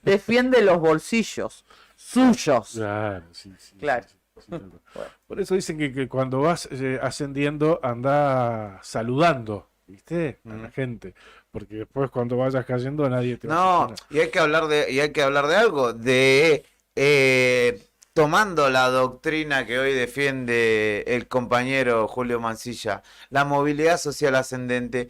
S2: defiende los bolsillos suyos.
S5: Claro, sí, sí,
S2: Claro.
S5: sí, sí, tal cual. Por eso dicen que cuando vas ascendiendo, anda saludando, ¿viste? A la gente. Porque después cuando vayas cayendo nadie te va a
S9: No,
S5: sostener.
S9: y hay que hablar de algo, tomando la doctrina que hoy defiende el compañero Julio Mancilla, la movilidad social ascendente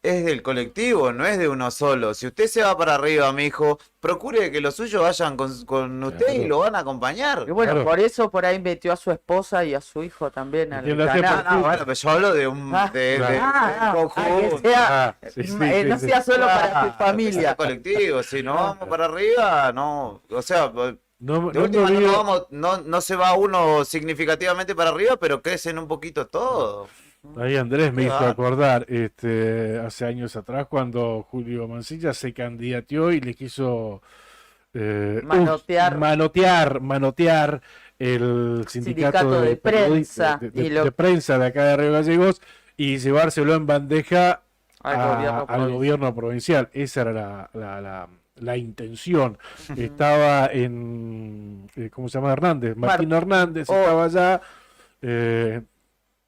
S9: es del colectivo, no es de uno solo. Si usted se va para arriba, mijo, procure que los suyos vayan con usted y
S5: Claro.
S9: lo van a acompañar.
S2: Y bueno,
S5: Claro.
S2: por eso por ahí metió a su esposa y a su hijo también al
S5: Entiendo, hace
S2: canal.
S5: perfil.
S9: No, bueno, pero yo hablo de un
S2: Ah,
S5: claro.
S2: que sea,
S5: Sí, sí,
S2: no
S5: sí,
S2: sea
S5: sí.
S2: solo para tu
S9: que
S2: familia.
S9: sea colectivo, si no vamos para arriba, no, o sea,
S5: No,
S9: de
S5: no
S9: última
S5: me olvido-
S9: no se va uno significativamente para arriba, pero crecen un poquito todos.
S5: Ahí Andrés me
S9: Qué
S5: hizo
S9: va.
S5: acordar hace años atrás cuando Julio Mancilla se candidateó y le quiso manotear el sindicato
S2: de
S5: periodistas
S2: prensa
S5: de,
S2: y lo-
S5: de prensa de acá de Río Gallegos y llevárselo en bandeja al gobierno provincial. Esa era la intención. Estaba en, ¿cómo se llama? Hernández, Martín Hernández estaba allá.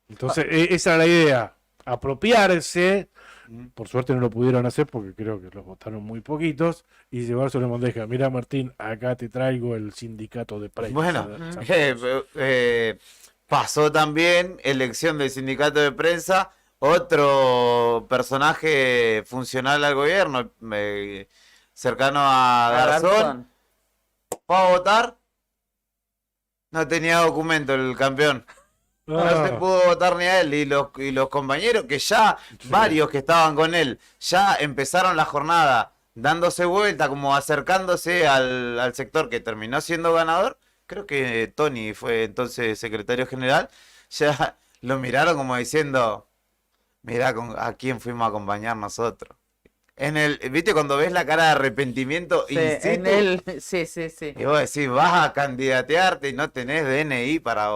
S5: Entonces, esa era la idea, apropiarse, por suerte no lo pudieron hacer porque creo que los votaron muy poquitos, y llevárselo en bandeja. Mira, Martín, acá te traigo el sindicato de prensa.
S9: Bueno,
S5: de San
S9: pasó también elección del sindicato de prensa, otro personaje funcional al gobierno, cercano a Garzón, fue a votar, no tenía documento el campeón. No se pudo votar ni a él y los compañeros que ya, varios que estaban con él, ya empezaron la jornada dándose vuelta, como acercándose al sector que terminó siendo ganador. Creo que Tony fue entonces secretario general. Ya lo miraron como diciendo, mirá a quién fuimos a acompañar nosotros. ¿Viste cuando ves la cara de arrepentimiento
S2: Sí,
S9: in situ?
S2: sí.
S9: Y vos decís, vas a candidatearte y no tenés DNI para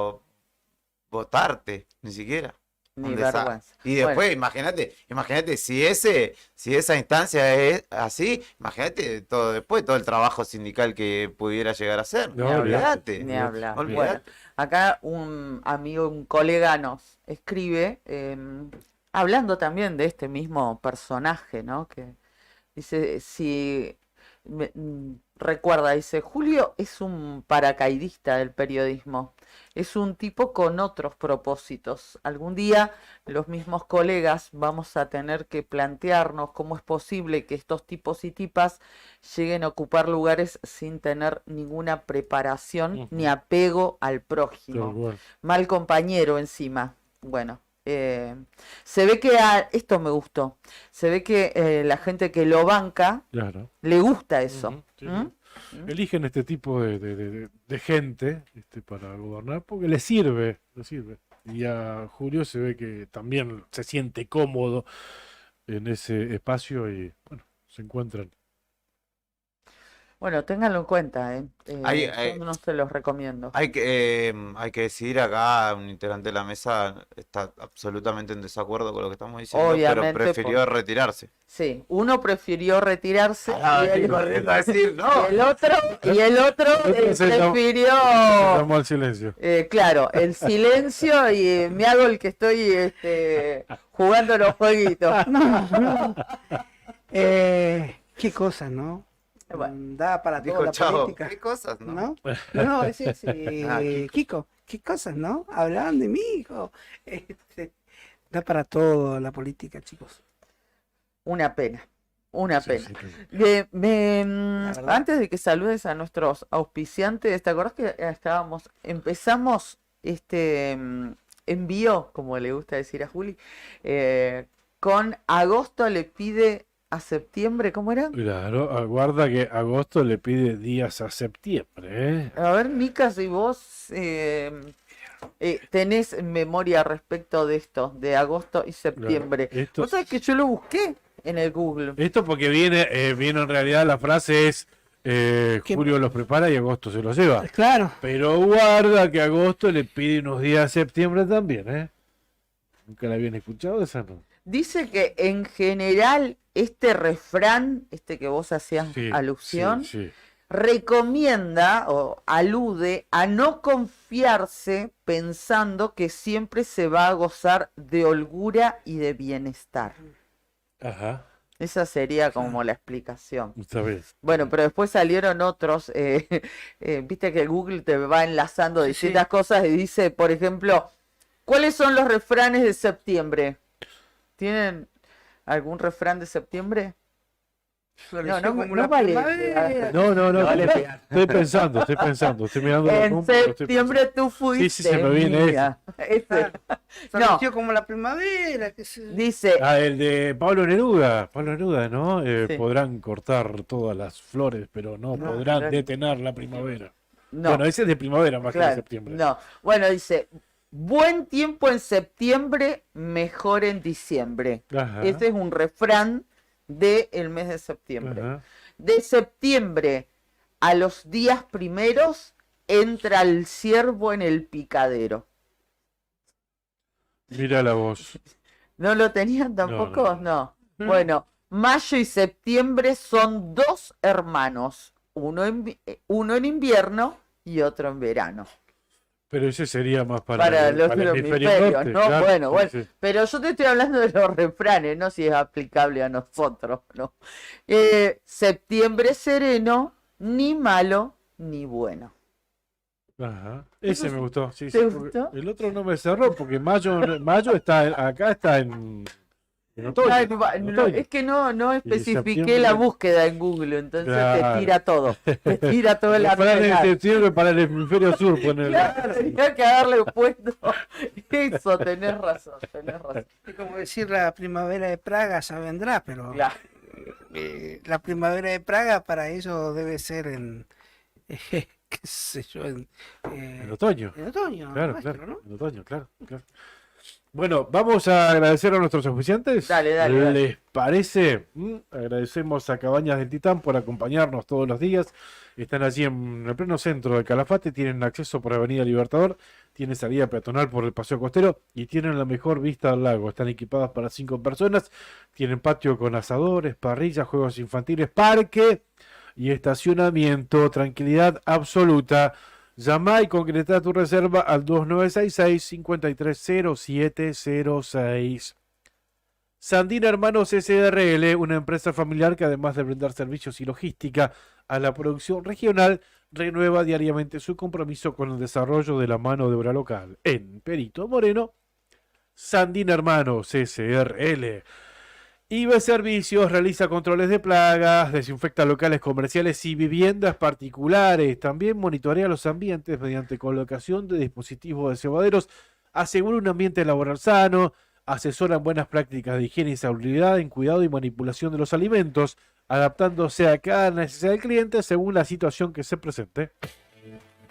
S9: votarte, ni siquiera.
S2: Ni
S9: Un desastre.
S2: vergüenza.
S9: Y después, imagínate si esa instancia es así, imagínate todo el trabajo sindical que pudiera llegar a ser.
S5: No,
S9: Olvídate.
S2: Ni hablar.
S9: Olvídate.
S2: Bueno, acá un amigo, un colega nos escribe, hablando también de este mismo personaje, ¿no? Que dice, recuerda, dice, Julio es un paracaidista del periodismo, es un tipo con otros propósitos. Algún día los mismos colegas vamos a tener que plantearnos cómo es posible que estos tipos y tipas lleguen a ocupar lugares sin tener ninguna preparación ni apego al prójimo.
S5: Tal cual.
S2: Mal compañero encima. Bueno. Se ve que esto me gustó. Se ve que la gente que lo banca
S5: Claro.
S2: le gusta eso.
S5: Sí,
S2: ¿Mm?
S5: sí. Eligen este tipo de gente para gobernar porque le sirve. Y a Julio se ve que también se siente cómodo en ese espacio y bueno, se encuentran.
S2: Bueno, ténganlo en cuenta, ¿eh?
S9: Hay,
S2: Yo no se los recomiendo.
S9: hay que decir acá, un integrante de la mesa está absolutamente en desacuerdo con lo que estamos diciendo, pero
S2: Obviamente,
S9: prefirió retirarse.
S2: Sí, uno prefirió retirarse
S9: Ah,
S2: y
S9: estoy corriendo a decir, no.
S2: el otro prefirió,
S5: Llamó al silencio.
S2: claro, el silencio y me hago el que estoy jugando los jueguitos.
S10: No. Qué cosas, ¿no?
S2: Bueno,
S10: Da para
S9: Dijo
S10: toda la
S9: Chavo,
S10: política.
S9: ¿qué cosas, no?
S10: ¿No? No, ese es
S9: Ah, Kiko.
S10: Kiko. ¿Qué cosas, no? Hablaban de mí, hijo. Da para todo la política, chicos.
S2: una pena, una
S5: Sí,
S2: pena.
S5: sí, sí.
S2: Antes de que saludes a nuestros auspiciantes, ¿te acordás que empezamos este envío, como le gusta decir a Juli, con agosto le pide a septiembre, ¿cómo era?
S5: Claro, aguarda que agosto le pide días a septiembre, ¿eh?
S2: A ver, Mica, si vos tenés memoria respecto de esto, de agosto y septiembre.
S5: Claro, esto-
S2: Vos sabés que yo lo busqué en el Google.
S5: Esto porque viene en realidad la frase es julio los prepara y agosto se los lleva.
S10: Claro.
S5: Pero guarda que agosto le pide unos días a septiembre también, ¿eh? Nunca la habían escuchado esa, ¿no?
S2: Dice que en general este refrán, que vos hacías
S5: Sí,
S2: alusión,
S5: sí, sí.
S2: recomienda o alude a no confiarse pensando que siempre se va a gozar de holgura y de bienestar.
S5: Ajá,
S2: Esa sería como la explicación.
S5: está bien.
S2: Bueno, pero después salieron otros, viste que Google te va enlazando distintas cosas y dice, por ejemplo, ¿cuáles son los refranes de septiembre? ¿Tienen algún refrán de septiembre?
S10: Floreció
S2: No,
S10: como
S2: no
S10: la
S2: vale.
S10: primavera.
S5: No,
S11: vale pegar.
S5: estoy pensando, estoy mirando la
S2: En
S5: compu, pero estoy
S2: septiembre tú fuiste
S5: Sí, se me viene
S2: mía. Ese.
S10: Floreció como la primavera.
S2: Dice,
S5: Ah, el de Pablo Neruda, ¿no?
S2: Sí.
S5: Podrán cortar todas las flores, pero no podrán
S2: claro.
S5: detener la primavera.
S2: no,
S5: Bueno, ese es de primavera más que de
S2: claro,
S5: septiembre.
S2: no. Bueno, dice, buen tiempo en septiembre, mejor en diciembre.
S5: Ajá,
S2: Ese es un refrán del mes de septiembre.
S5: ajá.
S2: De septiembre a los días primeros entra el ciervo en el picadero.
S5: Mira la voz.
S2: ¿No lo tenían tampoco?
S5: no.
S2: No. Bueno, mayo y septiembre son dos hermanos, uno en invierno y otro en verano.
S5: Pero ese sería más para
S2: Para
S5: el
S2: los
S5: hemisferio
S2: hemisferios,
S5: norte,
S2: ¿no?
S5: claro,
S2: Bueno,
S5: sí,
S2: bueno.
S5: sí.
S2: Pero yo te estoy hablando de los refranes, no si es aplicable a nosotros, ¿no? Septiembre sereno, ni malo ni bueno.
S5: Ajá. Ese me gustó. Sí,
S2: ¿Te
S5: sí, porque
S2: gustó?
S5: el otro no me cerró porque mayo acá está en otoño.
S2: Ay,
S5: en
S2: no,
S5: otoño.
S2: es que no especifiqué
S5: septiembre-
S2: la búsqueda en Google, entonces
S5: Claro.
S2: te tira todo. Te tira todo el
S5: Refranes de
S2: arsenal.
S5: septiembre para el hemisferio sur, ponele.
S2: Claro, tenía que haberle puesto eso, tenés razón, tenés razón.
S10: Es como decir la primavera de Praga ya vendrá, pero
S2: Claro.
S10: la primavera de Praga para ellos debe ser en, qué sé yo,
S5: En otoño.
S10: en otoño,
S5: Claro,
S10: nuestro,
S5: claro.
S10: ¿no?
S5: En otoño, claro. Bueno, vamos a agradecer a nuestros oficiantes.
S2: Dale.
S5: ¿Les parece? Agradecemos a Cabañas del Titán por acompañarnos todos los días. Están allí en el pleno centro de Calafate, tienen acceso por Avenida Libertador, tienen salida peatonal por el Paseo Costero y tienen la mejor vista al lago. Están equipadas para 5 personas, tienen patio con asadores, parrillas, juegos infantiles, parque y estacionamiento, tranquilidad absoluta. Llama y concreta tu reserva al 2966-530706. Sandina Hermanos SRL, una empresa familiar que además de brindar servicios y logística a la producción regional, renueva diariamente su compromiso con el desarrollo de la mano de obra local. En Perito Moreno, Sandina Hermanos SRL. IBE Servicios realiza controles de plagas, desinfecta locales comerciales y viviendas particulares. También monitorea los ambientes mediante colocación de dispositivos de cebaderos. Asegura un ambiente laboral sano. Asesoran buenas prácticas de higiene y salubridad en cuidado y manipulación de los alimentos, adaptándose a cada necesidad del cliente según la situación que se presente.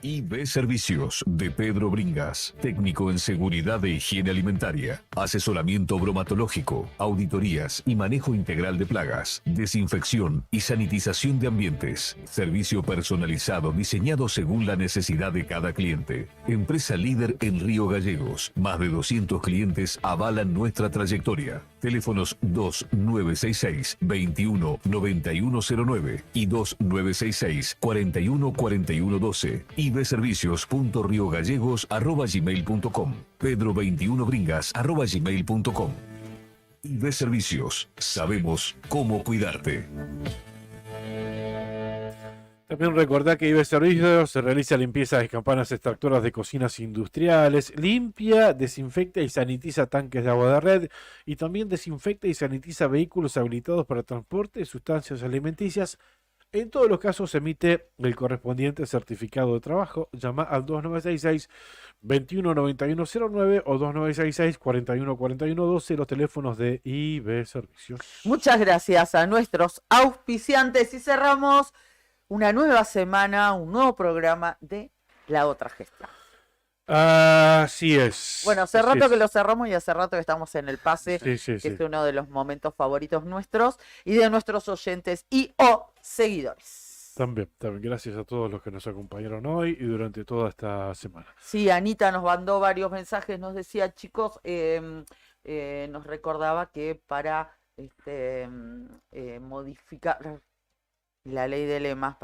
S4: IB Servicios de Pedro Bringas, técnico en seguridad de higiene alimentaria, asesoramiento bromatológico, auditorías y manejo integral de plagas, desinfección y sanitización de ambientes, servicio personalizado diseñado según la necesidad de cada cliente. Empresa líder en Río Gallegos, más de 200 clientes avalan nuestra trayectoria. Teléfonos 2966-219109 y 2966-414112. ibservicios.riogallegos@gmail.com. pedro21bringas@gmail.com. IB Servicios. Sabemos cómo cuidarte.
S5: También recordá que IB Servicios se realiza limpieza de campanas extractoras de cocinas industriales, limpia, desinfecta y sanitiza tanques de agua de red y también desinfecta y sanitiza vehículos habilitados para transporte de sustancias alimenticias. En todos los casos emite el correspondiente certificado de trabajo. Llama al 2966-219109 o 2966-414112, los teléfonos de IB Servicios.
S2: Muchas gracias a nuestros auspiciantes y cerramos una nueva semana, un nuevo programa de La Otra Gestión.
S5: Así es.
S2: Bueno, hace
S5: así
S2: rato
S5: es.
S2: que lo cerramos y hace rato que estamos en el pase,
S5: Sí, sí,
S2: que
S5: sí.
S2: es uno de los momentos favoritos nuestros y de nuestros oyentes y o seguidores.
S5: También, gracias a todos los que nos acompañaron hoy y durante toda esta semana.
S2: Sí, Anita nos mandó varios mensajes, nos decía, chicos, nos recordaba que para modificar la ley de lemas,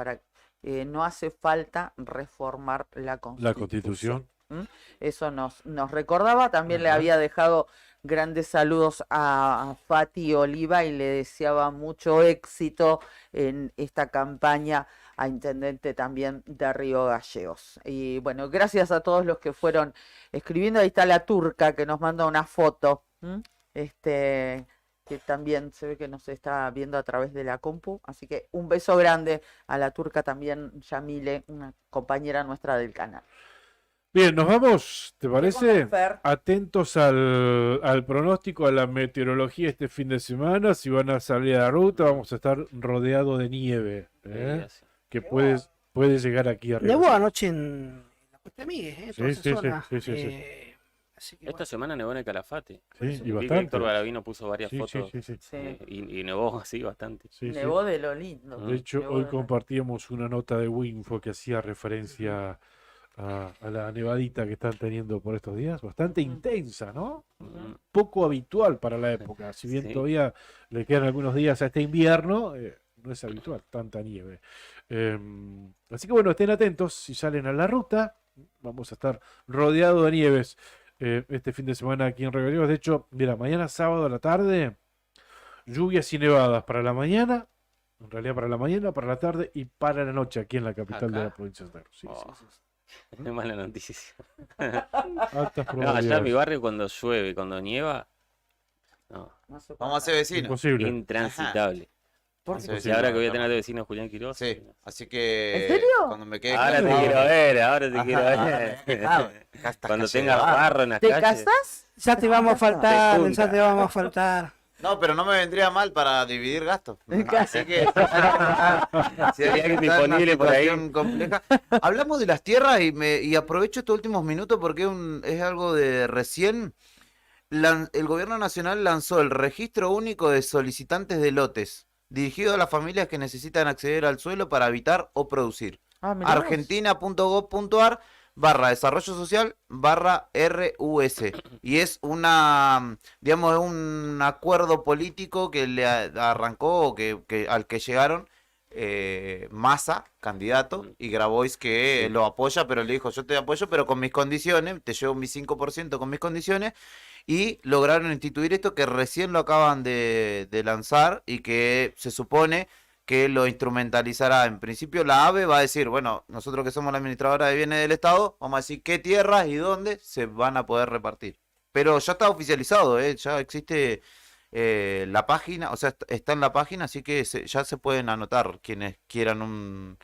S2: no hace falta reformar la
S5: La
S2: Constitución.
S5: Constitución.
S2: ¿Mm? Eso nos recordaba. También le había dejado grandes saludos a Fati Oliva y le deseaba mucho éxito en esta campaña a intendente también de Río Gallegos. Y bueno, gracias a todos los que fueron escribiendo. Ahí está la turca que nos manda una foto. Que también se ve que nos está viendo a través de la compu. Así que un beso grande a la turca también, Yamile, una compañera nuestra del canal.
S5: Bien, nos vamos, ¿te parece?
S2: Fer.
S5: Atentos al pronóstico, a la meteorología este fin de semana. Si van a salir a la ruta, vamos a estar rodeados de nieve. Que puede llegar aquí arriba.
S10: Nevó anoche en la Cuesta Miguel, toda esa
S5: Sí,
S10: zona.
S5: sí.
S10: Así que,
S11: Esta
S10: bueno.
S11: semana nevó en el Calafate.
S5: Sí, y
S11: Vi que
S5: bastante.
S11: Héctor Garavino puso varias
S5: Sí,
S11: fotos
S5: sí.
S11: y nevó así bastante.
S5: Sí, sí.
S2: Nevó de lo lindo.
S5: De hecho,
S2: Nevó
S5: hoy
S2: de lo-
S5: compartíamos una nota de Winfo que hacía referencia a la nevadita que están teniendo por estos días. Bastante intensa, ¿no? Poco habitual para la época. Si bien
S11: Sí.
S5: todavía le quedan algunos días a este invierno, no es habitual tanta nieve. Así que bueno, estén atentos si salen a la ruta. Vamos a estar rodeados de nieves este fin de semana aquí en Río Gallegos. De hecho, mira, mañana sábado a la tarde, lluvias y nevadas para la mañana, en realidad para la mañana, para la tarde y para la noche aquí en la capital de
S11: Acá.
S5: la provincia de Santa Cruz. Sí,
S11: Oh.
S5: sí, sí.
S11: Es mala noticia.
S5: Altas
S11: No, allá en mi
S5: probabilidades.
S11: barrio cuando llueve, cuando nieva, no,
S9: Vamos a ser vecinos.
S5: Imposible.
S11: intransitable.
S2: ¿Por
S9: Vamos
S2: qué?
S9: a
S11: Y
S9: ser
S11: ahora que voy a
S9: vecinos.
S11: tener de vecino Julián Quiroz.
S9: Sí, así que
S2: ¿En serio?
S9: cuando me quede
S11: Ahora te
S9: claro-
S11: quiero ver, ahora te
S9: Ajá,
S11: quiero
S9: ahora
S11: ver.
S9: me queda claro. Acá está
S11: Cuando
S9: calle
S11: tengas
S9: de barro.
S11: barro en las
S2: ¿Te
S11: calles.
S2: casás?
S10: Ya te vamos a faltar,
S11: junta.
S10: ya te vamos a faltar.
S9: No, pero no me vendría mal para dividir gastos.
S2: Casi.
S9: Así que si
S11: Hay
S9: hay
S11: alguien
S9: que estar en una
S11: disponible por ahí.
S9: situación compleja. Hablamos de las tierras y aprovecho estos últimos minutos porque es algo de recién. El gobierno nacional lanzó el registro único de solicitantes de lotes, dirigido a las familias que necesitan acceder al suelo para habitar o producir.
S2: Ah, mirá vos.
S9: argentina.gov.ar/desarrollo social/RUS. Y es digamos, un acuerdo político que le arrancó, o al que llegaron Massa, candidato, y Grabois, que lo apoya, pero le dijo, yo te apoyo, pero con mis condiciones, te llevo mi 5% con mis condiciones, y lograron instituir esto que recién lo acaban de lanzar y que se supone que lo instrumentalizará. En principio la AVE va a decir, bueno, nosotros que somos la administradora de bienes del Estado, vamos a decir qué tierras y dónde se van a poder repartir. Pero ya está oficializado, ya existe la página, o sea, está en la página, así que ya se pueden anotar quienes quieran un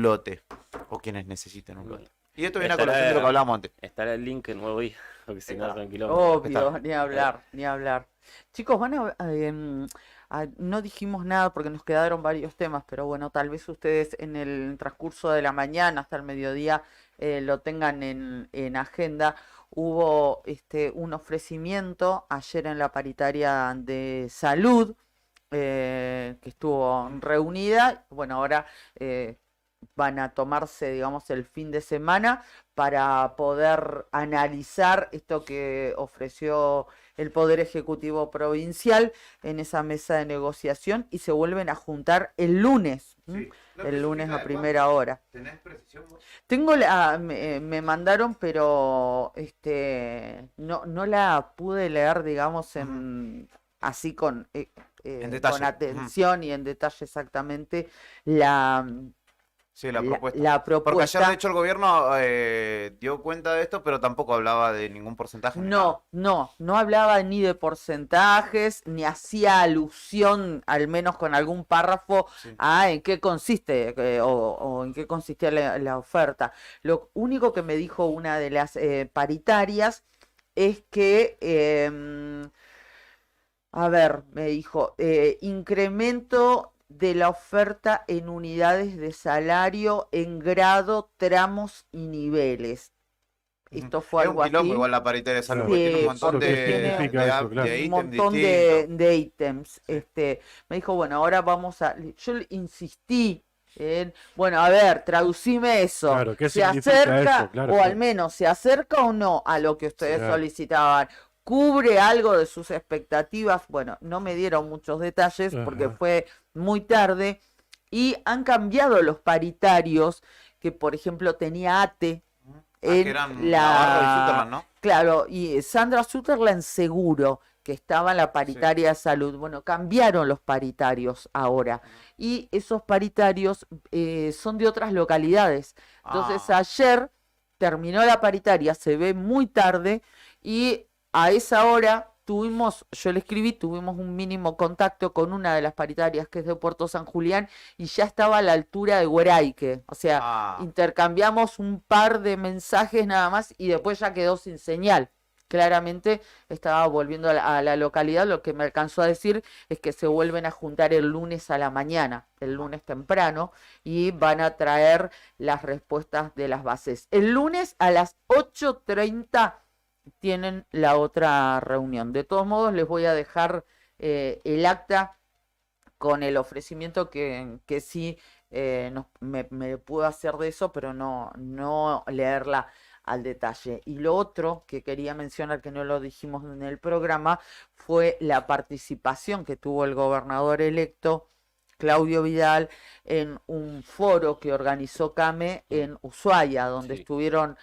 S9: lote o quienes necesiten un lote. Y esto viene a colación de lo que hablábamos antes.
S11: Estará el link en Nuevo Día, porque si no son kilómetros.
S2: Obvio, ni hablar, ni hablar. Chicos, van no dijimos nada porque nos quedaron varios temas, pero bueno, tal vez ustedes en el transcurso de la mañana hasta el mediodía lo tengan en agenda. Hubo un ofrecimiento ayer en la paritaria de salud que estuvo reunida. Bueno, ahora van a tomarse, digamos, el fin de semana para poder analizar esto que ofreció el Poder Ejecutivo Provincial en esa mesa de negociación y se vuelven a juntar el lunes,
S9: Sí. ¿No
S2: el lunes
S9: especifica
S2: a
S9: de
S2: primera hora.
S9: ¿Tenés precisión vos?
S2: Tengo me mandaron, pero no la pude leer, digamos, así
S9: En detalle.
S2: con atención y en detalle exactamente la,
S9: Sí, la propuesta.
S2: la
S9: Porque
S2: propuesta.
S9: ayer, de hecho, el gobierno dio cuenta de esto, pero tampoco hablaba de ningún porcentaje. ni nada.
S2: No hablaba ni de porcentajes, ni hacía alusión, al menos con algún párrafo,
S9: Sí.
S2: a en qué consiste o en qué consistía la oferta. Lo único que me dijo una de las paritarias es que, a ver, me dijo, incremento de la oferta en unidades de salario en grado, tramos y niveles. Esto fue
S9: Es un
S2: algo
S9: quilombo
S2: así.
S9: igual la paritaria de salud,
S5: Claro.
S9: porque tiene un
S2: Sí,
S9: montón
S2: porque
S9: de,
S2: tiene
S9: de
S2: un
S9: ítems
S2: montón
S9: distintos.
S2: de ítems. Me dijo, bueno, ahora vamos a... Yo le insistí en, bueno, a ver, traducime eso.
S5: Claro, ¿qué
S2: ¿Se
S5: significa
S2: acerca,
S5: eso? Claro,
S2: o al
S5: claro.
S2: menos se acerca o no a lo que ustedes
S5: Claro.
S2: solicitaban? ¿Cubre algo de sus expectativas? Bueno, no me dieron muchos detalles porque
S5: Ajá.
S2: fue muy tarde y han cambiado los paritarios que, por ejemplo, tenía ATE
S9: Que
S2: en
S9: eran Navarro y Sutherland, ¿no?
S2: Claro, y Sandra Sutherland seguro que estaba en la paritaria de salud. Bueno, cambiaron los paritarios ahora y esos paritarios son de otras localidades. Entonces ayer terminó la paritaria, se ve muy tarde y a esa hora yo le escribí, tuvimos un mínimo contacto con una de las paritarias que es de Puerto San Julián y ya estaba a la altura de Hueraique. O sea, intercambiamos un par de mensajes nada más y después ya quedó sin señal. Claramente estaba volviendo a la localidad. Lo que me alcanzó a decir es que se vuelven a juntar el lunes a la mañana, el lunes temprano, y van a traer las respuestas de las bases. El lunes a las 8:30 tienen la otra reunión. De todos modos, les voy a dejar el acta con el ofrecimiento que sí me puedo hacer de eso, pero no leerla al detalle. Y lo otro que quería mencionar, que no lo dijimos en el programa, fue la participación que tuvo el gobernador electo Claudio Vidal en un foro que organizó CAME en Ushuaia, donde estuvieron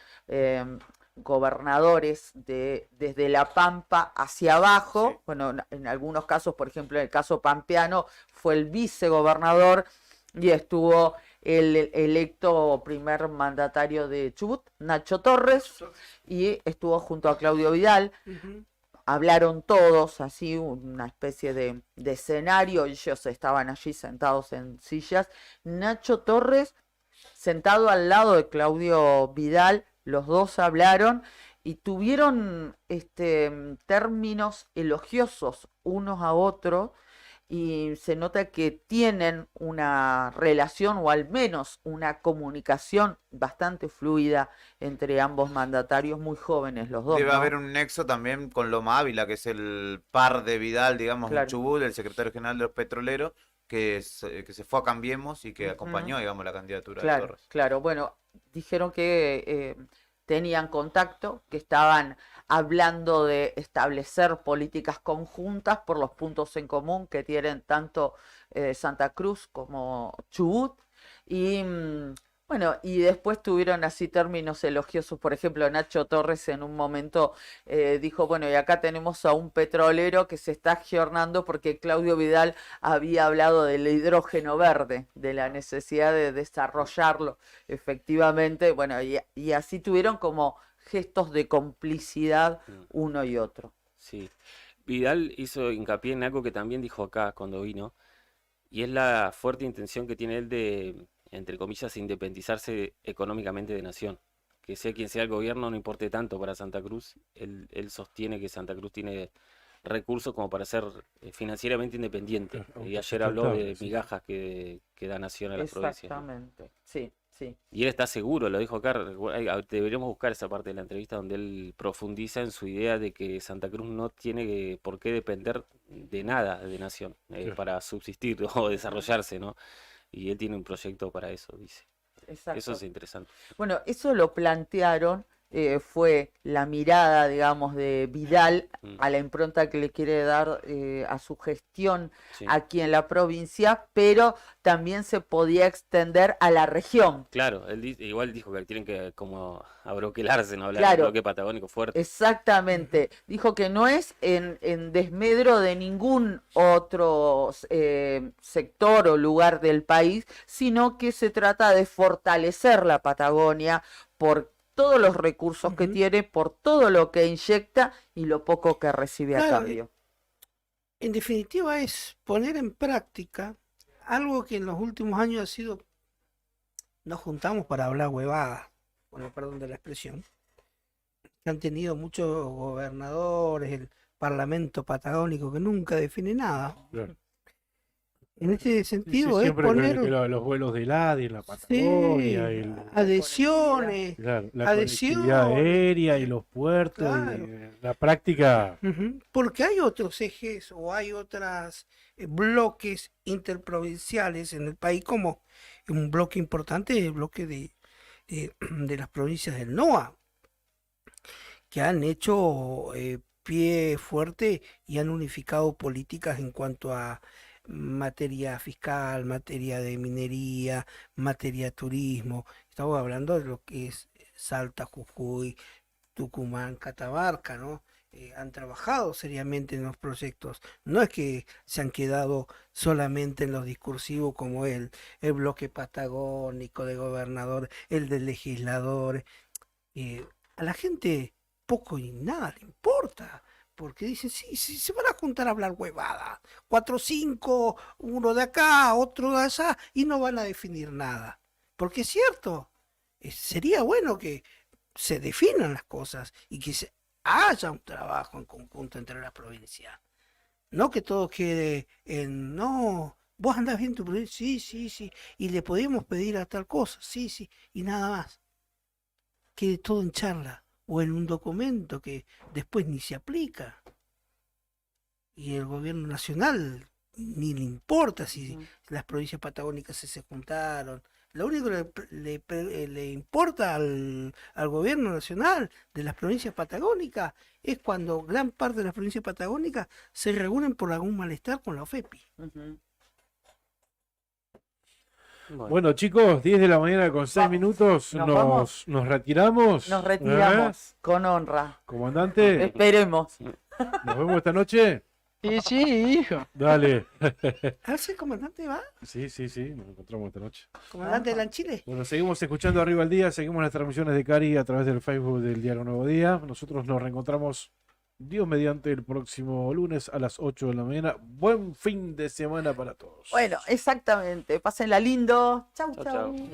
S2: gobernadores desde La Pampa hacia abajo. Bueno, en algunos casos, por ejemplo, en el caso pampeano, fue el vicegobernador y estuvo el electo primer mandatario de Chubut, Nacho Torres, y estuvo junto a Claudio Vidal. Hablaron todos, así, una especie de escenario, ellos estaban allí sentados en sillas. Nacho Torres sentado al lado de Claudio Vidal, los dos hablaron y tuvieron términos elogiosos unos a otros y se nota que tienen una relación o al menos una comunicación bastante fluida entre ambos mandatarios, muy jóvenes los dos.
S9: Debe
S2: ¿no?
S9: haber un nexo también con Loma Ávila, que es el par de Vidal, digamos, en
S2: Claro.
S9: Chubut, el secretario general de los petroleros, que se fue a Cambiemos y que acompañó, digamos, la candidatura de
S2: Claro,
S9: Torres.
S2: claro. Bueno, dijeron que tenían contacto, que estaban hablando de establecer políticas conjuntas por los puntos en común que tienen tanto Santa Cruz como Chubut. Y bueno, y después tuvieron así términos elogiosos. Por ejemplo, Nacho Torres en un momento dijo, bueno, y acá tenemos a un petrolero que se está agiornando porque Claudio Vidal había hablado del hidrógeno verde, de la necesidad de desarrollarlo efectivamente. Bueno, y así tuvieron como gestos de complicidad uno y otro.
S11: Sí. Vidal hizo hincapié en algo que también dijo acá cuando vino, y es la fuerte intención que tiene él de, entre comillas, independizarse económicamente de Nación. Que sea quien sea el gobierno, no importe tanto para Santa Cruz. Él sostiene que Santa Cruz tiene recursos como para ser financieramente independiente.
S5: Claro,
S11: Y ayer habló de
S5: autosustentable, sí.
S11: migajas que da Nación a las provincias, ¿no?
S2: Exactamente, sí, sí.
S11: Y él está seguro, lo dijo acá, deberíamos buscar esa parte de la entrevista donde él profundiza en su idea de que Santa Cruz no tiene por qué depender de nada de Nación
S5: Claro.
S11: para subsistir o desarrollarse, ¿no? Y él tiene un proyecto para eso, dice. Eso
S2: Exacto.
S11: es interesante.
S2: Bueno, eso lo plantearon, fue la mirada, digamos, de Vidal a la impronta que le quiere dar a su gestión
S11: Sí.
S2: aquí en la provincia, pero también se podía extender a la región.
S11: Claro, él igual dijo que tienen que como abroquelarse, no hablar
S2: Claro.
S11: del bloque patagónico fuerte.
S2: Exactamente. Dijo que no es en desmedro de ningún otro sector o lugar del país, sino que se trata de fortalecer la Patagonia por todos los recursos que tiene, por todo lo que inyecta y lo poco que recibe a
S10: Claro,
S2: cambio.
S10: En definitiva es poner en práctica algo que en los últimos años ha sido, nos juntamos para hablar huevadas, con el perdón de la expresión, que han tenido muchos gobernadores, el Parlamento patagónico que nunca define nada.
S5: Claro.
S10: En este
S5: Sí,
S10: sentido es
S5: siempre
S10: poner
S5: los vuelos del ADI en la Patagonia,
S10: adhesiones,
S5: claro, la
S10: adhesiones.
S5: conectividad aérea y los puertos,
S10: Claro.
S5: y la práctica.
S10: Ujú, porque hay otros ejes o hay otros bloques interprovinciales en el país, como un bloque importante, el bloque de las provincias del NOA, que han hecho pie fuerte y han unificado políticas en cuanto a materia fiscal, materia de minería, materia de turismo. Estamos hablando de lo que es Salta, Jujuy, Tucumán, Catamarca, ¿no? Han trabajado seriamente en los proyectos. No es que se han quedado solamente en los discursivos como el bloque patagónico de gobernador, el de legisladores. A la gente poco y nada le importa, porque dicen, sí, se van a juntar a hablar huevada. 4 o 5, uno de acá, otro de allá, y no van a definir nada. Porque es cierto, sería bueno que se definan las cosas y que haya un trabajo en conjunto entre las provincias. No que todo quede en, no, vos andás bien tu provincia, sí, y le podemos pedir a tal cosa, sí, y nada más. Quede todo en charla o en un documento que después ni se aplica. Y el gobierno nacional ni le importa si las provincias patagónicas se juntaron. Lo único que le importa al gobierno nacional de las provincias patagónicas es cuando gran parte de las provincias patagónicas se reúnen por algún malestar con la OFEPI.
S5: Bueno, chicos, 10 de la mañana con 6 minutos,
S2: ¿Nos vamos?
S5: nos retiramos.
S2: Nos retiramos con honra.
S5: Comandante,
S2: Esperemos.
S5: nos vemos esta noche.
S12: Sí, hijo.
S5: Dale.
S10: ¿Ah, sí, comandante va?
S5: Sí, nos encontramos esta noche.
S10: ¿Comandante de Lanchile?
S5: Bueno, seguimos escuchando Arriba al Día, seguimos las transmisiones de Cari a través del Facebook del Diario Nuevo Día. Nosotros nos reencontramos, Dios mediante, el próximo lunes a las 8 de la mañana. Buen fin de semana para todos.
S2: Bueno, exactamente. Pásenla lindo. Chau,
S11: Chau,
S2: chau.
S11: chau.